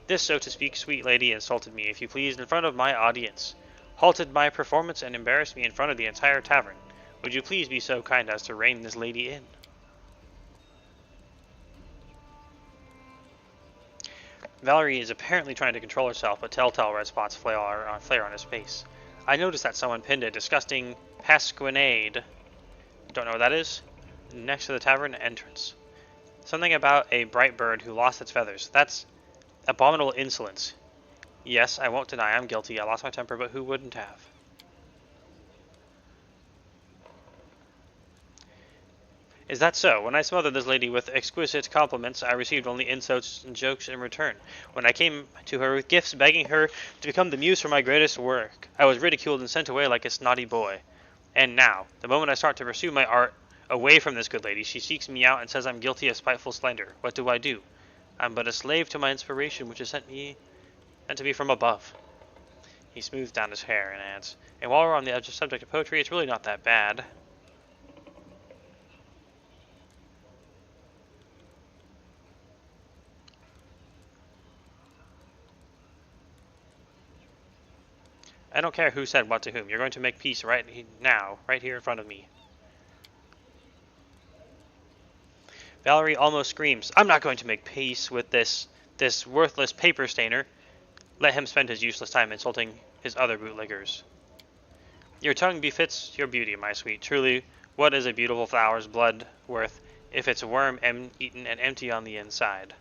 S1: This, so to speak, sweet lady insulted me, if you please, in front of my audience, halted my performance, and embarrassed me in front of the entire tavern. Would you please be so kind as to rein this lady in? Valerie is apparently trying to control herself, but telltale red spots flare on his face. I noticed that someone pinned a disgusting pasquinade, don't know what that is, next to the tavern entrance. Something about a bright bird who lost its feathers. That's abominable insolence. Yes, I won't deny I'm guilty. I lost my temper, but who wouldn't have? Is that so? When I smothered this lady with exquisite compliments, I received only insults and jokes in return. When I came to her with gifts, begging her to become the muse for my greatest work, I was ridiculed and sent away like a snotty boy. And now, the moment I start to pursue my art away from this good lady, she seeks me out and says I'm guilty of spiteful slander. What do? I'm but a slave to my inspiration, which is sent to me from above. He smooths down his hair and adds, and while we're on the subject of poetry, it's really not that bad. I don't care who said what to whom. You're going to make peace right now, right here in front of me. Valerie almost screams, I'm not going to make peace with this worthless paper stainer. Let him spend his useless time insulting his other bootleggers. Your tongue befits your beauty, my sweet. Truly, what is a beautiful flower's blood worth if it's worm eaten and empty on the inside?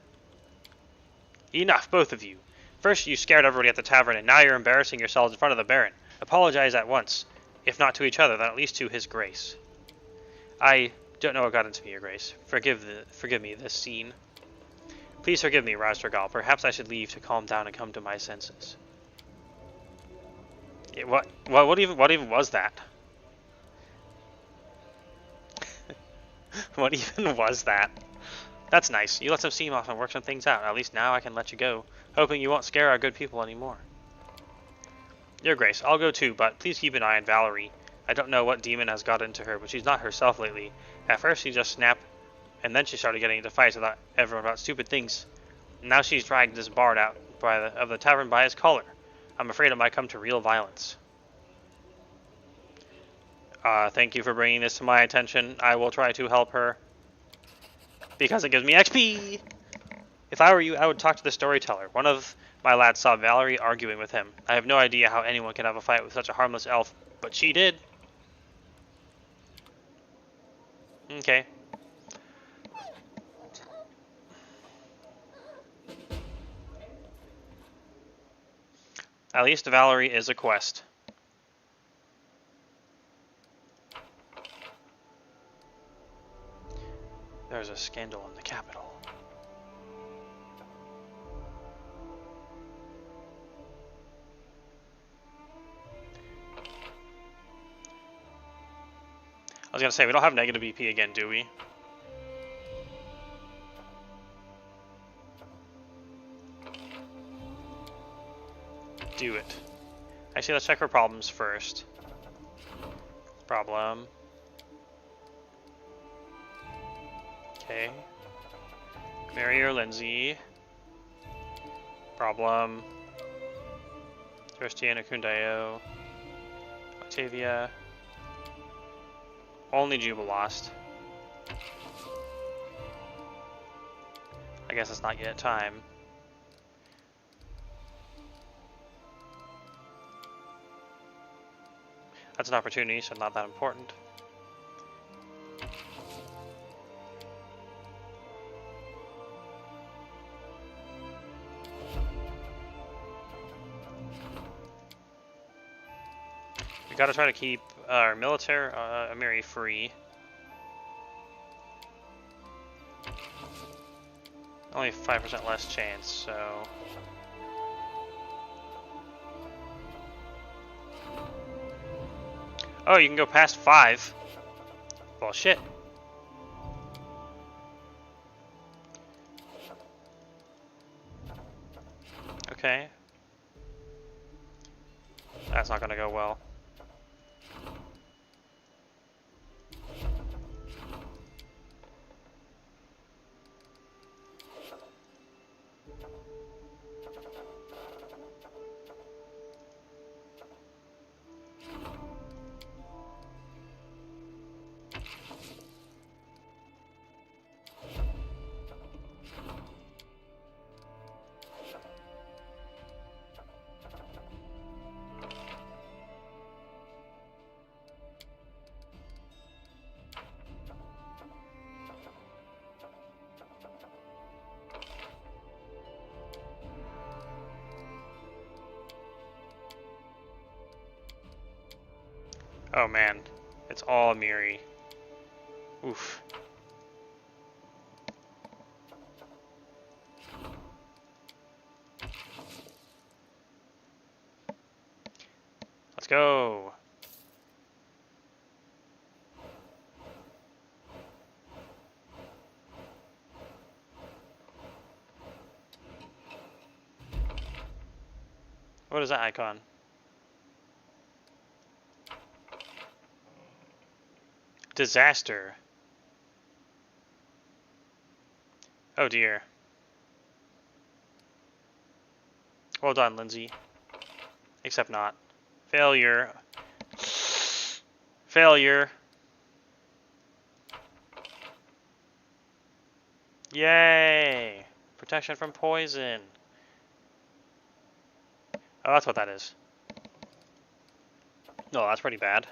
S1: Enough, both of you. First you scared everybody at the tavern, and now you're embarrassing yourselves in front of the Baron. Apologize at once, if not to each other, then at least to his grace. I don't know what got into me, your grace. Forgive me this scene. Please forgive me, Rastragal. Perhaps I should leave to calm down and come to my senses. Yeah, what even was that? What even was that? That's nice. You let some steam off and work some things out. At least now I can let you go, hoping you won't scare our good people anymore. Your Grace, I'll go too, but please keep an eye on Valerie. I don't know what demon has got into her, but she's not herself lately. At first she just snapped, and then she started getting into fights with everyone about stupid things. Now she's dragged this bard out of the tavern by his collar. I'm afraid it might come to real violence. Thank you for bringing this to my attention. I will try to help her, because it gives me XP! If I were you, I would talk to the storyteller. One of my lads saw Valerie arguing with him. I have no idea how anyone can have a fight with such a harmless elf, but she did. Okay. At least Valerie is a quest. There's a scandal in the capital. I was gonna say, we don't have negative BP again, do we? Do it. Actually, let's check for problems first. Problem. Okay. Mary or Lindsay. Problem. Christiana Kundayo. Octavia. Only Jubilost. I guess it's not yet time. That's an opportunity, so not that important. We gotta try to keep our military Amiri free. Only 5% less chance, so... Oh, you can go past 5. Well, shit. Okay. That's not gonna go well. Oh man, it's all Amiri. Oof. Let's go. What is that icon? Disaster. Oh dear. Well done, Lindsay. Except not. Failure. Failure. Yay! Protection from poison. Oh, that's what that is. No, that's pretty bad.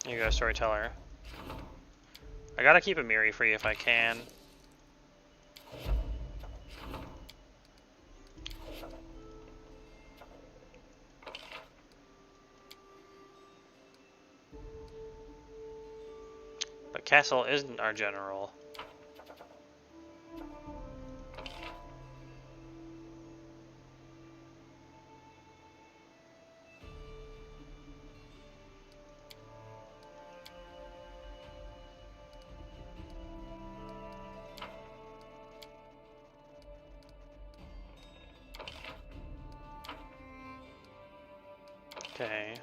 S1: Here you go, storyteller. I gotta keep Amiri free if I can. But Castle isn't our general. Okay.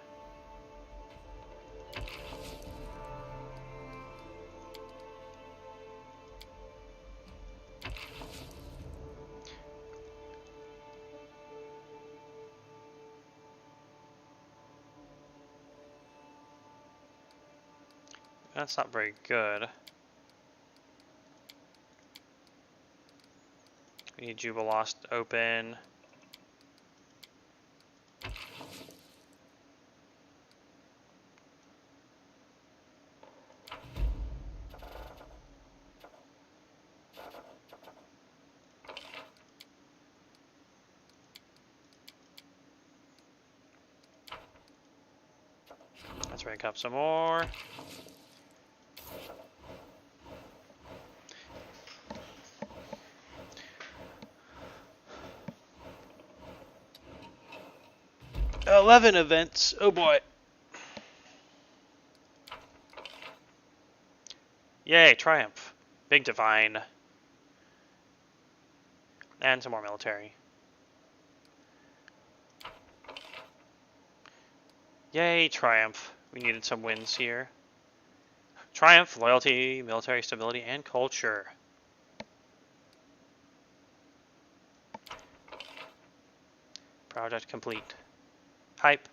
S1: That's not very good. We need Jubilost open. Let's rank up some more. $11 events. Oh boy. Yay, triumph. Big divine. And some more military. Yay, Triumph. We needed some wins here. Triumph, loyalty, military stability, and culture. Project complete. Hype.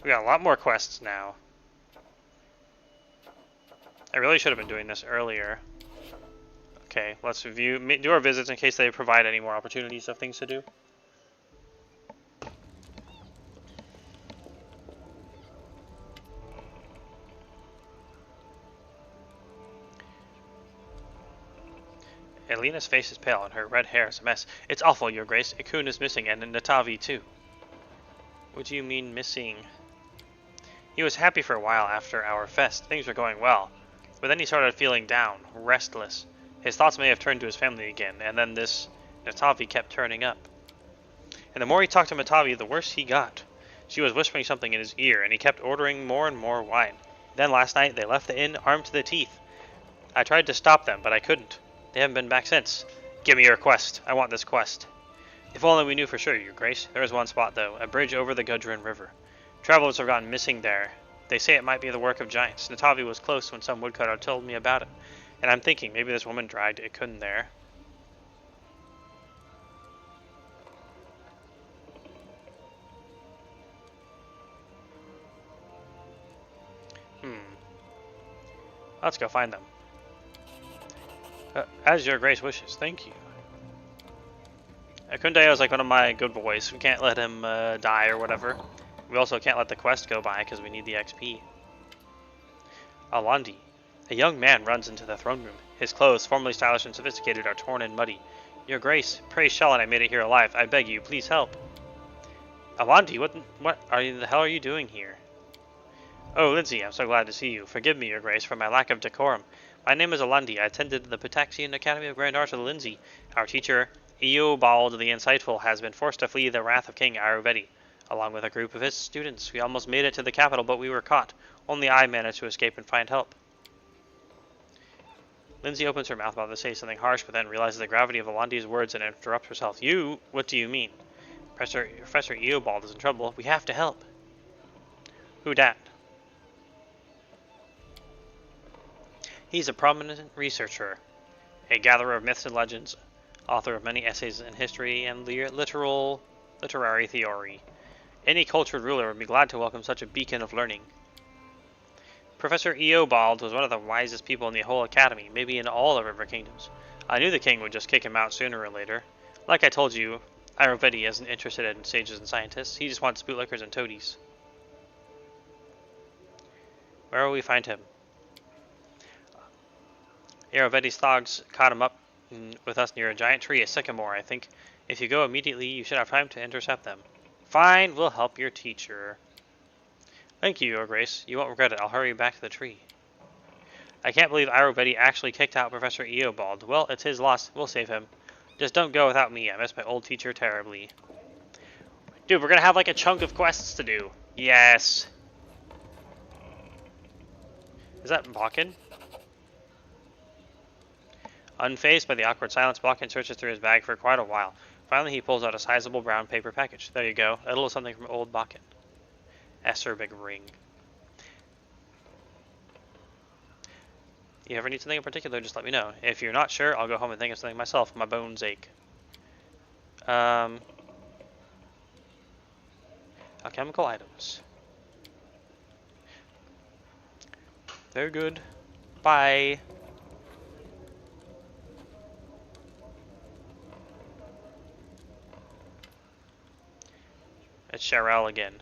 S1: We got a lot more quests now. I really should have been doing this earlier. Okay, let's do our visits in case they provide any more opportunities of things to do. Elena's face is pale and her red hair is a mess. It's awful, Your Grace. Ikun is missing and Natavi too. What do you mean missing? He was happy for a while after our fest. Things were going well. But then he started feeling down, restless. His thoughts may have turned to his family again, and then this Natavi kept turning up. And the more he talked to Natavi, the worse he got. She was whispering something in his ear, and he kept ordering more and more wine. Then last night, they left the inn armed to the teeth. I tried to stop them, but I couldn't. They haven't been back since. Give me your quest. I want this quest. If only we knew for sure, Your Grace. There is one spot, though. A bridge over the Gudrun River. Travelers have gone missing there. They say it might be the work of giants. Natavi was close when some woodcutter told me about it. And I'm thinking, maybe this woman dragged Ikun there. Let's go find them. As Your Grace wishes. Thank you. Ikundeo is like one of my good boys. We can't let him die or whatever. We also can't let the quest go by because we need the XP. Alandi. A young man runs into the throne room. His clothes, formerly stylish and sophisticated, are torn and muddy. Your Grace, praise Shell and I made it here alive. I beg you, please help. Alandi, what the hell are you doing here? Oh, Lindsay, I'm so glad to see you. Forgive me, Your Grace, for my lack of decorum. My name is Alandi. I attended the Pitaxian Academy of Grand Arts of Lindsay. Our teacher, Eobald the Insightful, has been forced to flee the wrath of King Ayurvedi, along with a group of his students. We almost made it to the capital, but we were caught. Only I managed to escape and find help. Lindsay opens her mouth about to say something harsh, but then realizes the gravity of Alandi's words and interrupts herself. You? What do you mean? Professor Eobald is in trouble. We have to help. Who dat? He's a prominent researcher, a gatherer of myths and legends, author of many essays in history and literary theory. Any cultured ruler would be glad to welcome such a beacon of learning. Professor Eobald was one of the wisest people in the whole academy, maybe in all the River Kingdoms. I knew the king would just kick him out sooner or later. Like I told you, Ayurvedi isn't interested in sages and scientists. He just wants bootlickers and toadies. Where will we find him? Ayurvedi's thugs caught him up with us near a giant tree, a sycamore, I think. If you go immediately, you should have time to intercept them. Fine, we'll help your teacher. Thank you, Your Grace. You won't regret it. I'll hurry back to the tree. I can't believe Ayurvedi actually kicked out Professor Eobald. Well, it's his loss. We'll save him. Just don't go without me. I miss my old teacher terribly. Dude, we're gonna have like a chunk of quests to do. Yes. Is that Bakken? Unfazed by the awkward silence, Bakken searches through his bag for quite a while. Finally, he pulls out a sizable brown paper package. There you go. A little something from old Bakken. Acerbic ring. If you ever need something in particular, just let me know. If you're not sure, I'll go home and think of something myself. My bones ache. Alchemical items. They're good. Bye. It's Cheryl again.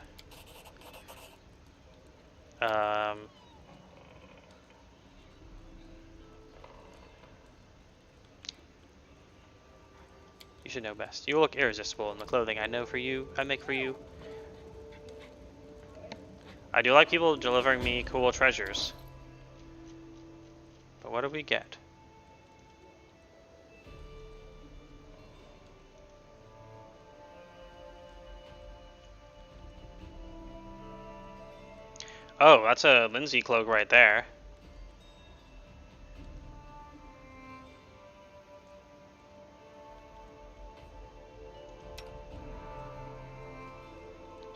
S1: You should know best. You look irresistible in the clothing I make for you. I do like people delivering me cool treasures. But what do we get? Oh, that's a Lindsay cloak right there.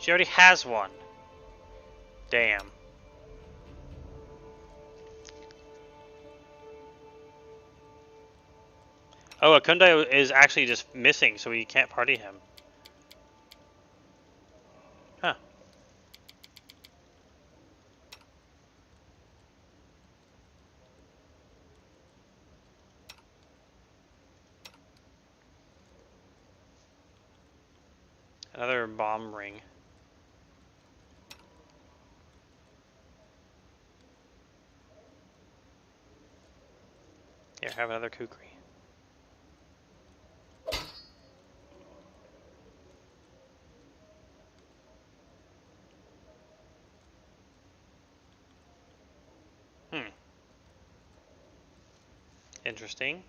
S1: She already has one. Damn. Oh, Akunde is actually just missing, so we can't party him. Huh. Another bomb ring. Here, have another kukri. Interesting.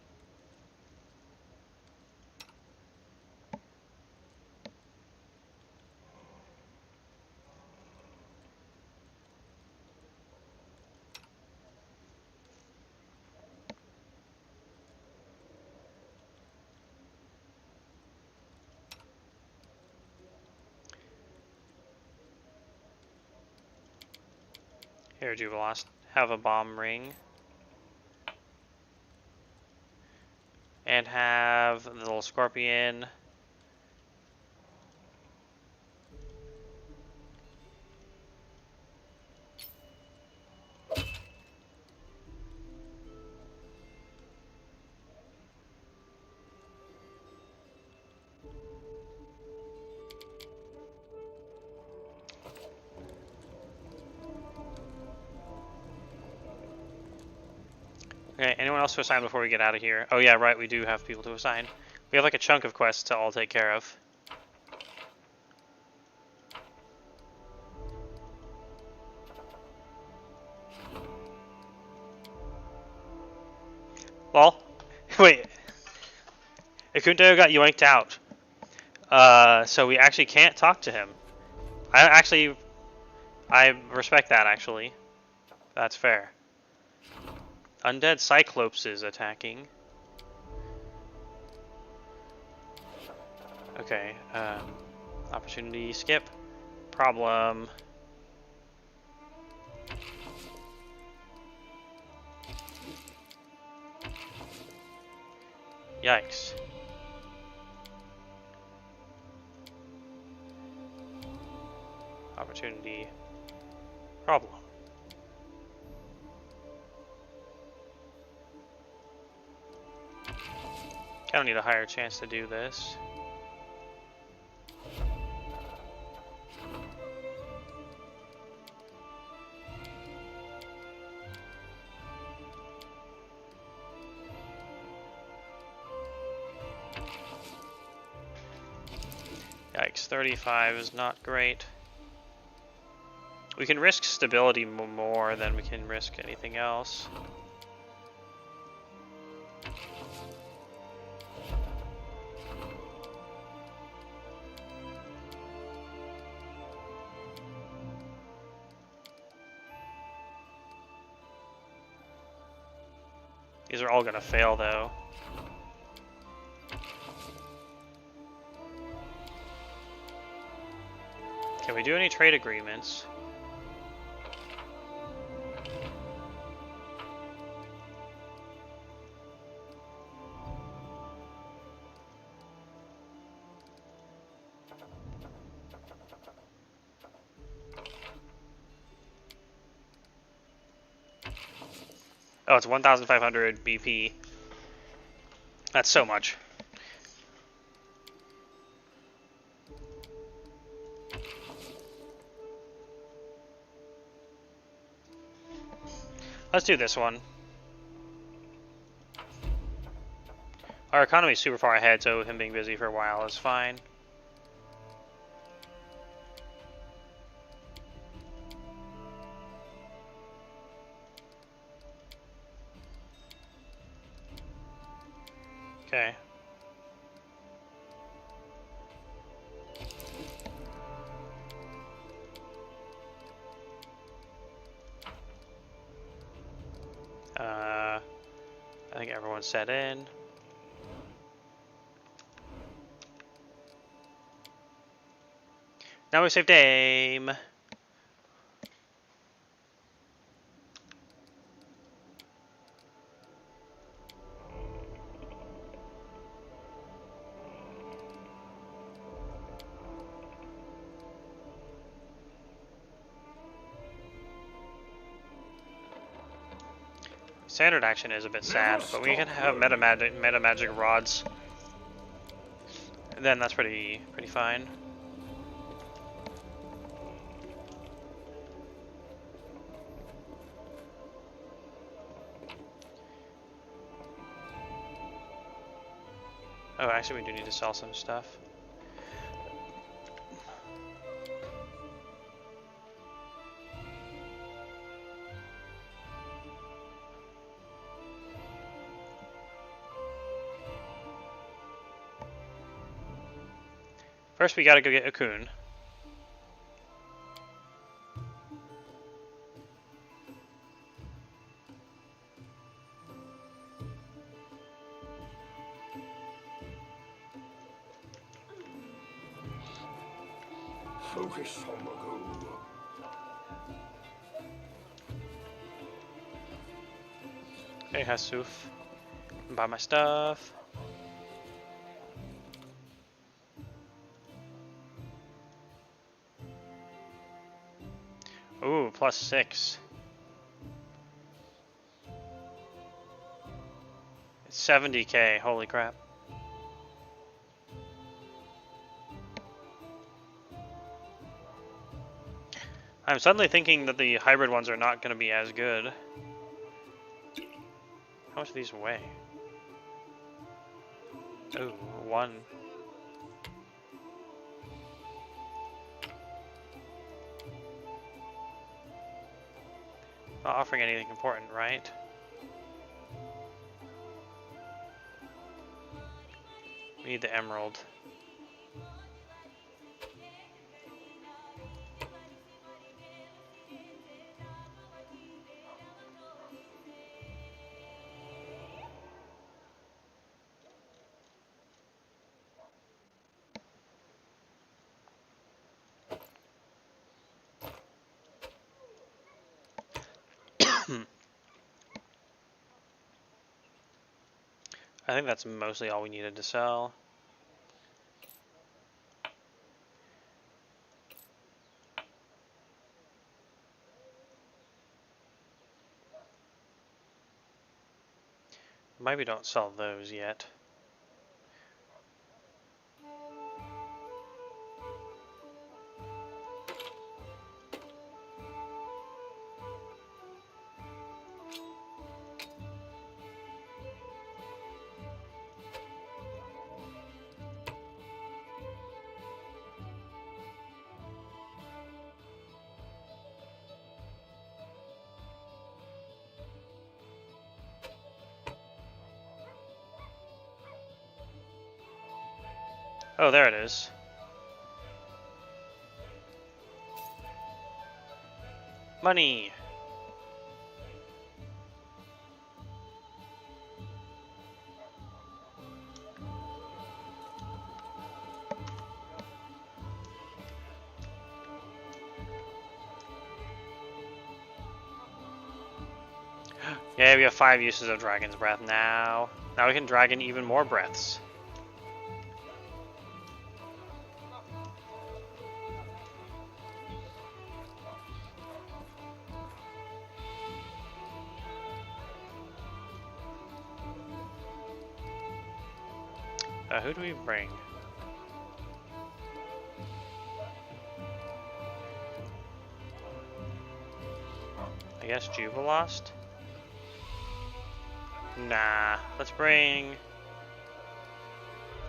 S1: Here, Jubilost, have a bomb ring. And have the little scorpion. Okay, anyone else to assign before we get out of here? Oh yeah, right, we do have people to assign. We have like a chunk of quests to all take care of. Lol. Wait. Ikunteo got yoinked out. So we actually can't talk to him. I respect that, actually. That's fair. Undead Cyclops is attacking. Okay, opportunity skip. Problem. Yikes. Opportunity. Problem. I don't need a higher chance to do this. Yikes, 35 is not great. We can risk stability more than we can risk anything else. These are all gonna fail though. Can we do any trade agreements? Oh, it's 1,500 BP. That's so much. Let's do this one. Our economy is super far ahead, so him being busy for a while is fine. Okay. I think everyone's set in. Now we saved aim. Standard action is a bit sad, but we can have meta magic rods. And then that's pretty fine. Oh, actually, we do need to sell some stuff. First, we gotta go get a coon.
S3: Focus on the goal.
S1: Okay, Hasuf. Buy my stuff. Ooh, +6. It's 70k, holy crap. I'm suddenly thinking that the hybrid ones are not going to be as good. How much do these weigh? Oh, 1. Not offering anything important, right? We need the emerald. I think that's mostly all we needed to sell. Maybe don't sell those yet. Oh, there it is. Money! Yeah, we have 5 uses of Dragon's Breath now. Now we can dragon even more breaths. Who do we bring? I guess Jubilost? Nah, let's bring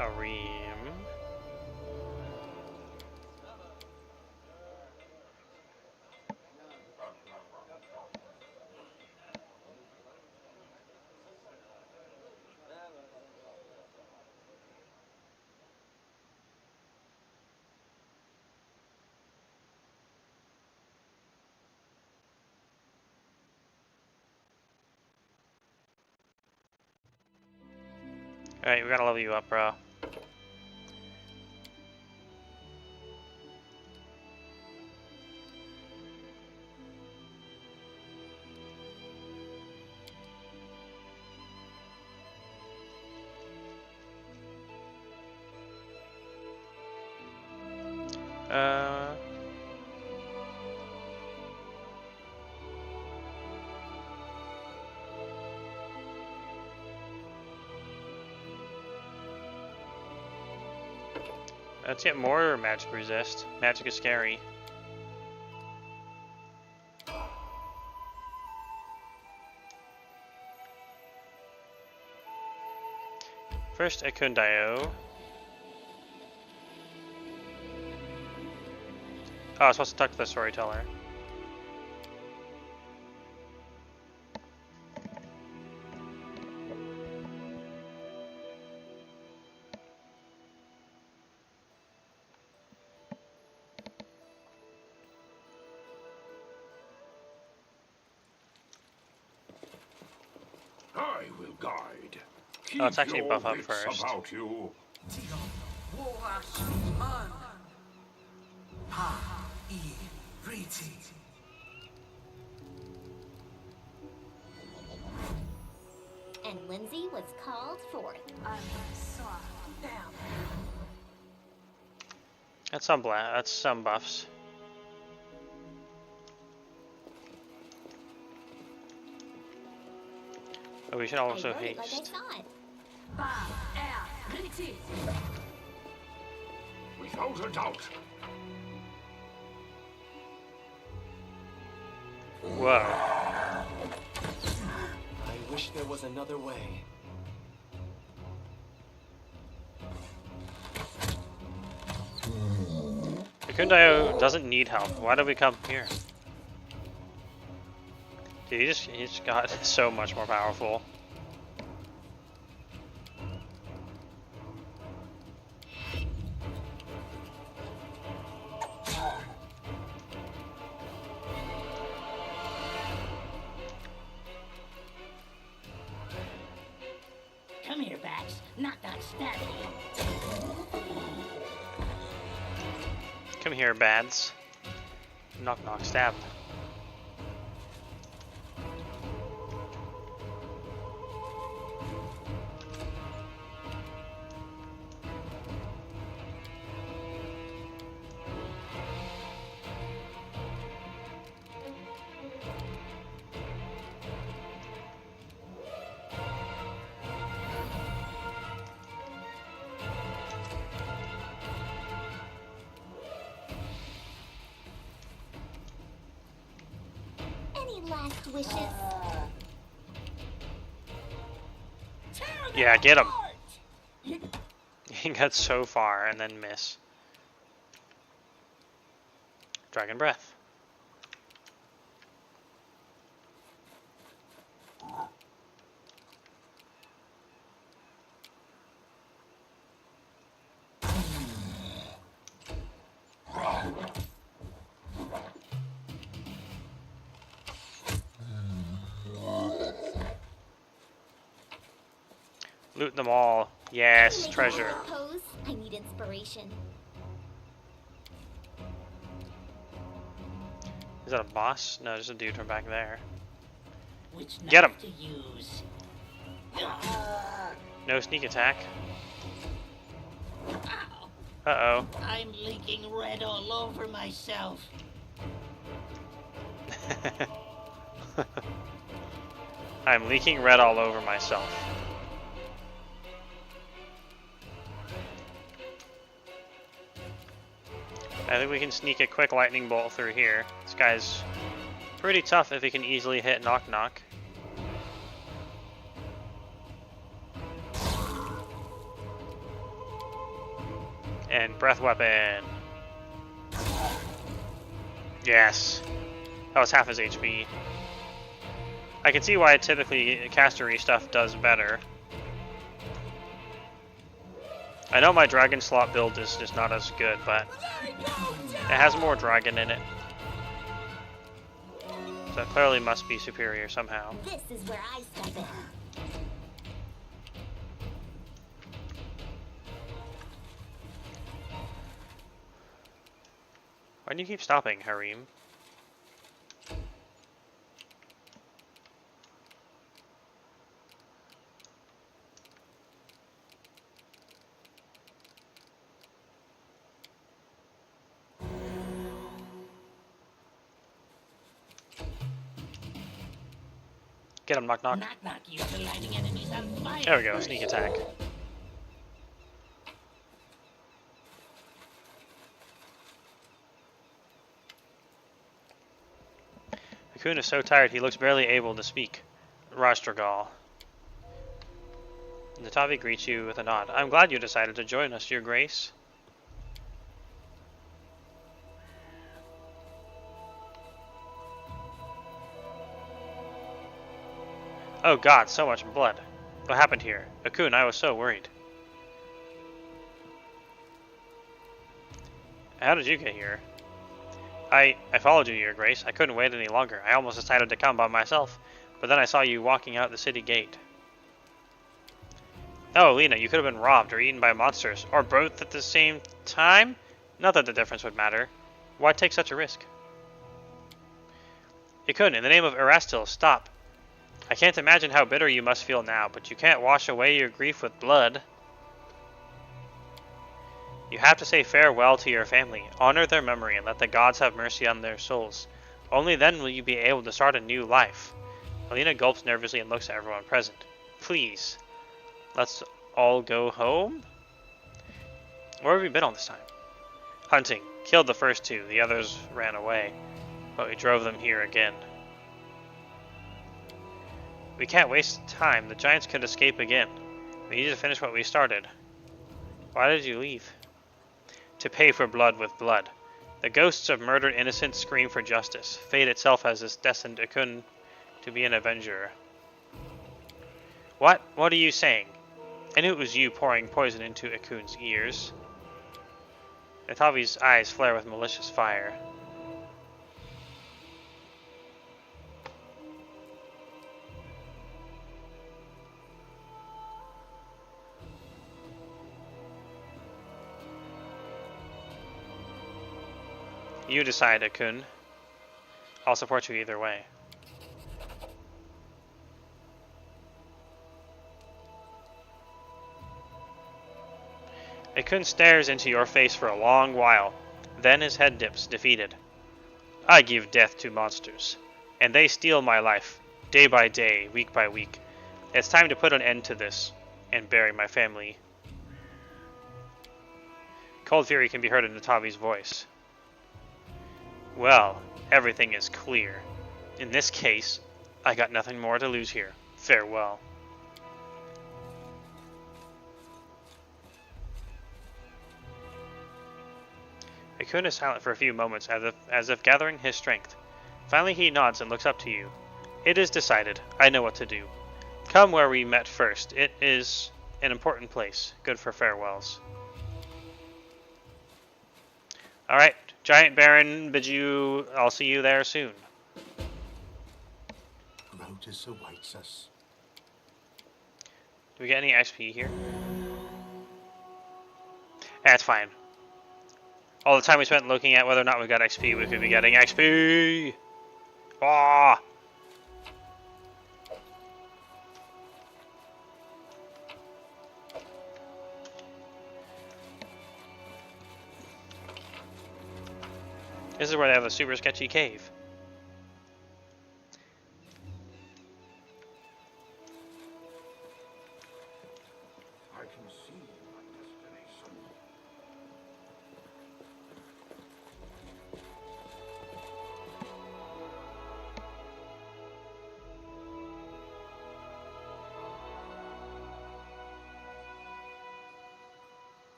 S1: a Reem. Alright, we gotta level you up, bro. Uh... Let's get more magic resist. Magic is scary. First, Ekundayo. Oh, I was supposed to talk to the storyteller.
S3: I will guide.
S1: Oh, it's
S3: Keep
S1: actually
S3: your
S1: buff up
S3: wits
S1: first.
S3: about you.
S5: And Lindsay was called forth.
S1: That's some buffs. Oh, we should also
S5: I wrote it like I
S1: haste.
S5: saw it.
S3: Without a doubt.
S1: Whoa.
S6: I wish there was another way.
S1: Ekundayo doesn't need help. Why did we come here? Dude, he just got so much more powerful.
S7: Come here, Bax. Knock, knock, stab you.
S1: Come here, bads. Knock, knock, stab.
S5: Any last wishes?
S1: Yeah, get him. He got so far and then miss. Dragon breath. Loot them all. Yes,
S5: Make a
S1: treasure.
S5: good pose. I need inspiration.
S1: Is that a boss? No, just a dude from back there.
S7: Which
S1: Get
S7: knife
S1: him.
S7: to use?
S1: No sneak attack.
S7: Ow.
S1: Uh-oh.
S7: I'm leaking red all over myself.
S1: I'm leaking red all over myself. I think we can sneak a quick lightning bolt through here. This guy's pretty tough if he can easily hit knock knock. And breath weapon. Yes. That was half his HP. I can see why typically castery stuff does better. I know my Dragon Slop build is just not as good, but it has more dragon in it. So it clearly must be superior somehow.
S5: This is where I step in.
S1: Why do you keep stopping, Harim? Get him, knock knock.
S7: Knock used to lighting enemies on fire.
S1: There we go, sneak attack. Akun is so tired he looks barely able to speak. Rastragal. Natavi greets you with a nod. I'm glad you decided to join us, Your Grace. Oh god, so much blood. What happened here? Akun, I was so worried. How did you get here? I followed you, Your Grace. I couldn't wait any longer. I almost decided to come by myself, but then I saw you walking out the city gate. Oh, Lena, you could have been robbed or eaten by monsters, or both at the same time? Not that the difference would matter. Why take such a risk? Akun, in the name of Erastil, stop. I can't imagine how bitter you must feel now, but you can't wash away your grief with blood. You have to say farewell to your family, honor their memory, and let the gods have mercy on their souls. Only then will you be able to start a new life. Alina gulps nervously and looks at everyone present. Please, let's all go home? Where have we been all this time? Hunting. Killed the first two, the others ran away, but we drove them here again. We can't waste time, the giants could escape again. We need to finish what we started. Why did you leave? To pay for blood with blood. The ghosts of murdered innocents scream for justice. Fate itself has destined Akun to be an avenger. What? What are you saying? I knew it was you pouring poison into Akun's ears. Natavi's eyes flare with malicious fire. You decide, Akun. I'll support you either way. Akun stares into your face for a long while. Then his head dips, defeated. I give death to monsters, and they steal my life, day by day, week by week. It's time to put an end to this, and bury my family. Cold fury can be heard in Natavi's voice. Well, everything is clear. In this case, I got nothing more to lose here. Farewell. Akun is silent for a few moments, as if gathering his strength. Finally he nods and looks up to you. It is decided. I know what to do. Come where we met first. It is an important place. Good for farewells. Alright, Giant Baron bids you... I'll see you there soon.
S3: Grotus awaits us.
S1: Do we get any XP here? That's fine. All the time we spent looking at whether or not we got XP, we could be getting XP! Ah! This is where they have a super sketchy cave.
S3: I can see my destination.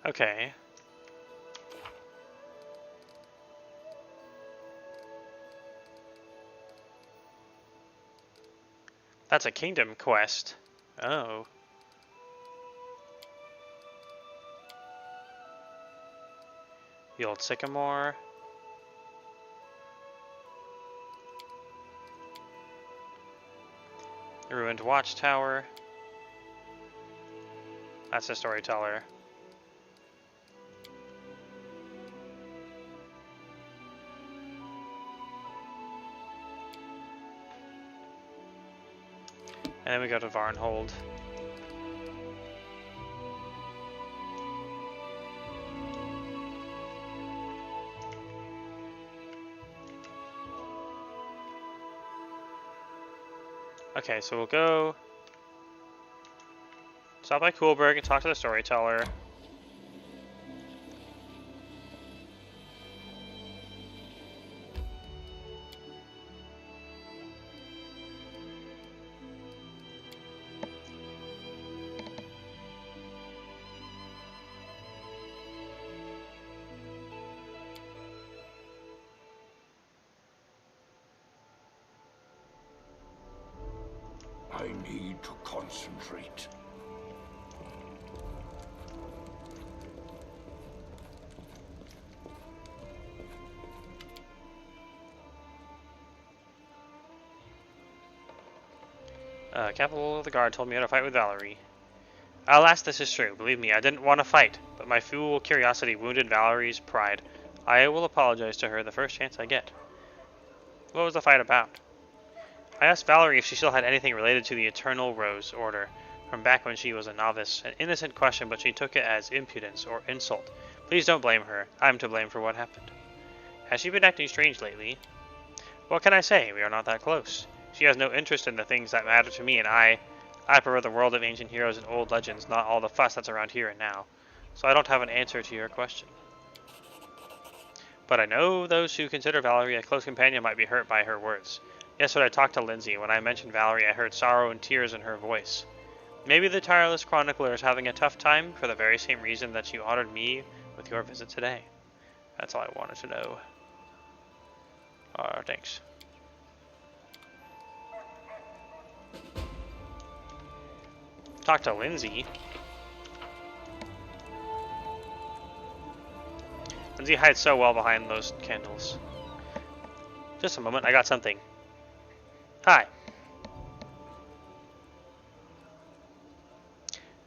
S1: Okay. That's a kingdom quest. Oh. The old sycamore. The ruined watchtower. That's the storyteller. And then we go to Okay, so we'll go stop by Coolberg and talk to the storyteller.
S3: I need to concentrate.
S1: Capital of the Guard told me how to fight with Valerie. Alas, this is true. Believe me, I didn't want to fight, but my fool curiosity wounded Valerie's pride. I will apologize to her the first chance I get. What was the fight about? I asked Valerie if she still had anything related to the Eternal Rose Order, from back when she was a novice. An innocent question, but she took it as impudence or insult. Please don't blame her. I'm to blame for what happened. Has she been acting strange lately? What can I say? We are not that close. She has no interest in the things that matter to me, and I prefer the world of ancient heroes and old legends, not all the fuss that's around here and now. So I don't have an answer to your question. But I know those who consider Valerie a close companion might be hurt by her words. Yesterday I talked to Lindsay. When I mentioned Valerie, I heard sorrow and tears in her voice. Maybe the tireless chronicler is having a tough time for the very same reason that you honored me with your visit today. That's all I wanted to know. Thanks. Talk to Lindsay. Lindsay hides so well behind those candles. Just a moment, I got something. Hi.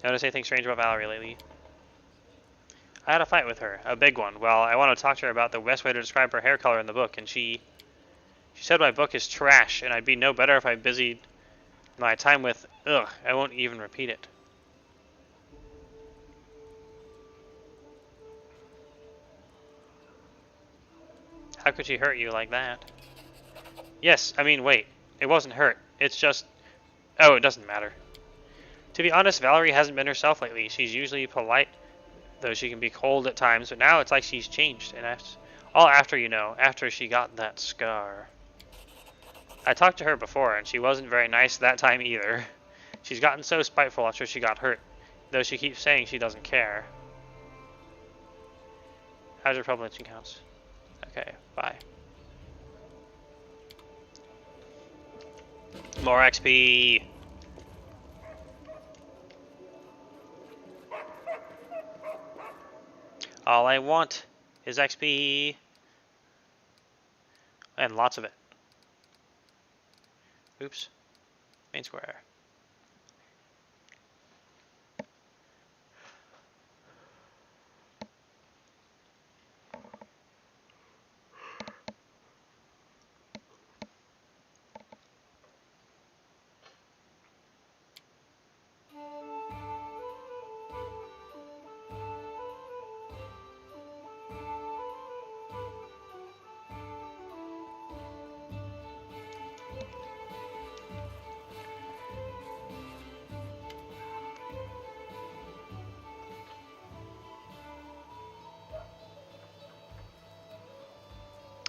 S1: Notice anything strange about Valerie lately? I had a fight with her, a big one. Well, I want to talk to her about the best way to describe her hair color in the book, and she said my book is trash, and I'd be no better if I busied my time with, I won't even repeat it. How could she hurt you like that? Yes, I mean, wait. It wasn't hurt. It's just... Oh, it doesn't matter. To be honest, Valerie hasn't been herself lately. She's usually polite, though she can be cold at times, but now it's like she's changed. And all after, after she got that scar. I talked to her before, and she wasn't very nice that time either. She's gotten so spiteful after she got hurt, though she keeps saying she doesn't care. How's your problem lynching house? Okay, bye. More XP! All I want is XP. And lots of it. Oops. Main square.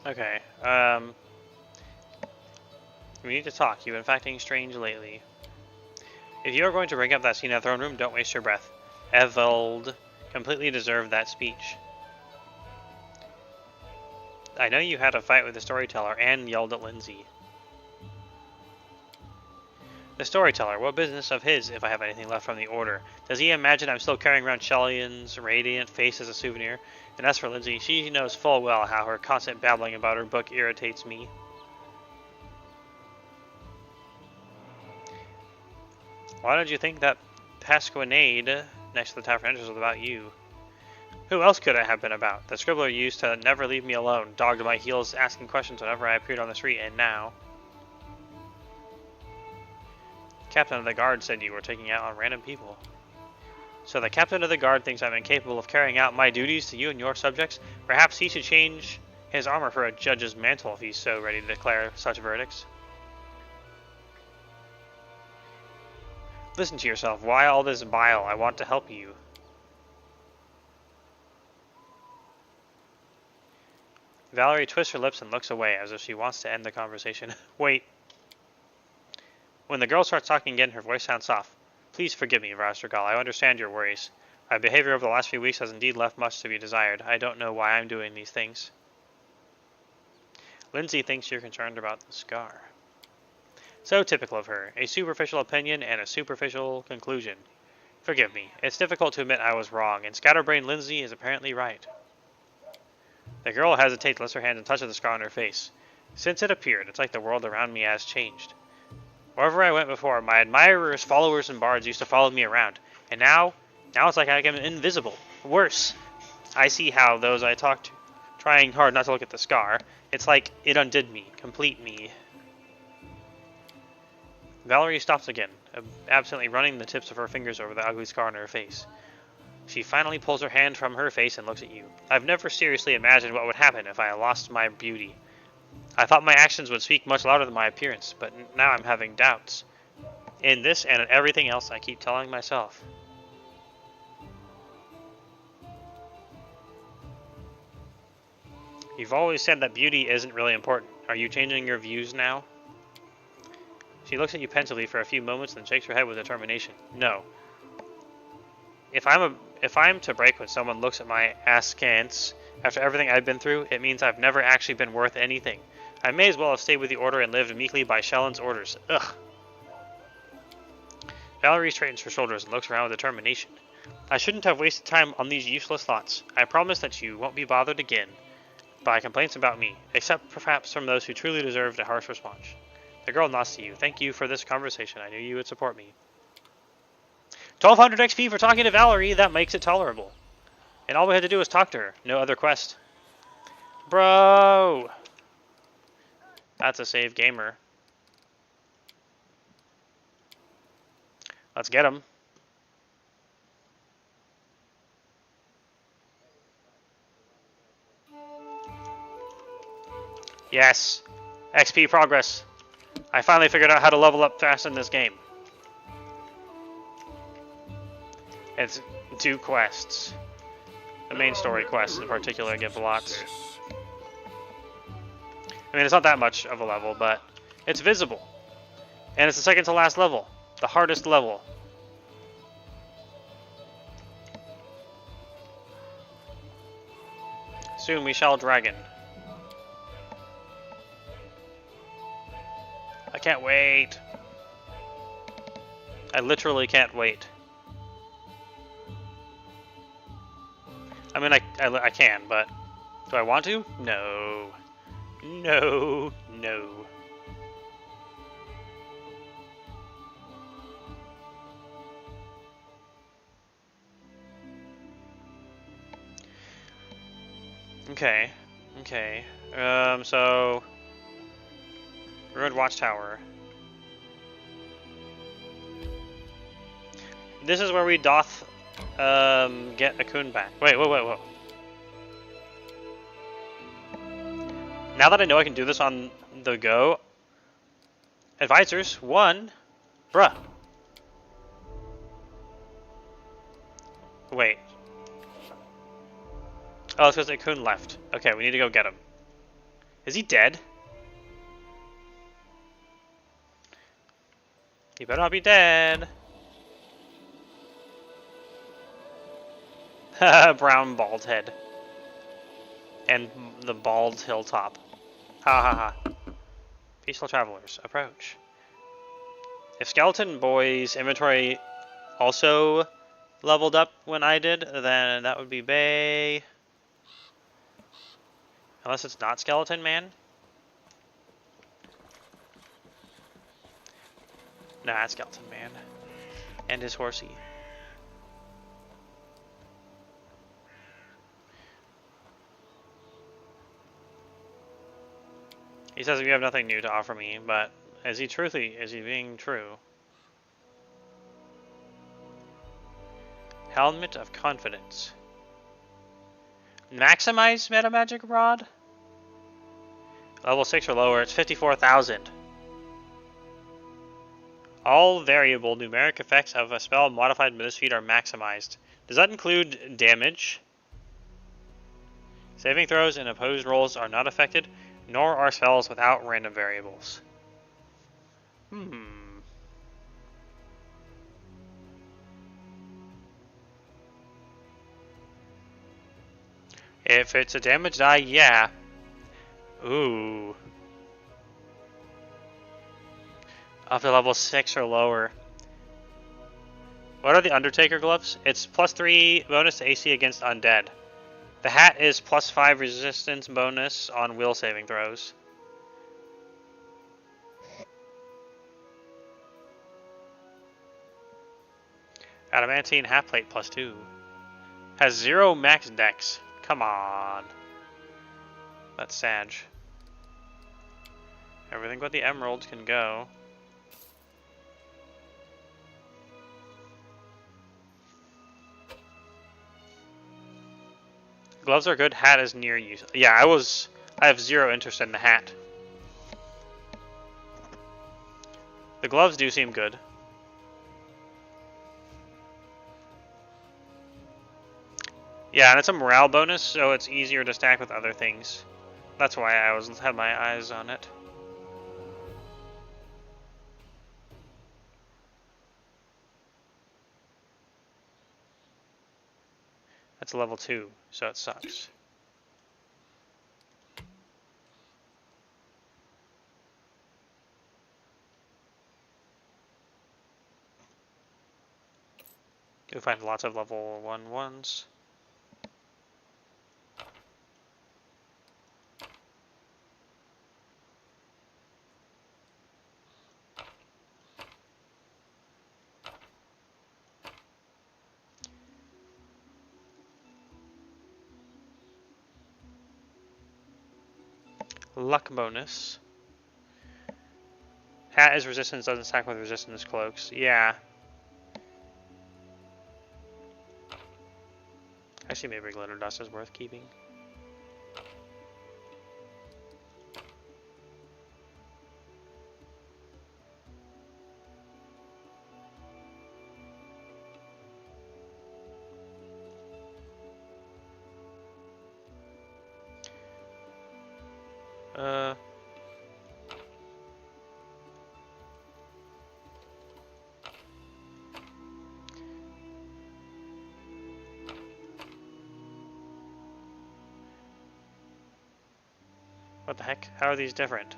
S1: Okay, we need to talk. You've been acting strange lately. If you are going to bring up that scene in the throne room, don't waste your breath. Eveld completely deserved that speech. I know you had a fight with the storyteller and yelled at Lindsay. The storyteller, what business of his if I have anything left from the order? Does he imagine I'm still carrying around Shellyan's radiant face as a souvenir? And as for Lindsay, she knows full well how her constant babbling about her book irritates me. Why did you think that pasquinade next to the tavern entrance was about you? Who else could it have been about? The scribbler used to never leave me alone, dogged at my heels asking questions whenever I appeared on the street, and now... Captain of the Guard said you were taking out on random people. So the Captain of the Guard thinks I'm incapable of carrying out my duties to you and your subjects? Perhaps he should change his armor for a judge's mantle if he's so ready to declare such verdicts. Listen to yourself. Why all this bile? I want to help you. Valerie twists her lips and looks away as if she wants to end the conversation. Wait. When the girl starts talking again, her voice sounds soft. Please forgive me, Vrastergal. I understand your worries. My behavior over the last few weeks has indeed left much to be desired. I don't know why I'm doing these things. Lindsay thinks you're concerned about the scar. So typical of her. A superficial opinion and a superficial conclusion. Forgive me. It's difficult to admit I was wrong, and Scatterbrain Lindsay is apparently right. The girl hesitates, lifts her hand and touches the scar on her face. Since it appeared, it's like the world around me has changed. Wherever I went before, my admirers, followers, and bards used to follow me around. And now it's like I am invisible. Worse, I see how those I talked to, trying hard not to look at the scar, it's like it undid me, complete me. Valerie stops again, absently running the tips of her fingers over the ugly scar on her face. She finally pulls her hand from her face and looks at you. I've never seriously imagined what would happen if I lost my beauty. I thought my actions would speak much louder than my appearance, but now I'm having doubts. In this and in everything else I keep telling myself. You've always said that beauty isn't really important. Are you changing your views now? She looks at you pensively for a few moments, then shakes her head with determination. No. If I'm to break when someone looks at my askance after everything I've been through, it means I've never actually been worth anything. I may as well have stayed with the Order and lived meekly by Shellen's orders. Ugh. Valerie straightens her shoulders and looks around with determination. I shouldn't have wasted time on these useless thoughts. I promise that you won't be bothered again by complaints about me, except perhaps from those who truly deserved a harsh response. The girl nods to you. Thank you for this conversation. I knew you would support me. 1200 XP for talking to Valerie. That makes it tolerable. And all we had to do was talk to her. No other quest. Bro! That's a save gamer. Let's get him. Yes. XP progress. I finally figured out how to level up fast in this game. It's 2 quests. The main story quests in particular give lots. I mean, it's not that much of a level, but it's visible. And it's the second to last level. The hardest level. Soon we shall dragon. I can't wait. I literally can't wait. I mean, I can, but do I want to? No. No. No. Okay. Okay. So Ruined Watchtower. This is where we doth get a Kun back. Wait. Now that I know I can do this on the go, advisors, 1, bruh. Wait. Oh, it's because Akun left. Okay, we need to go get him. Is he dead? He better not be dead. Brown bald head. And the bald hilltop. Ha ha ha. Peaceful travelers, approach. If Skeleton Boy's inventory also leveled up when I did, then that would be Bay. Unless it's not Skeleton Man. Nah, it's Skeleton Man. And his horsey. He says you have nothing new to offer me, but is he being true? Helmet of Confidence. Maximize Meta Magic Rod? Level 6 or lower, it's 54,000. All variable numeric effects of a spell modified by this feat are maximized. Does that include damage? Saving throws and opposed rolls are not affected, nor are spells without random variables. If it's a damage die, yeah. Ooh. Up to level 6 or lower. What are the Undertaker gloves? It's +3 bonus to AC against undead. The hat is +5 resistance bonus on will saving throws. Adamantine hat plate +2. Has 0 max dex. Come on. That's Sag. Everything but the emeralds can go. Gloves are good. Hat is near use. Yeah, I have 0 interest in the hat. The gloves do seem good. Yeah, and it's a morale bonus, so it's easier to stack with other things. That's why I always had my eyes on it. That's level 2, so it sucks. You'll find lots of level 1 ones. Luck bonus. Hat is resistance, doesn't stack with resistance cloaks. Yeah. Actually, maybe glitter dust is worth keeping. What the heck? How are these different?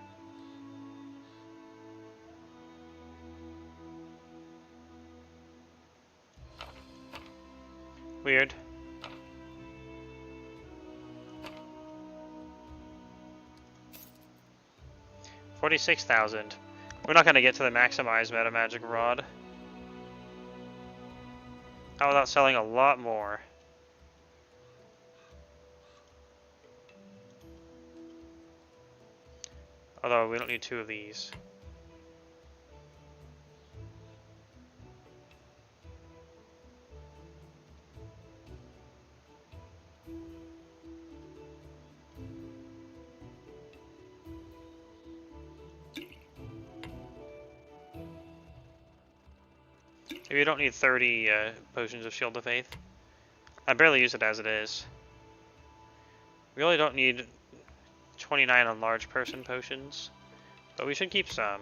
S1: Weird. $46,000. We're not going to get to the maximized meta magic rod. How about selling a lot more? Although we don't need 2 of these. Maybe you don't need 30 potions of Shield of Faith. I barely use it as it is. We really don't need 29 on large person potions, but we should keep some.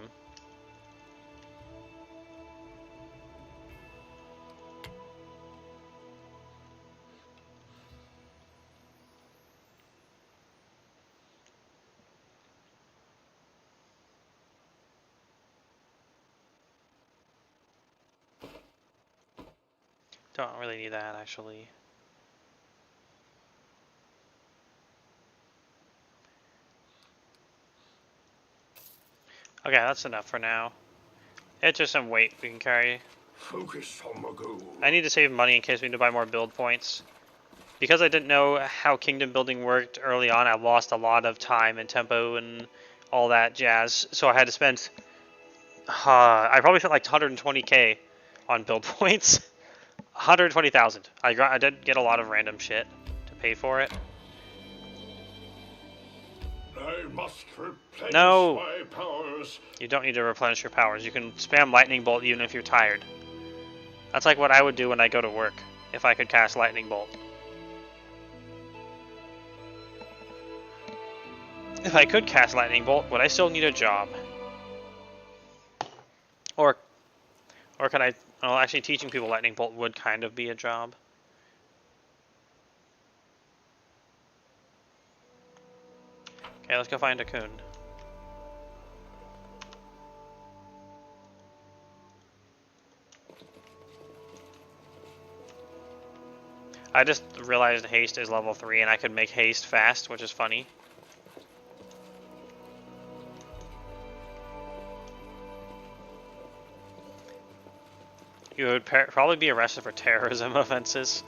S1: Don't really need that actually. Okay, that's enough for now. It's just some weight we can carry.
S3: Focus on the goal.
S1: I need to save money in case we need to buy more build points. Because I didn't know how kingdom building worked early on, I lost a lot of time and tempo and all that jazz. So I had to spend... I probably spent like 120k on build points. 120,000. I did get a lot of random shit to pay for it.
S3: I must replenish
S1: No.
S3: my powers.
S1: You don't need to replenish your powers. You can spam lightning bolt even if you're tired. That's like what I would do when I go to work, if I could cast lightning bolt. If I could cast lightning bolt, would I still need a job? Or could I... Well, actually teaching people lightning bolt would kind of be a job. Okay, let's go find a coon. I just realized haste is level 3 and I could make haste fast, which is funny. You would probably be arrested for terrorism offenses.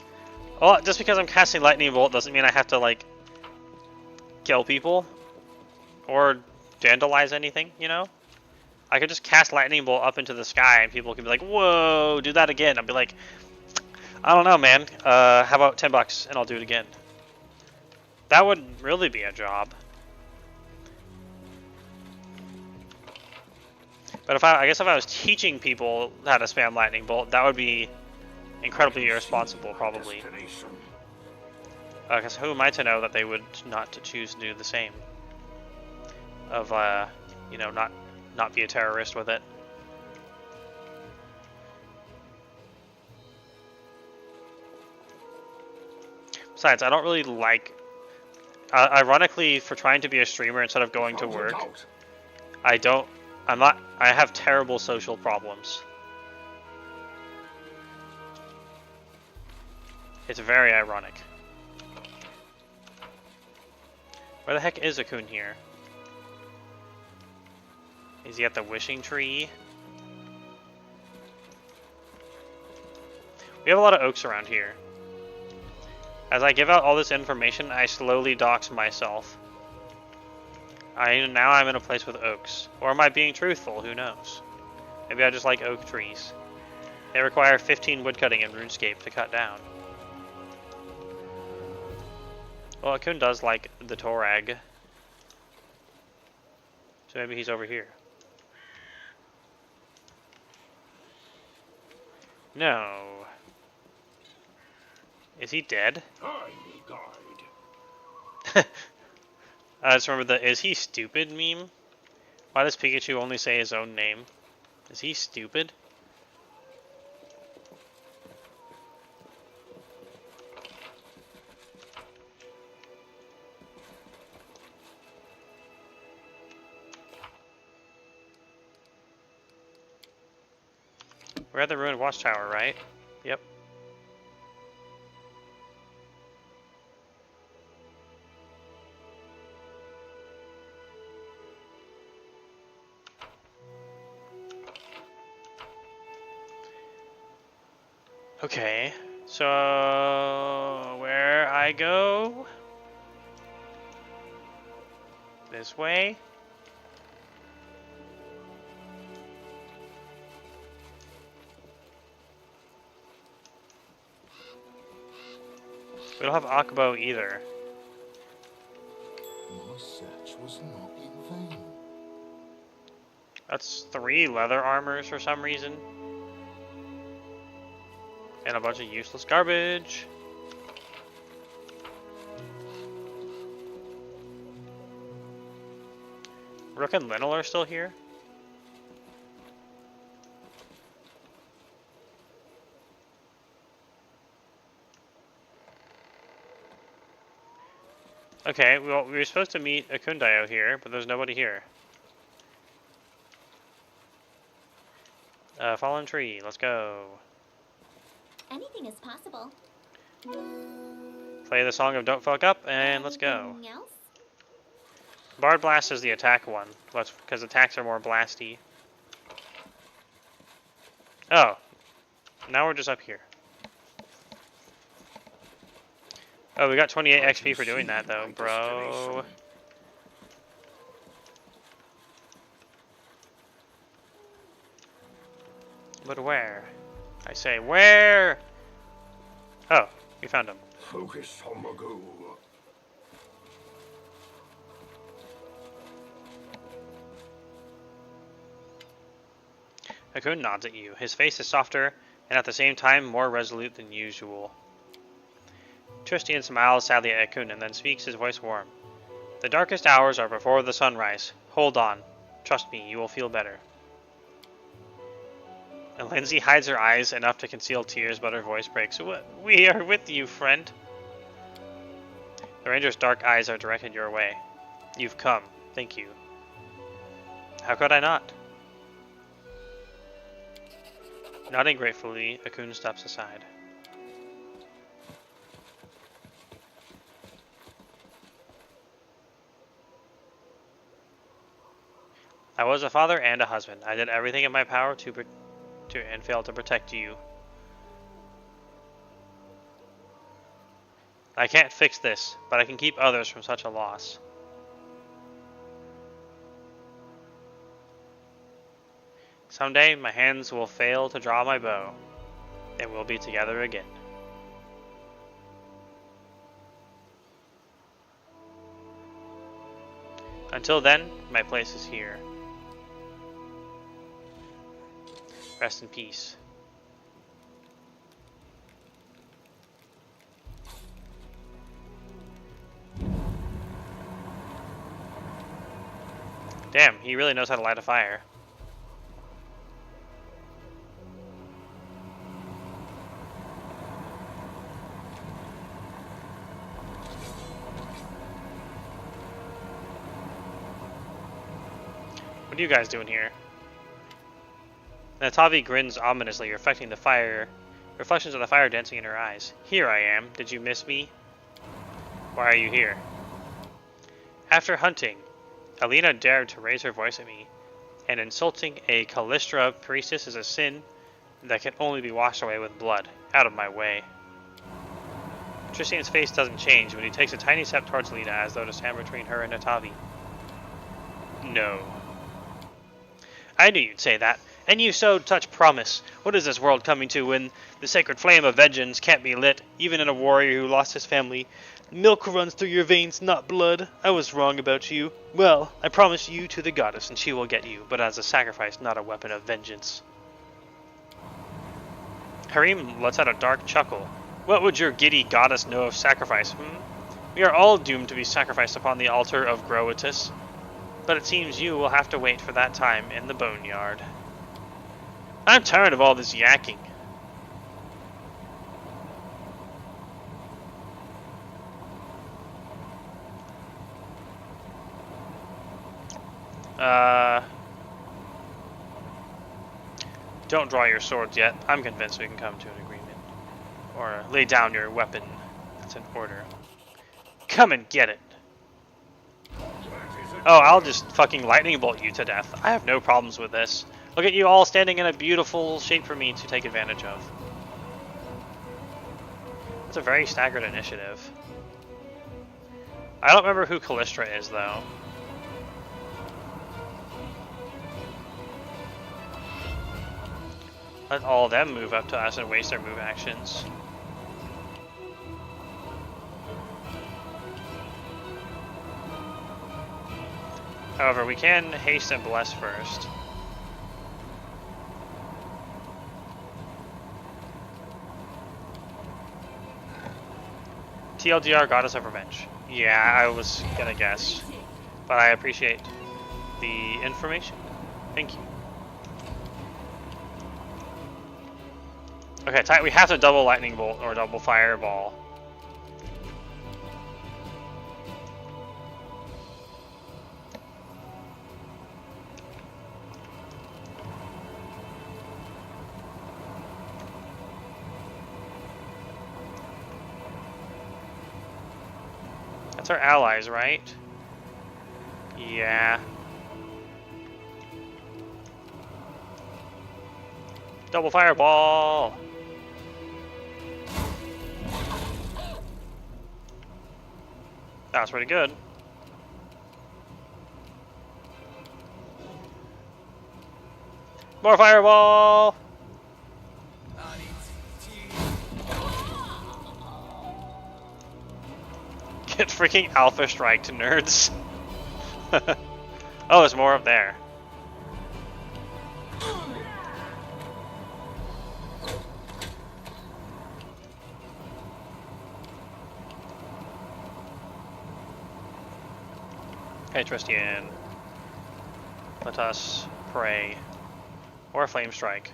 S1: Well, just because I'm casting lightning bolt doesn't mean I have to, like, kill people or vandalize anything, you know? I could just cast lightning bolt up into the sky and people can be like, whoa, do that again. I'll be like, I don't know, man. How about $10 and I'll do it again. That would really be a job. But I guess if I was teaching people how to spam lightning bolt, that would be incredibly irresponsible, probably. Because who am I to know that they would not to choose to do the same? Of, you know, not be a terrorist with it. Besides, I don't really like... ironically, for trying to be a streamer instead of going to work, I have terrible social problems. It's very ironic. Where the heck is a coon here? Is he at the wishing tree? We have a lot of oaks around here. As I give out all this information, I slowly dox myself. Now I'm in a place with oaks. Or am I being truthful? Who knows? Maybe I just like oak trees. They require 15 woodcutting in RuneScape to cut down. Well, Akun does like the Torag. So maybe he's over here. No. Is he dead?
S3: I will guide.
S1: I just remember the "is he stupid" meme. Why does Pikachu only say his own name? Is he stupid? We're at the ruined watchtower, right? Yep. Okay, so where I go? This way? We don't have Akabo either.
S3: My search was not in vain.
S1: That's 3 leather armors for some reason. And a bunch of useless garbage. Rook and Linnell are still here? Okay, well, we were supposed to meet Akundayo here, but there's nobody here. Fallen tree, let's go.
S5: Anything is possible.
S1: Play the song of Don't Fuck Up, and let's go.
S5: Anything else?
S1: Bard Blast is the attack one, because attacks are more blasty. Oh, now we're just up here. Oh, we got 28 XP for doing that, though, bro. But where? I say, where? Oh, we found him.
S3: Focus on the goal.
S1: Akun nods at you. His face is softer and at the same time more resolute than usual. Tristian smiles sadly at Akun and then speaks, his voice warm. The darkest hours are before the sunrise. Hold on. Trust me, you will feel better. And Lindsay hides her eyes enough to conceal tears, but her voice breaks. We are with you, friend. The ranger's dark eyes are directed your way. You've come. Thank you. How could I not? Nodding gratefully, Akun steps aside. I was a father and a husband. I did everything in my power to and failed to protect you. I can't fix this, but I can keep others from such a loss. Someday, my hands will fail to draw my bow, and we'll be together again. Until then, my place is here. Rest in peace. Damn, he really knows how to light a fire. What are you guys doing here? Natavi grins ominously, reflections of the fire dancing in her eyes. Here I am. Did you miss me? Why are you here? After hunting, Alina dared to raise her voice at me, and insulting a Callistra priestess is a sin that can only be washed away with blood. Out of my way. Tristian's face doesn't change, but he takes a tiny step towards Lena as though to stand between her and Natavi. No. I knew you'd say that. And you sowed such promise. What is this world coming to when the sacred flame of vengeance can't be lit, even in a warrior who lost his family? Milk runs through your veins, not blood. I was wrong about you. Well, I promised you to the goddess, and she will get you, but as a sacrifice, not a weapon of vengeance. Harim lets out a dark chuckle. What would your giddy goddess know of sacrifice, We are all doomed to be sacrificed upon the altar of Groatus. But it seems you will have to wait for that time in the boneyard. I'm tired of all this yakking. Don't draw your swords yet. I'm convinced we can come to an agreement. Or lay down your weapon. That's an order. Come and get it. Oh, I'll just fucking lightning bolt you to death. I have no problems with this. Look at you all standing in a beautiful shape for me to take advantage of. It's a very staggered initiative. I don't remember who Callistra is, though. Let all of them move up to us and waste their move actions. However, we can haste and bless first. TLDR, Goddess of Revenge. Yeah, I was gonna guess. But I appreciate the information. Thank you. Okay, we have to double lightning bolt or double fireball. That's our allies, right? Yeah. Double fireball! That was pretty good. More fireball! Get freaking alpha strike to nerds. Oh, there's more up there. Okay, Tristian. Let us pray. Or flame strike.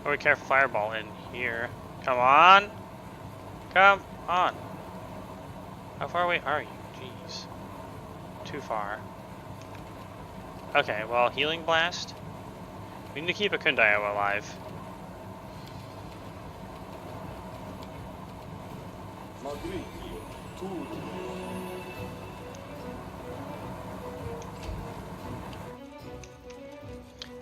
S1: Or we care for fireball in here. Come on! Come on! How far away are you? Jeez. Too far. Okay, well, healing blast. We need to keep a Kundayo alive.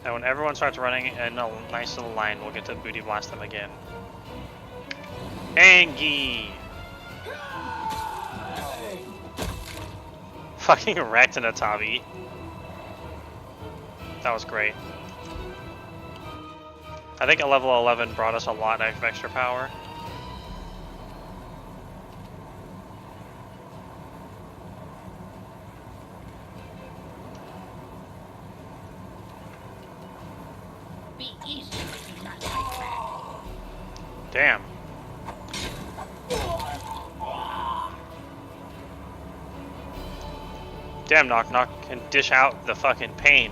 S1: And when everyone starts running in a nice little line, we'll get to booty blast them again. Angie! Fucking wrecked in a Tabi. That was great. I think a level 11 brought us a lot of extra power.
S7: Be easy if you not like that.
S1: Damn. Damn, Knock Knock can dish out the fucking pain.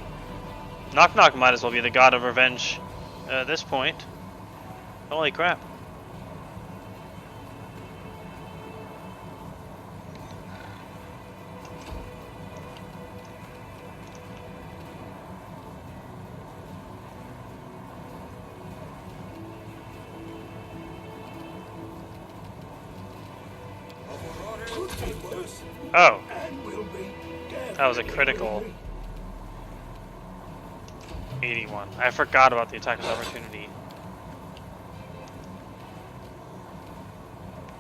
S1: Knock Knock might as well be the god of revenge at this point. Holy crap. Oh. That was a critical 81. I forgot about the attacker's opportunity.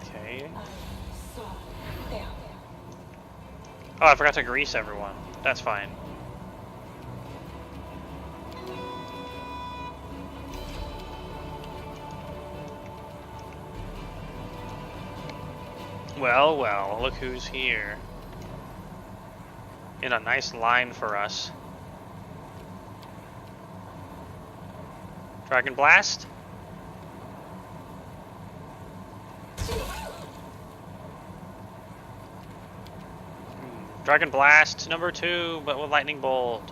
S1: Okay. Oh, I forgot to grease everyone. That's fine. Well, well, look who's here. In a nice line for us. Dragon Blast? Dragon Blast number 2, but with Lightning Bolt.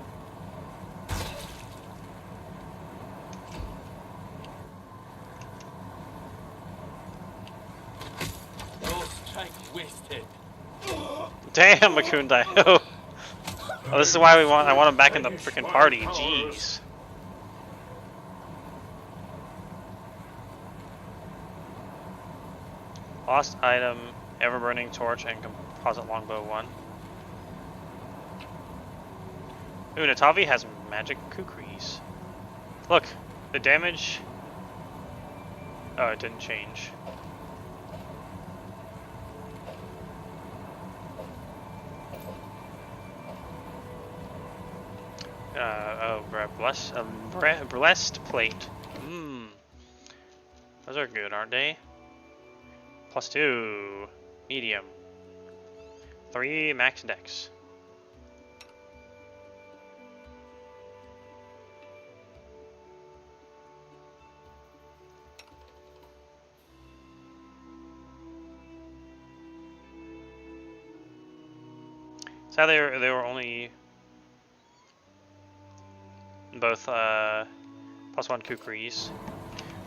S1: Damn, Makundayo. Oh, this is why I want him back in the freaking party. Jeez. Lost item, ever burning torch, and composite longbow 1. Ooh, Natavi has magic kukris. Look, the damage. Oh, it didn't change. Blessed plate. Those are good, aren't they? +2. Medium. 3 max dex. Sadly, they were only both +1 kukris.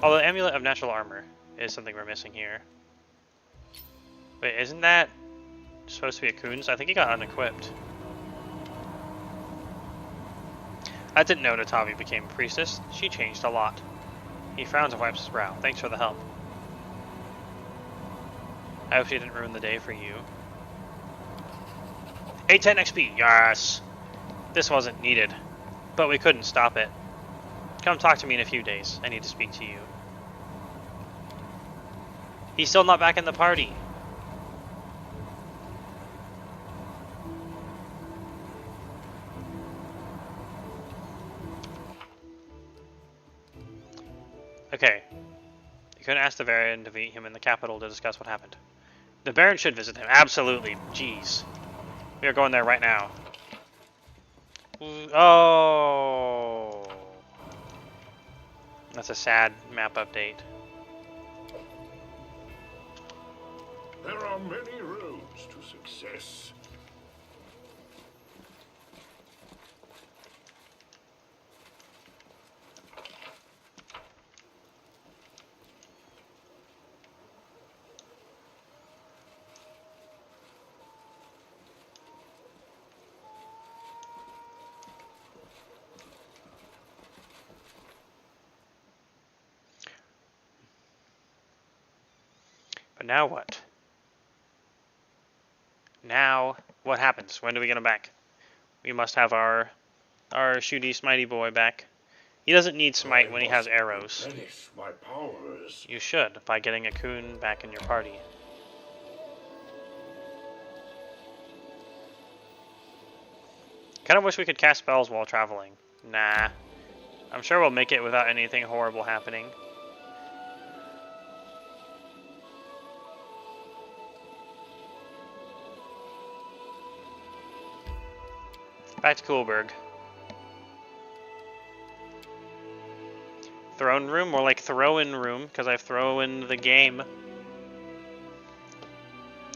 S1: Although the Amulet of Natural Armor is something we're missing here. Wait, isn't that supposed to be a Kun's? I think he got unequipped. I didn't know Natavi became a priestess. She changed a lot. He frowns and wipes his brow. Thanks for the help. I hope she didn't ruin the day for you. 810 XP, yes! This wasn't needed, but we couldn't stop it. Come talk to me in a few days. I need to speak to you. He's still not back in the party. Okay. You couldn't ask the Varian to meet him in the capital to discuss what happened. The Baron should visit him. Absolutely. Jeez. We are going there right now. Oh. That's a sad map update.
S3: There are many roads to success.
S1: But now what? Now, what happens? When do we get him back? We must have our shooty smitey boy back. He doesn't need smite when he has arrows.
S3: Replenish my powers.
S1: You should, by getting a coon back in your party. Kinda wish we could cast spells while traveling. Nah. I'm sure we'll make it without anything horrible happening. Back to Coolberg. Throne room? More like throw-in room, because I've thrown the game.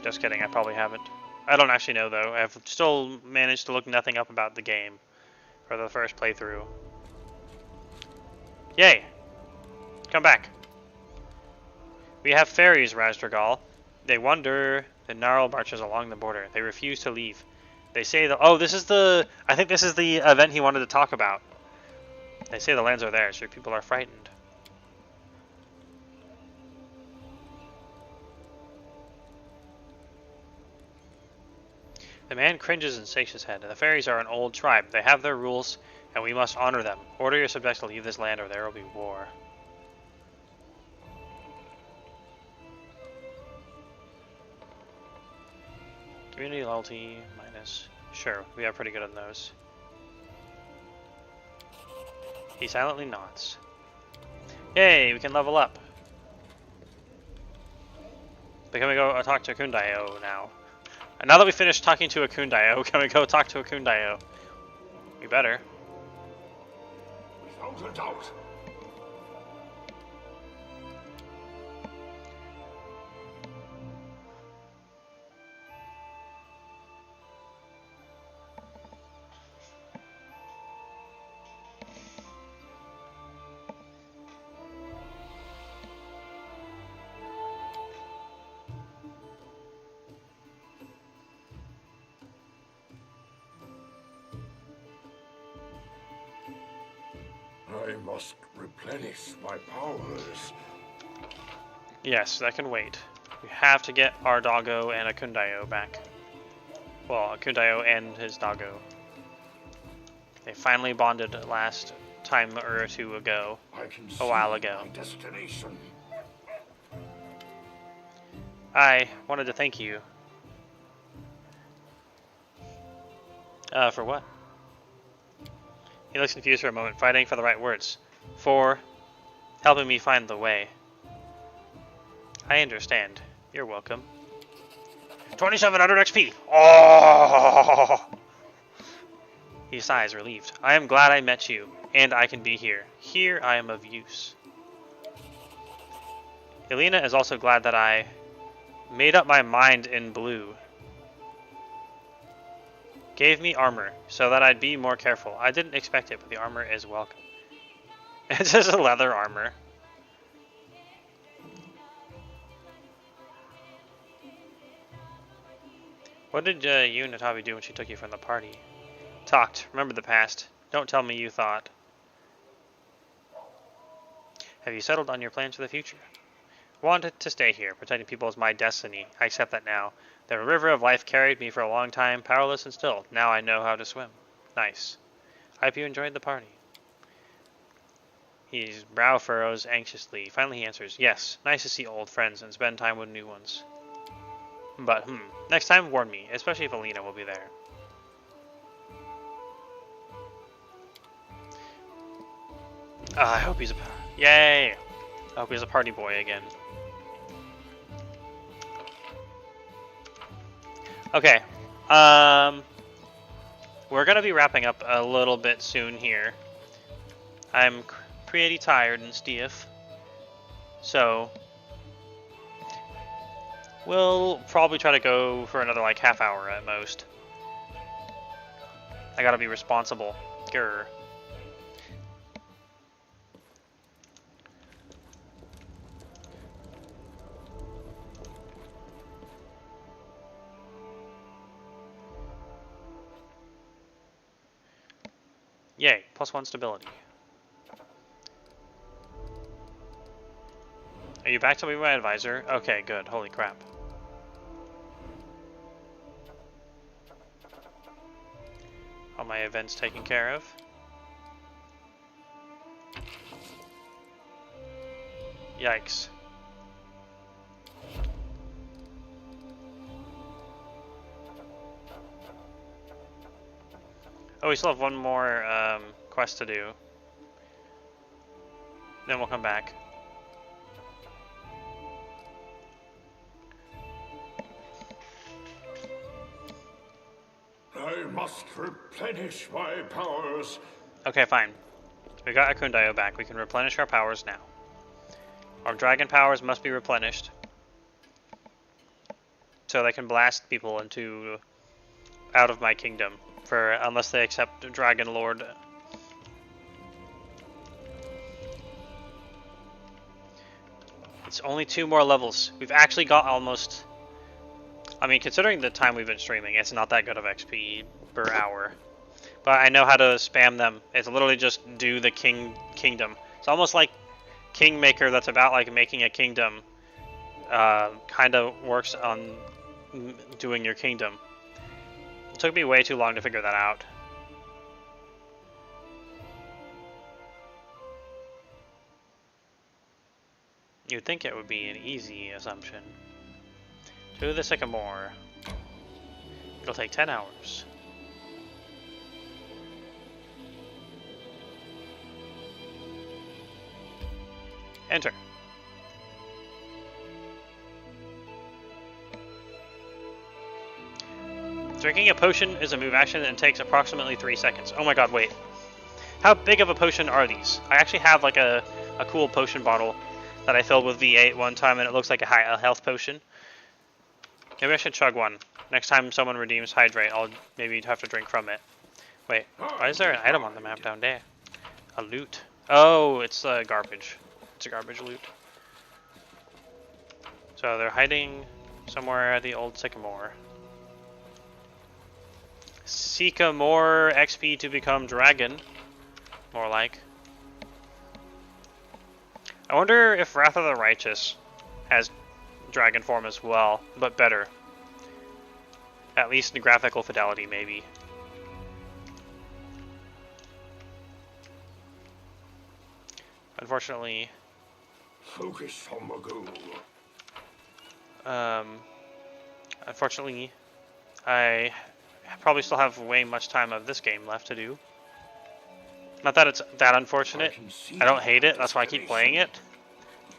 S1: Just kidding, I probably haven't. I don't actually know, though. I've still managed to look nothing up about the game for the first playthrough. Yay! Come back. We have fairies, Razdragal. They wander. The Gnarl marches along the border. They refuse to leave. They say that... Oh, this is the... I think this is the event he wanted to talk about. They say the lands are theirs. Your people are frightened. The man cringes and shakes his head. The fairies are an old tribe. They have their rules, and we must honor them. Order your subjects to leave this land, or there will be war. Community loyalty minus. Sure, we are pretty good on those. He silently nods. Yay, we can level up. But can we go talk to Kundayo now? And now that we finished talking to a Kundayo, can we go talk to a Kundayo? We better.
S3: Without a doubt. I must replenish my powers.
S1: Yes, that can wait. We have to get our doggo and a Kundayo back. Well, a Kundayo and his doggo. They finally bonded last time or two ago.
S3: I can
S1: A while
S3: see
S1: ago.
S3: my destination.
S1: I wanted to thank you. For what? He looks confused for a moment, fighting for the right words. For helping me find the way. I understand. You're welcome. 2700 XP! Oh! He sighs, relieved. I am glad I met you, and I can be here. Here I am of use. Elena is also glad that I made up my mind in blue. Gave me armor, so that I'd be more careful. I didn't expect it, but the armor is welcome. It's just a leather armor. What did you and Natavi do when she took you from the party? Talked. Remember the past. Don't tell me you thought. Have you settled on your plans for the future? Wanted to stay here. Protecting people is my destiny. I accept that now. The river of life carried me for a long time, powerless and still. Now I know how to swim. Nice. I hope you enjoyed the party. His brow furrows anxiously. Finally he answers, yes. Nice to see old friends and spend time with new ones. But, next time warn me, especially if Alina will be there. I hope he's a... Yay! I hope he's a party boy again. Okay. We're gonna be wrapping up a little bit soon here. I'm pretty tired and stiff. So we'll probably try to go for another like half hour at most. I gotta be responsible. Grr. Yay, +1 stability. Are you back to be my advisor? Okay, good. Holy crap. All my events taken care of. Yikes. Oh, we still have one more quest to do. Then we'll come back.
S3: I must replenish my powers.
S1: Okay, fine. We got Akundayo back. We can replenish our powers now. Our dragon powers must be replenished. So they can blast people into out of my kingdom unless they accept Dragon Lord. It's only 2 more levels. We've actually got almost, I mean, considering the time we've been streaming, it's not that good of XP per hour. But I know how to spam them. It's literally just do the kingdom. It's almost like Kingmaker that's about like making a kingdom. Kind of works on doing your kingdom. It took me way too long to figure that out. You'd think it would be an easy assumption. Do the sycamore. It'll take 10 hours. Enter. Drinking a potion is a move action and takes approximately 3 seconds. Oh my god, wait. How big of a potion are these? I actually have like a cool potion bottle that I filled with V8 one time and it looks like a high health potion. Maybe I should chug one. Next time someone redeems Hydrate, I'll maybe have to drink from it. Wait, why is there an item on the map down there? A loot. Oh, it's garbage. It's a garbage loot. So they're hiding somewhere at the old sycamore. Seek a more XP to become dragon. More like. I wonder if Wrath of the Righteous has dragon form as well, but better. At least in graphical fidelity, maybe. Unfortunately,
S3: Focus on the goal.
S1: Unfortunately, I probably still have way much time of this game left to do. Not that it's that unfortunate. I don't hate it. That's why I keep playing it.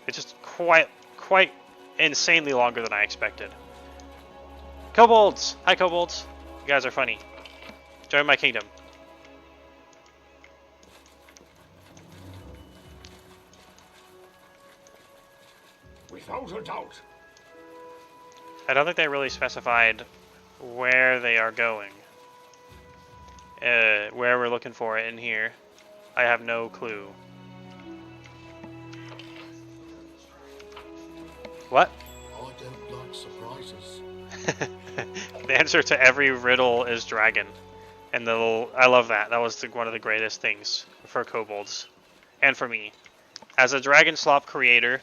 S1: It's just quite insanely longer than I expected. Kobolds! Hi, kobolds. You guys are funny. Join my kingdom.
S3: Without a doubt.
S1: I don't think they really specified where they are going. Where we're looking for it in here. I have no clue. What?
S3: I don't like surprises.
S1: The answer to every riddle is dragon. And I love that. That was one of the greatest things for kobolds. And for me. As a Dragon Slop creator,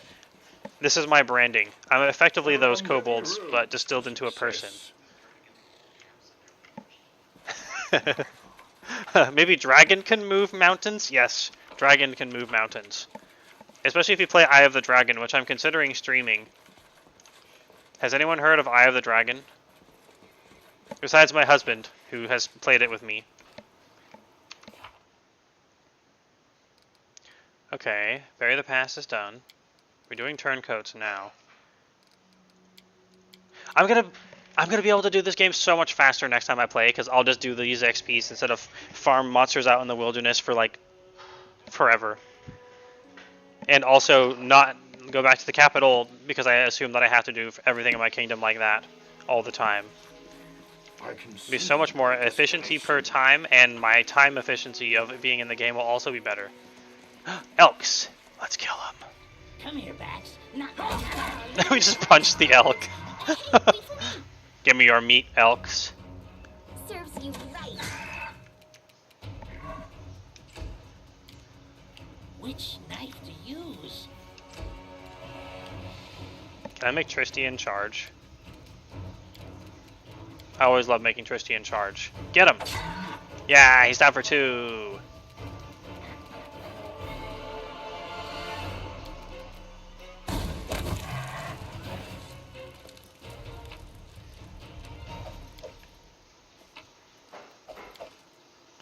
S1: this is my branding. I'm effectively those kobolds, but distilled into a person. Maybe dragon can move mountains? Yes, dragon can move mountains. Especially if you play Eye of the Dragon, which I'm considering streaming. Has anyone heard of Eye of the Dragon? Besides my husband, who has played it with me. Okay, Bury the Past is done. We're doing turncoats now. I'm I'm going to be able to do this game so much faster next time I play, because I'll just do these XPs instead of farm monsters out in the wilderness for, like, forever. And also not go back to the capital, because I assume that I have to do everything in my kingdom like that all the time.
S3: I can
S1: Be so much more efficiency per time, and my time efficiency of it being in the game will also be better. Elks! Let's kill them.
S7: Come here, Bax.
S1: We just punched the elk.
S5: Hey, wait for me.
S1: Give me your meat, elks.
S5: Serves you right.
S7: Which knife to use?
S1: Can I make Tristy in charge? I always love making Tristy in charge. Get him! Yeah, he's down for 2.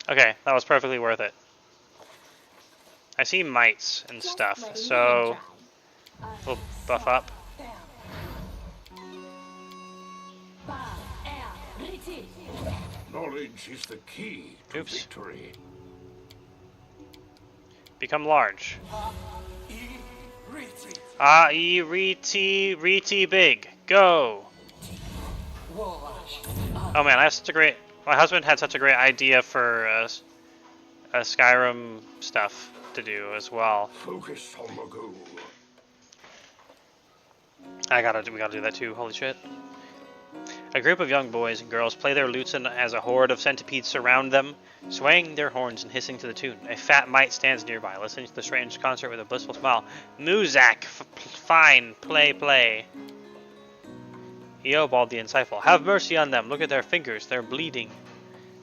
S1: Okay, that was perfectly worth it. I see mites and
S5: Just
S1: stuff,
S5: letting
S1: so
S5: you try.
S1: we'll buff up.
S3: Knowledge is the key to
S1: Oops.
S3: victory.
S1: Become large. Reti big. Go! Oh man, I have such a great... My husband had such a great idea for Skyrim stuff to do as well.
S3: Focus on the goal.
S1: We gotta do that too, holy shit. A group of young boys and girls play their lutes and as a horde of centipedes surround them, swaying their horns and hissing to the tune. A fat mite stands nearby, listening to the strange concert with a blissful smile. Muzak, fine, play. Eobald the insightful. Have mercy on them, look at their fingers, they're bleeding.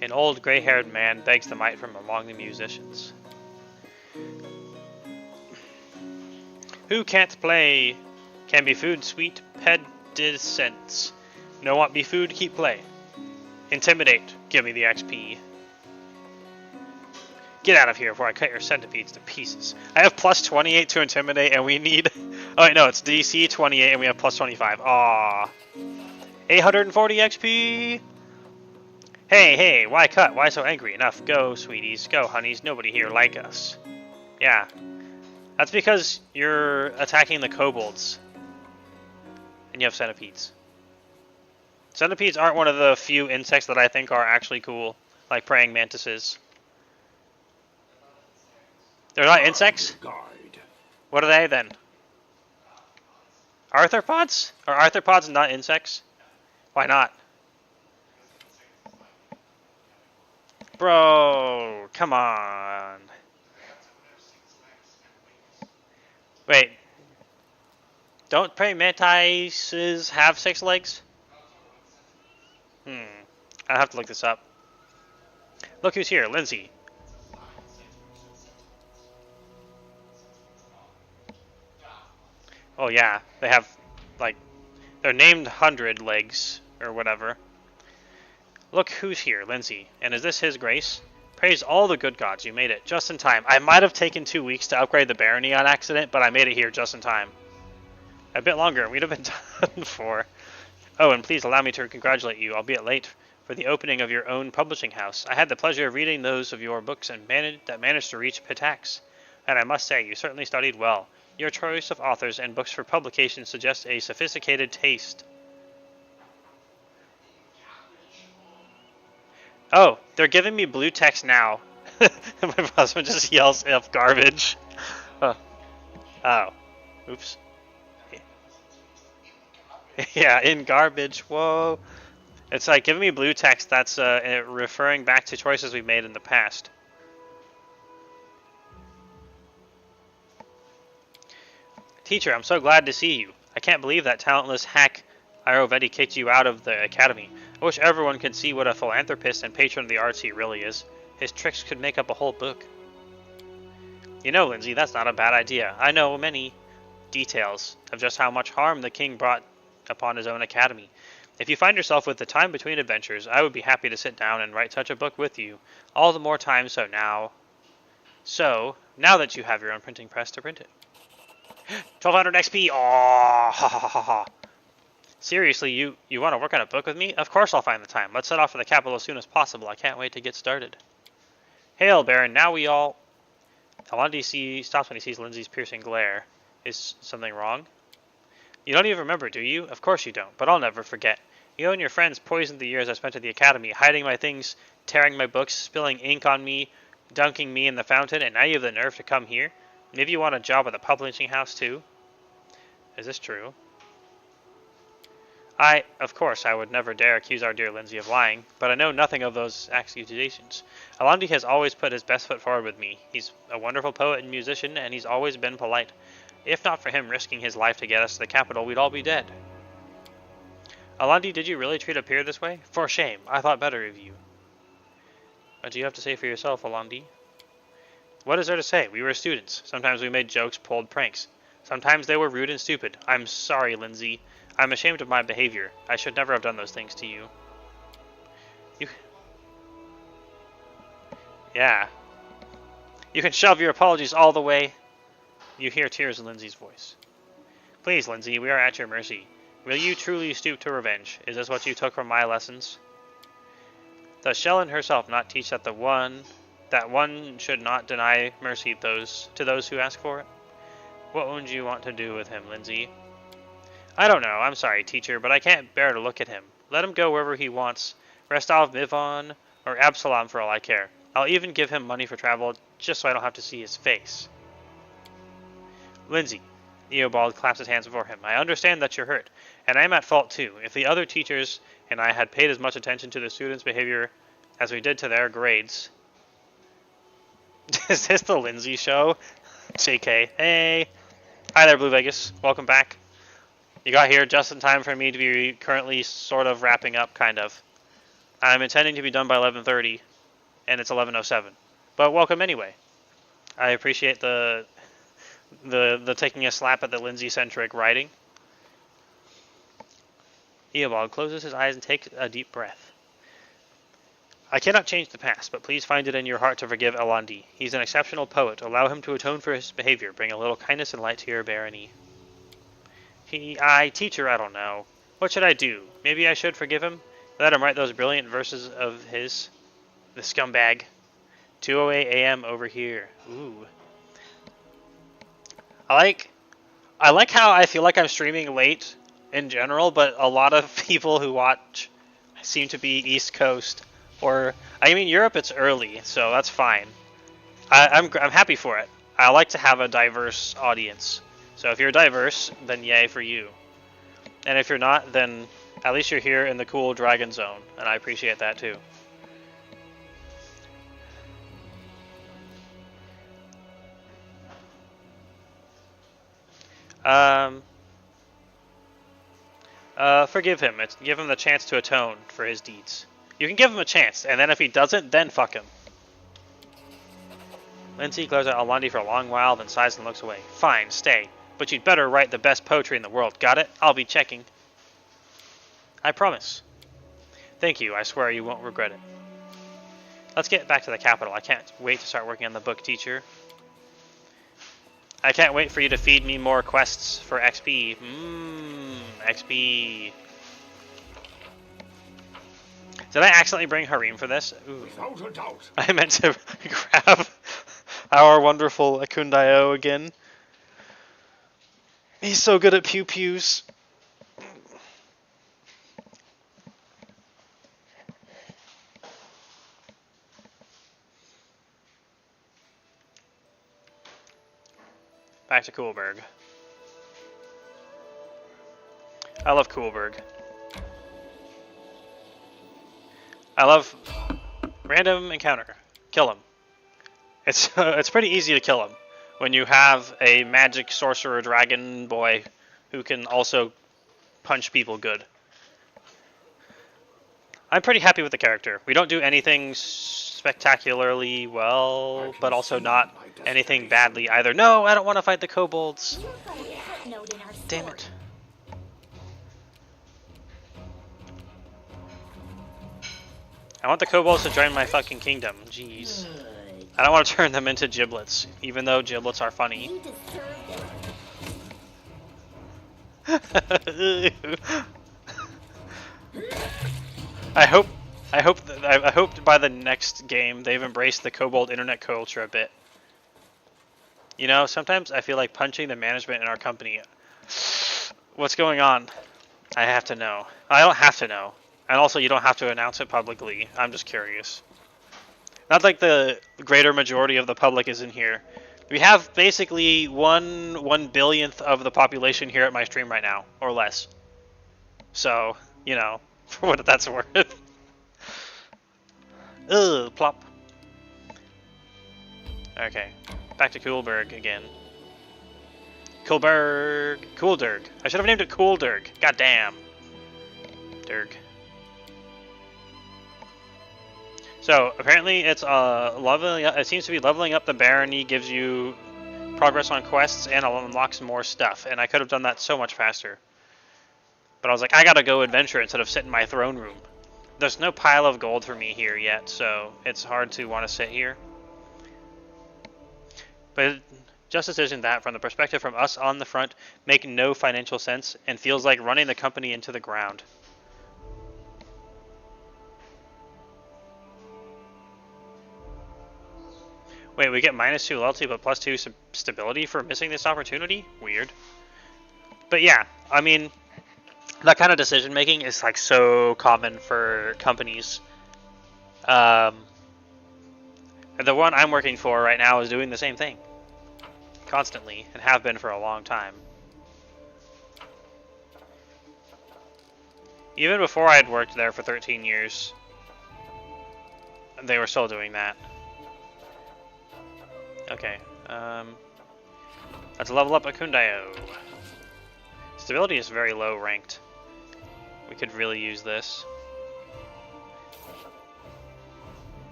S1: An old gray-haired man begs the mite from among the musicians. Who can't play? Can be food, sweet pedicents. No want be food, keep play. Intimidate, give me the XP. Get out of here before I cut your centipedes to pieces. I have plus 28 to intimidate and we need... Oh wait, no, it's DC 28 and we have plus 25. Aww. 840 XP! Hey, why cut? Why so angry? Enough, go, sweeties. Go, honeys. Nobody here like us. Yeah. That's because you're attacking the kobolds. And you have centipedes. Centipedes aren't one of the few insects that I think are actually cool. Like praying mantises. They're not insects?
S3: Guide.
S1: What are they then? Arthropods? Are arthropods not insects? Why not? Bro, come on. Wait. Don't praying mantises have 6 legs? I'll have to look this up. Look who's here, Lindsay. Oh yeah, they have, like, they're named 100 legs, or whatever. Look who's here, Lindsay. And is this his grace? Praise all the good gods, you made it just in time. I might have taken 2 weeks to upgrade the barony on accident, but I made it here just in time. A bit longer, we'd have been done for. Oh, and please allow me to congratulate you, albeit late, for the opening of your own publishing house. I had the pleasure of reading those of your books and managed to reach Pitax. And I must say, you certainly studied well. Your choice of authors and books for publication suggests a sophisticated taste. Oh, they're giving me blue text now. My husband just yells F garbage. Oh. Oops. Yeah, in garbage. Whoa. It's like giving me blue text that's referring back to choices we've made in the past. Teacher, I'm so glad to see you. I can't believe that talentless hack Ayurvedi kicked you out of the academy. I wish everyone could see what a philanthropist and patron of the arts he really is. His tricks could make up a whole book. You know, Lindsay, that's not a bad idea. I know many details of just how much harm the king brought upon his own academy. If you find yourself with the time between adventures, I would be happy to sit down and write such a book with you. All the more time now that you have your own printing press to print it. 1200 XP! Oh, ha ha ha ha. Seriously, you want to work on a book with me? Of course I'll find the time. Let's set off for the capital as soon as possible. I can't wait to get started. Hail, Baron. Now we all... Alandi stops when he sees Lindsay's piercing glare. Is something wrong? You don't even remember, do you? Of course you don't, but I'll never forget. You and your friends poisoned the years I spent at the academy, hiding my things, tearing my books, spilling ink on me, dunking me in the fountain, and now you have the nerve to come here? Maybe you want a job at the publishing house too? Is this true? Of course, I would never dare accuse our dear Lindsay of lying, but I know nothing of those accusations. Alandi has always put his best foot forward with me. He's a wonderful poet and musician, and he's always been polite. If not for him risking his life to get us to the capital, we'd all be dead. Alandi, did you really treat a peer this way? For shame. I thought better of you. What do you have to say for yourself, Alandi? What is there to say? We were students. Sometimes we made jokes, pulled pranks. Sometimes they were rude and stupid. I'm sorry, Lindsay. I'm ashamed of my behavior. I should never have done those things to you. Yeah. You can shove your apologies all the way. You hear tears in Lindsay's voice. Please, Lindsay, we are at your mercy. Will you truly stoop to revenge? Is this what you took from my lessons? Does Shellen herself not teach that one should not deny mercy to those who ask for it? What would you want to do with him, Lindsay? I don't know. I'm sorry, teacher, but I can't bear to look at him. Let him go wherever he wants. Restov, Mivon, or Absalom for all I care. I'll even give him money for travel just so I don't have to see his face. Lindsay, Eobald claps his hands before him. I understand that you're hurt, and I'm at fault too. If the other teachers and I had paid as much attention to the students' behavior as we did to their grades... Is this the Lindsay show? JK. Hey. Hi there, Blue Vegas. Welcome back. You got here just in time for me to be currently sort of wrapping up, kind of. I'm intending to be done by 11:30, and it's 11:07. But welcome anyway. I appreciate the taking a slap at the Lindsay-centric writing. Eobald closes his eyes and takes a deep breath. I cannot change the past, but please find it in your heart to forgive Alandi. He's an exceptional poet. Allow him to atone for his behavior. Bring a little kindness and light to your barony. Teacher, I don't know. What should I do? Maybe I should forgive him? Let him write those brilliant verses of his. The scumbag. 2:08 a.m. over here. Ooh. I like how I feel like I'm streaming late in general, but a lot of people who watch seem to be East Coast. Or, I mean, Europe it's early, so that's fine. I'm happy for it. I like to have a diverse audience. So if you're diverse, then yay for you. And if you're not, then at least you're here in the cool Dragon Zone, and I appreciate that too. Forgive him. Give him the chance to atone for his deeds. You can give him a chance, and then if he doesn't, then fuck him. Lindsay glares at Alandi for a long while, then sighs and looks away. Fine, stay. But you'd better write the best poetry in the world. Got it? I'll be checking. I promise. Thank you. I swear you won't regret it. Let's get back to the capital. I can't wait to start working on the book, teacher. I can't wait for you to feed me more quests for XP. XP. Did I accidentally bring Harim for this? Ooh.
S3: Without a doubt.
S1: I meant to grab our wonderful Akundayo again. He's so good at pew-pews. Back to Coolberg. I love Coolberg. I love random encounter. Kill him. It's pretty easy to kill him when you have a magic sorcerer dragon boy who can also punch people good. I'm pretty happy with the character. We don't do anything spectacularly well, but also not anything badly either. No, I don't want to fight the kobolds. Damn it. I want the kobolds to join my fucking kingdom. Jeez. I don't want to turn them into giblets, even though giblets are funny. I hope I hope by the next game they've embraced the Kobold internet culture a bit. You know, sometimes I feel like punching the management in our company. What's going on? I have to know. I don't have to know. And also, you don't have to announce it publicly. I'm just curious. Not like the greater majority of the public is in here. We have basically 1/1 billionth of the population here at my stream right now, or less. So, you know, for what that's worth. Ugh, plop. Okay, back to Coolberg again. Coolderg. I should have named it Coolderg. God damn. Derg. So apparently it's leveling up. It seems to be leveling up the barony, gives you progress on quests, and unlocks more stuff. And I could have done that so much faster. But I was like, I gotta go adventure instead of sit in my throne room. There's no pile of gold for me here yet, so it's hard to want to sit here. But justice isn't that, from the perspective from us on the front, make no financial sense and feels like running the company into the ground. Wait, we get -2 loyalty but +2 stability for missing this opportunity? Weird. But yeah, I mean, that kind of decision making is like so common for companies. The one I'm working for right now is doing the same thing. Constantly, and have been for a long time. Even before I had worked there for 13 years, they were still doing that. Okay, let's level up Akundayo. Stability is very low ranked. We could really use this.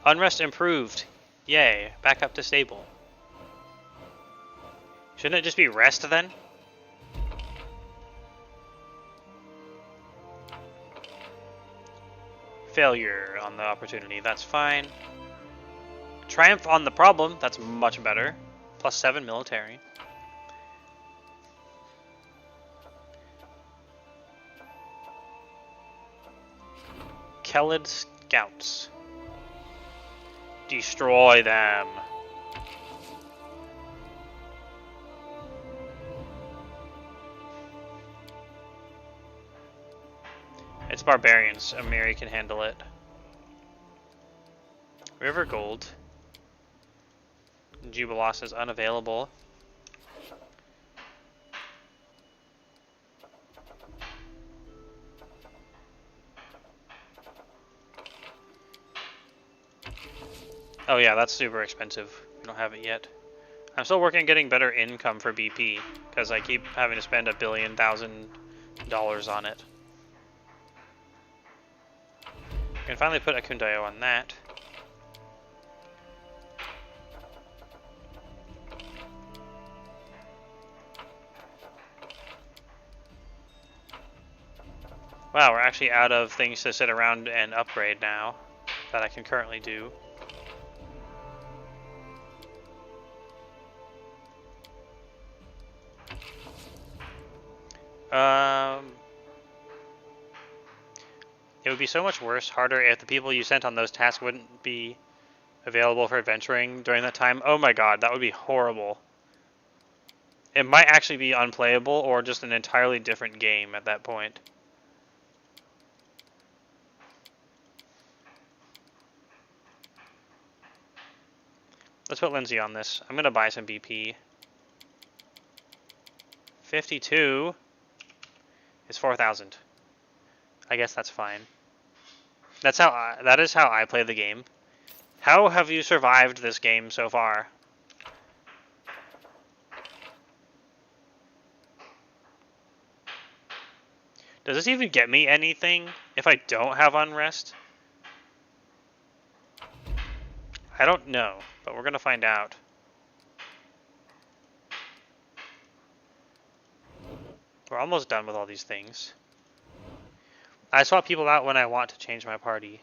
S1: Unrest improved. Yay, back up to stable. Shouldn't it just be rest then? Failure on the opportunity, that's fine. Triumph on the problem, that's much better. +7 military. Kelid scouts. Destroy them. It's barbarians. Amiri can handle it. River Gold. Jubilos is unavailable. Oh yeah, that's super expensive. We don't have it yet. I'm still working on getting better income for BP, because I keep having to spend $1 billion on it. I can finally put Akundayo on that. Wow, we're actually out of things to sit around and upgrade now that I can currently do. It would be so much worse, harder, if the people you sent on those tasks wouldn't be available for adventuring during that time. Oh my god, that would be horrible. It might actually be unplayable or just an entirely different game at that point. Let's put Lindsay on this. I'm going to buy some BP. 52 is 4,000. I guess that's fine. That is how I play the game. How have you survived this game so far? Does this even get me anything if I don't have unrest? I don't know, but we're gonna find out. We're almost done with all these things. I swap people out when I want to change my party.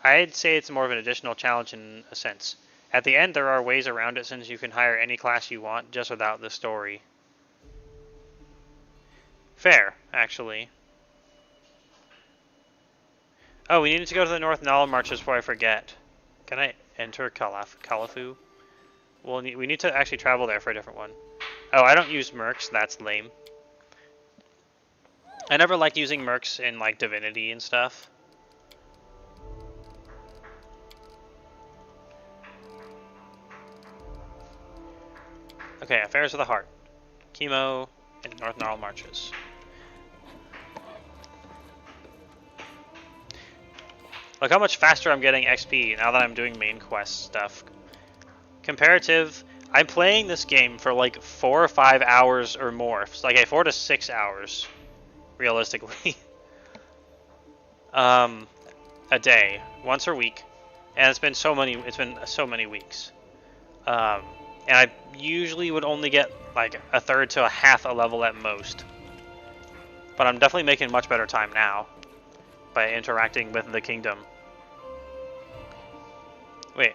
S1: I'd say it's more of an additional challenge in a sense. At the end, there are ways around it since you can hire any class you want just without the story. Fair, actually. Oh, we need to go to the North Nile marches before I forget. Can I enter Califu? We need to actually travel there for a different one. Oh, I don't use mercs. That's lame. I never liked using mercs in like Divinity and stuff. Okay, Affairs of the Heart. Chemo and North Nile marches. Look how much faster I'm getting XP now that I'm doing main quest stuff. Comparative, I'm playing this game for like 4 or 5 hours or more. It's like 4 to 6 hours, realistically. A day, once a week, and it's been so many weeks. And I usually would only get like a third to a half a level at most. But I'm definitely making much better time now by interacting with the kingdom. Wait.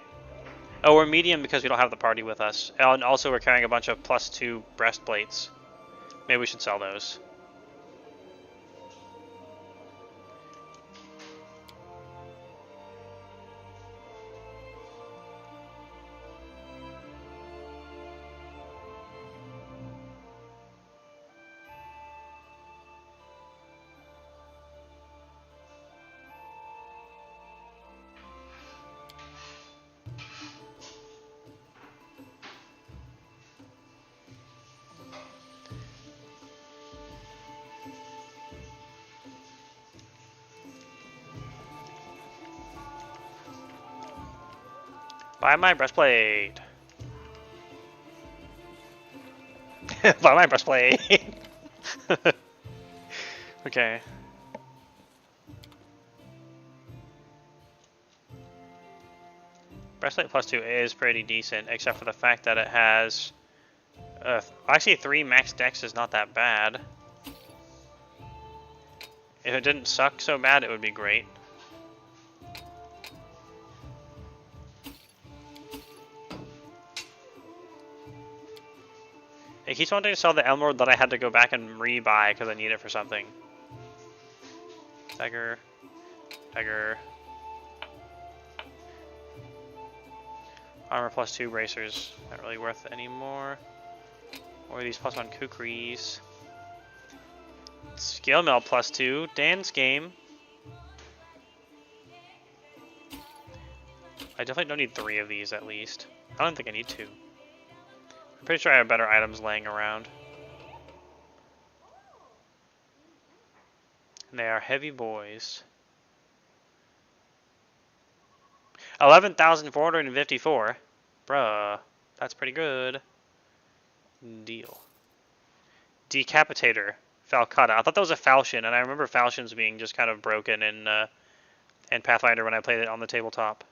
S1: Oh, we're medium because we don't have the party with us. And also we're carrying a bunch of +2 breastplates. Maybe we should sell those. Buy my breastplate. Buy my breastplate. Okay. Breastplate +2 is pretty decent, except for the fact that it has... actually, 3 max dex is not that bad. If it didn't suck so bad, it would be great. It keeps wanting to sell the emerald that I had to go back and re-buy because I need it for something. Tiger. Tiger. Armor +2 bracers. Not really worth it anymore. Or these +1 kukris. Scale mail +2. Dan's game. I definitely don't need 3 of these at least. I don't think I need 2. I'm pretty sure I have better items laying around. And they are heavy boys. 11,454. Bruh. That's pretty good. Deal. Decapitator. Falcata. I thought that was a falchion, and I remember falchions being just kind of broken in Pathfinder when I played it on the tabletop.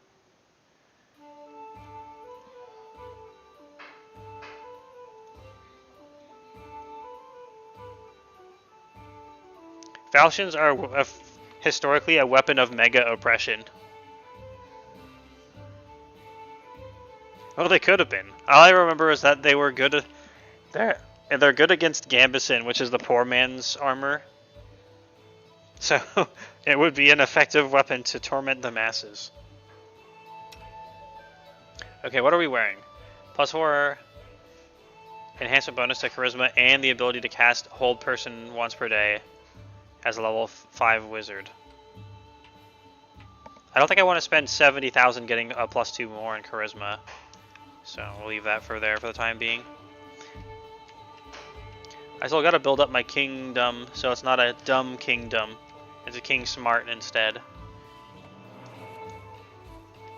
S1: Falchions are historically a weapon of mega oppression. Well, they could have been. All I remember is that they were good. They're good against Gambison, which is the poor man's armor. So it would be an effective weapon to torment the masses. Okay, what are we wearing? +4 enhancement bonus to charisma and the ability to cast hold person once per day as a level 5 wizard. I don't think I want to spend 70,000 getting a +2 more in charisma. So we'll leave that for there for the time being. I still gotta build up my kingdom, so it's not a dumb kingdom. It's a king smart instead.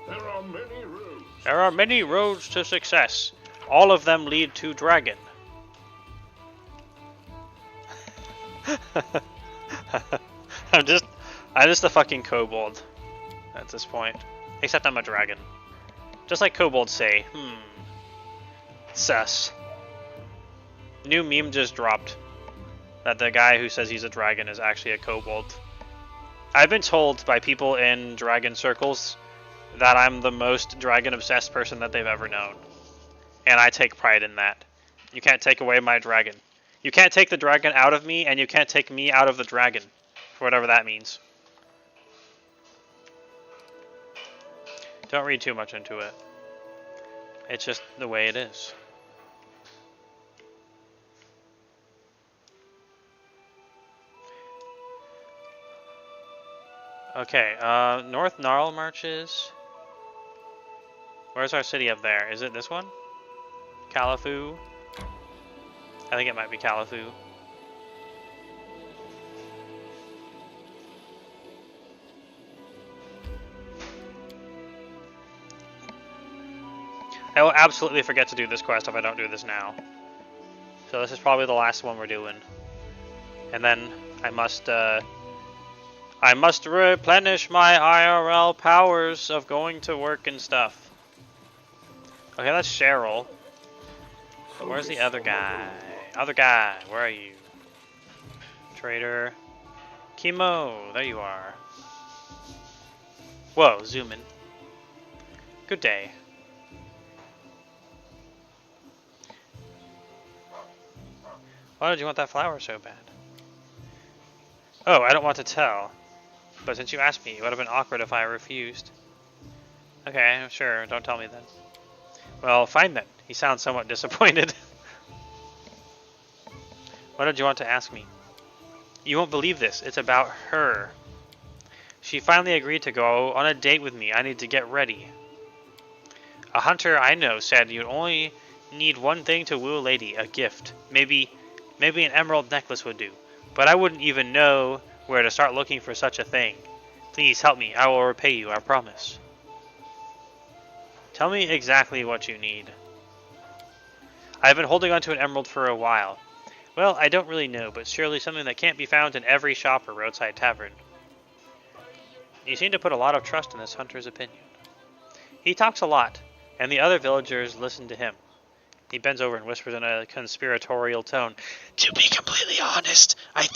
S3: There are many roads.
S1: There are many roads to success. All of them lead to dragon. I'm just a fucking kobold at this point. Except I'm a dragon. Just like kobolds say, sus. New meme just dropped that the guy who says he's a dragon is actually a kobold. I've been told by people in dragon circles that I'm the most dragon obsessed person that they've ever known. And I take pride in that. You can't take away my dragon. You can't take the dragon out of me, and you can't take me out of the dragon. For whatever that means. Don't read too much into it. It's just the way it is. Okay, North Gnarl marches. Where's our city up there? Is it this one? Califu? I think it might be Califu. I will absolutely forget to do this quest if I don't do this now. So this is probably the last one we're doing. And then I must replenish my IRL powers of going to work and stuff. Okay, that's Cheryl. Where's the other guy? Other guy, where are you? Trader. Chemo, there you are. Whoa, zoom in. Good day. Why did you want that flower so bad? Oh, I don't want to tell. But since you asked me, it would have been awkward if I refused. Okay, sure, don't tell me then. Well, fine then. He sounds somewhat disappointed. What did you want to ask me? You won't believe this. It's about her. She finally agreed to go on a date with me. I need to get ready. A hunter I know said you'd only need one thing to woo a lady, a gift. Maybe an emerald necklace would do. But I wouldn't even know where to start looking for such a thing. Please help me. I will repay you, I promise. Tell me exactly what you need. I've been holding on to an emerald for a while. Well, I don't really know, but surely something that can't be found in every shop or roadside tavern. You seem to put a lot of trust in this hunter's opinion. He talks a lot, and the other villagers listen to him. He bends over and whispers in a conspiratorial tone. To be completely honest, I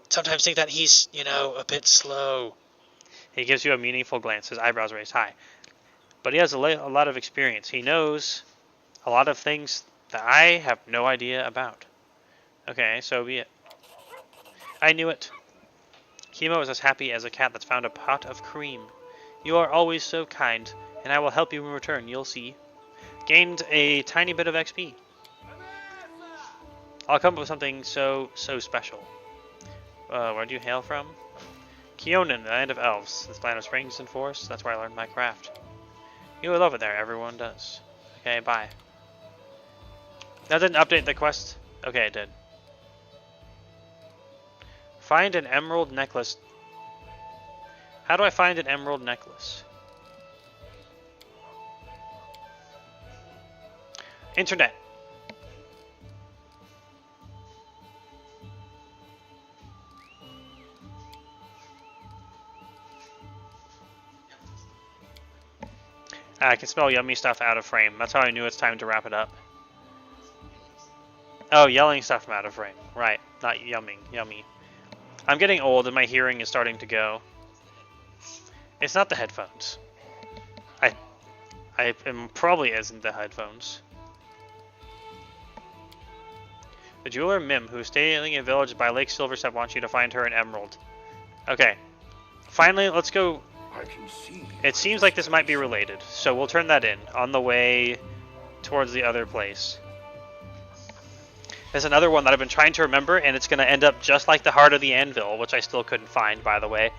S1: sometimes think that he's, a bit slow. He gives you a meaningful glance, his eyebrows raised high. But he has a lot of experience. He knows a lot of things that I have no idea about. Okay, so be it. I knew it. Chemo is as happy as a cat that's found a pot of cream. You are always so kind, and I will help you in return, you'll see. Gained a tiny bit of XP. I'll come up with something so special. Where do you hail from? Keonan, the land of elves. This land of springs and forests, that's where I learned my craft. You will love it there, everyone does. Okay, bye. That didn't update the quest? Okay, it did. Find an emerald necklace. How do I find an emerald necklace? Internet. I can smell yummy stuff out of frame. That's how I knew it's time to wrap it up. Oh, yelling stuff from out of frame. Right, not yumming. Yummy. I'm getting old and my hearing is starting to go. It's not the headphones. I am probably isn't the headphones. The jeweler Mim, who's staying in a village by Lake Silverstep, wants you to find her an emerald. Okay. Finally, let's go.
S3: I can see.
S1: It seems like this might be related, so we'll turn that in on the way towards the other place. There's another one that I've been trying to remember, and it's going to end up just like the Heart of the Anvil, which I still couldn't find, by the way.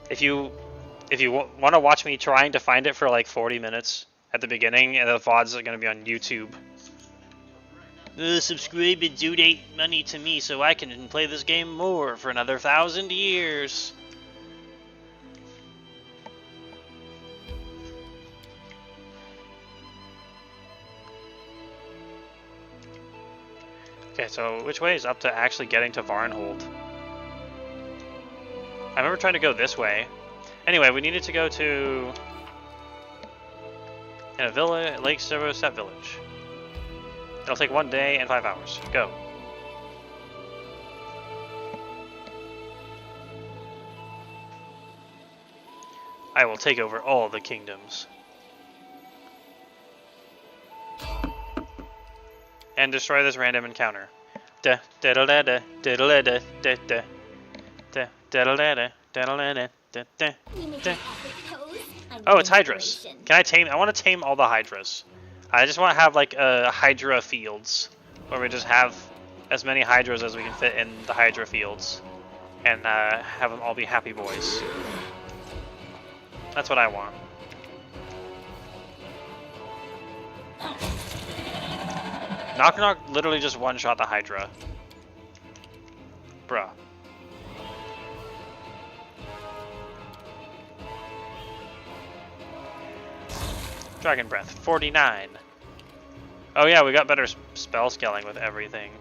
S1: If you want to watch me trying to find it for like 40 minutes at the beginning, and the VODs are going to be on YouTube. Subscribe and donate money to me so I can play this game more for another 1,000 years. Okay, so which way is up to actually getting to Varnhold? I remember trying to go this way. Anyway, we needed to go to a villa, Lake Silverstep Village. It'll take 1 day and 5 hours. Go. I will take over all the kingdoms. And destroy this random encounter. Da da da da da da da da da da da da da da da da da.
S5: You make an epic pose. I
S1: Oh, it's Hydras. Can I tame? I want to tame all the Hydras. I just want to have like Hydra fields, where we just have as many Hydras as we can fit in the Hydra fields, and have them all be happy boys. That's what I want. Knock Knock literally just one-shot the Hydra. Bruh. Dragon Breath, 49. Oh yeah, we got better spell scaling with everything.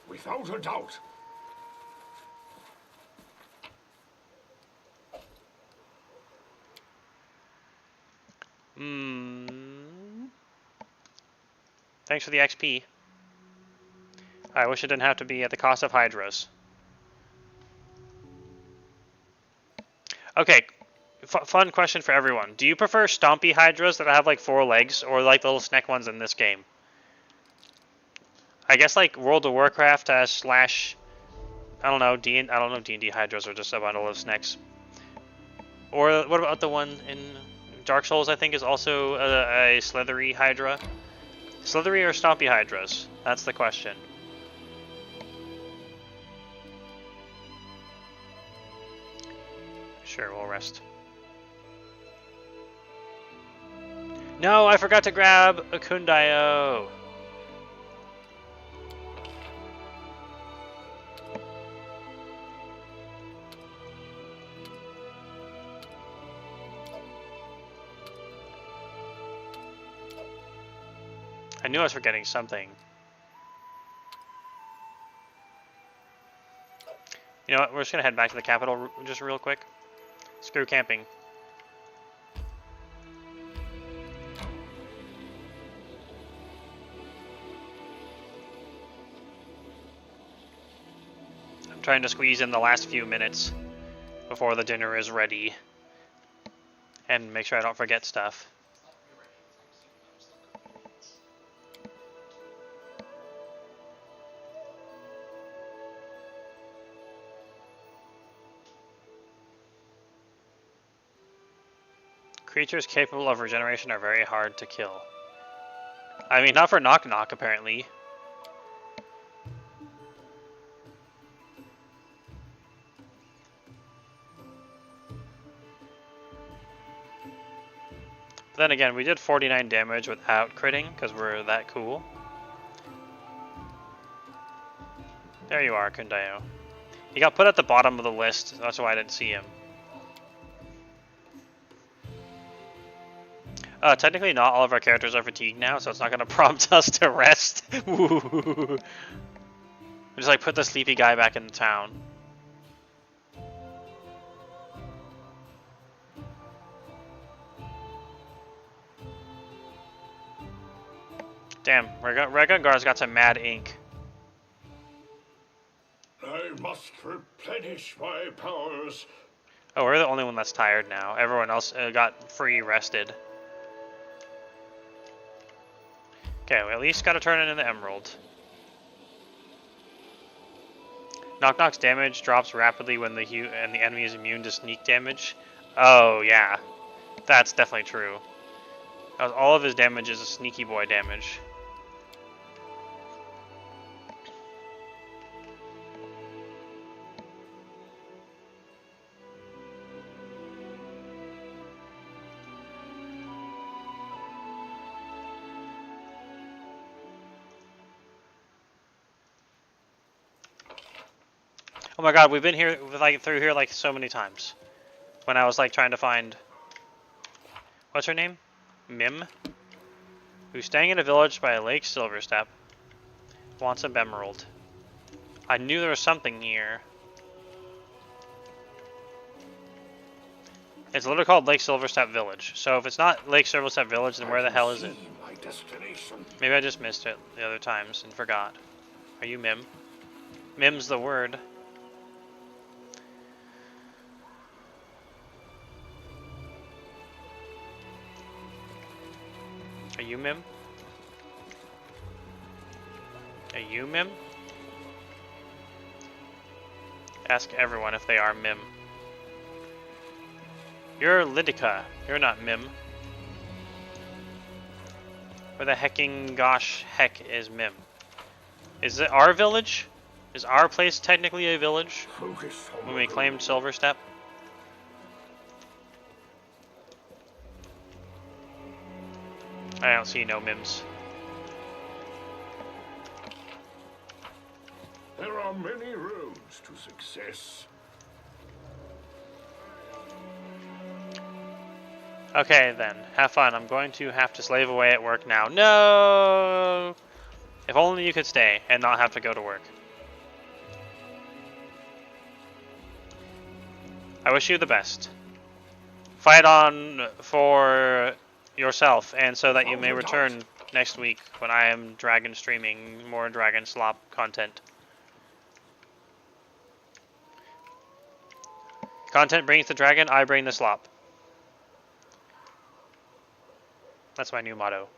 S3: Without a doubt.
S1: Thanks for the XP. I wish it didn't have to be at the cost of Hydras. Okay, fun question for everyone. Do you prefer stompy Hydras that have like 4 legs, or like the little snack ones in this game? I guess like World of Warcraft slash, I don't know, D&D Hydras are just a bundle of snacks. Or what about the one in Dark Souls? I think is also a slithery Hydra. Slithery or stompy Hydras? That's the question. Sure, we'll rest. No, I forgot to grab a Kundayo. I knew I was forgetting something. You know what? We're just gonna head back to the capital just real quick. Screw camping. I'm trying to squeeze in the last few minutes before the dinner is ready and make sure I don't forget stuff. Creatures capable of regeneration are very hard to kill. I mean, not for Knock Knock, apparently. But then again, we did 49 damage without critting, because we're that cool. There you are, Kundayo. He got put at the bottom of the list, that's why I didn't see him. Technically not all of our characters are fatigued now, so it's not going to prompt us to rest. Just like put the sleepy guy back in the town. Damn, Dragon-Guard's got some mad ink.
S3: I must replenish my powers.
S1: Oh, we're the only one that's tired now. Everyone else got free rested. Okay, we at least got to turn it into Emerald. Knock Knock's damage drops rapidly when the enemy is immune to sneak damage. Oh yeah, that's definitely true. All of his damage is a sneaky boy damage. Oh my god, we've been here through here like so many times. When I was like trying to find, what's her name? Mim? Who's staying in a village by a lake Silverstep. Wants a emerald. I knew there was something here. It's literally called Lake Silverstep Village. So if it's not Lake Silverstep Village, then where the hell is it?
S3: My destination.
S1: Maybe I just missed it the other times and forgot. Are you Mim? Mim's the word. Are you Mim? Are you Mim? Ask everyone if they are Mim. You're Lydica. You're not Mim. Where the hecking gosh heck is Mim? Is it our village? Is our place technically a village?
S3: Focus on
S1: When
S3: the
S1: we claimed
S3: goal.
S1: Silverstep? I don't see no Mims.
S3: There are many roads to success.
S1: Okay then, have fun. I'm going to have to slave away at work now. No! If only you could stay and not have to go to work. I wish you the best. Fight on for yourself and so that you may return next week when I am dragon streaming more Dragon Slop content. Content brings the dragon, I bring the slop. That's my new motto.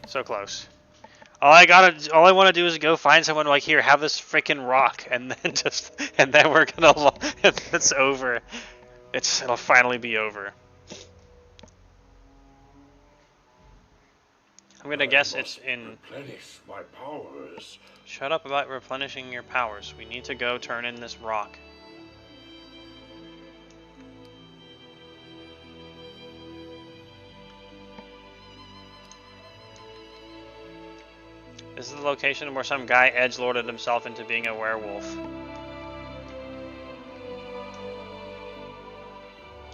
S1: So close. All I want to do is go find someone like, here, have this freaking rock, and then we're gonna, it's over. It'll finally be over. I'm gonna guess it's in.
S3: Replenish my powers.
S1: Shut up about replenishing your powers. We need to go turn in this rock. This is the location where some guy edgelorded himself into being a werewolf.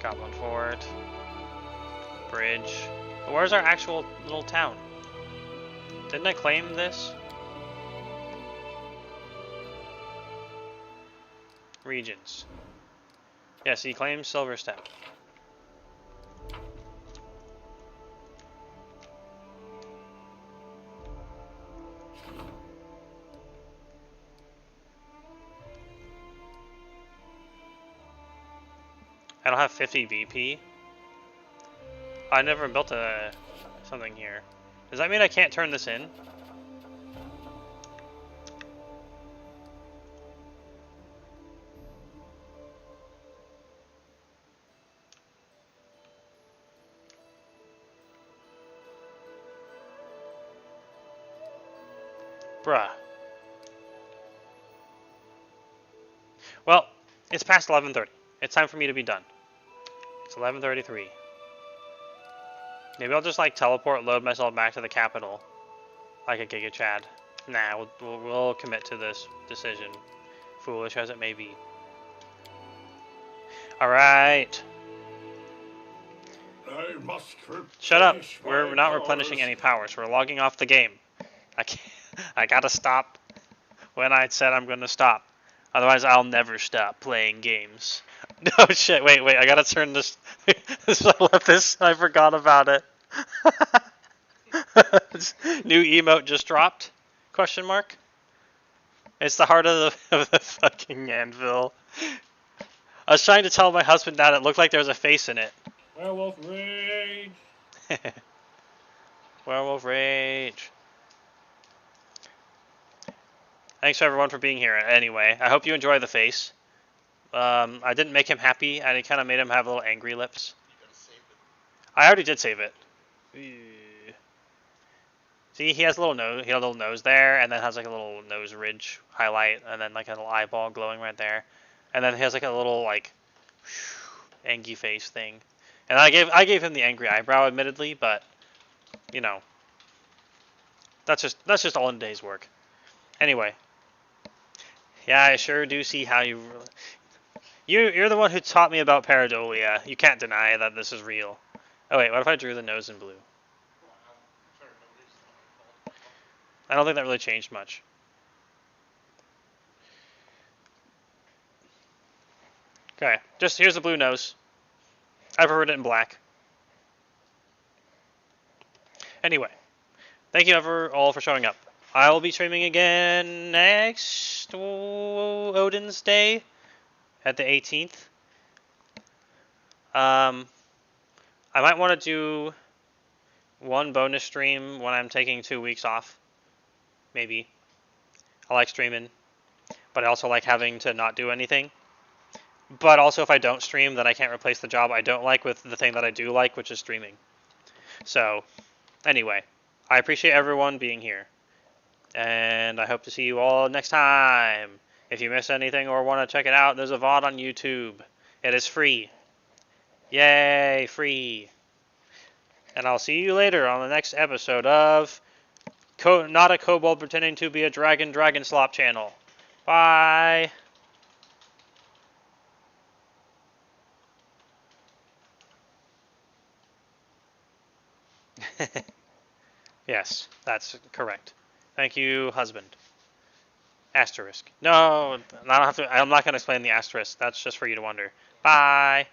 S1: Goblin Fort. Bridge. But where's our actual little town? Didn't I claim this? Regions. Yes, he claims Silverstep. I don't have 50 VP. I never built something here. Does that mean I can't turn this in? Bruh. Well, it's past 11:30. It's time for me to be done. It's 11:33. Maybe I'll just like teleport, load myself back to the capital, like a Giga Chad. Nah, we'll commit to this decision, foolish as it may be. All right.
S3: I must
S1: Shut up.
S3: replenish
S1: We're
S3: my
S1: not
S3: powers.
S1: replenishing any powers. We're logging off the game. I can't. I gotta stop when I said I'm gonna stop. Otherwise, I'll never stop playing games. No shit. Wait. I gotta turn this. I left this. I forgot about it. New emote just dropped? Question mark. It's the heart of the fucking anvil. I was trying to tell my husband that it looked like there was a face in it.
S2: Werewolf rage.
S1: Werewolf rage. Thanks everyone for being here anyway. I hope you enjoy the face. I didn't make him happy, and it kind of made him have little angry lips. I already did save it. See, he has a little nose. He has a little nose there, and then has like a little nose ridge highlight, and then like a little eyeball glowing right there, and then he has like a little like angry face thing. And I gave him the angry eyebrow, admittedly, but you know, that's just all in a day's work. Anyway. Yeah, I sure do see how you're the one who taught me about pareidolia. You can't deny that this is real. Oh wait, what if I drew the nose in blue? I don't think that really changed much. Okay, just here's the blue nose. I preferred it in black. Anyway, thank you all for showing up. I will be streaming again next Odin's Day at the 18th. I might want to do one bonus stream when I'm taking 2 weeks off. Maybe. I like streaming, but I also like having to not do anything. But also, if I don't stream, then I can't replace the job I don't like with the thing that I do like, which is streaming. So, anyway, I appreciate everyone being here. And I hope to see you all next time. If you miss anything or want to check it out, there's a VOD on YouTube. It is free. Yay, free. And I'll see you later on the next episode of Not a Kobold Pretending to be a Dragon Slop channel. Bye. Yes, that's correct. Thank you, husband. Asterisk. No, I don't have to. I'm not going to explain the asterisk. That's just for you to wonder. Bye.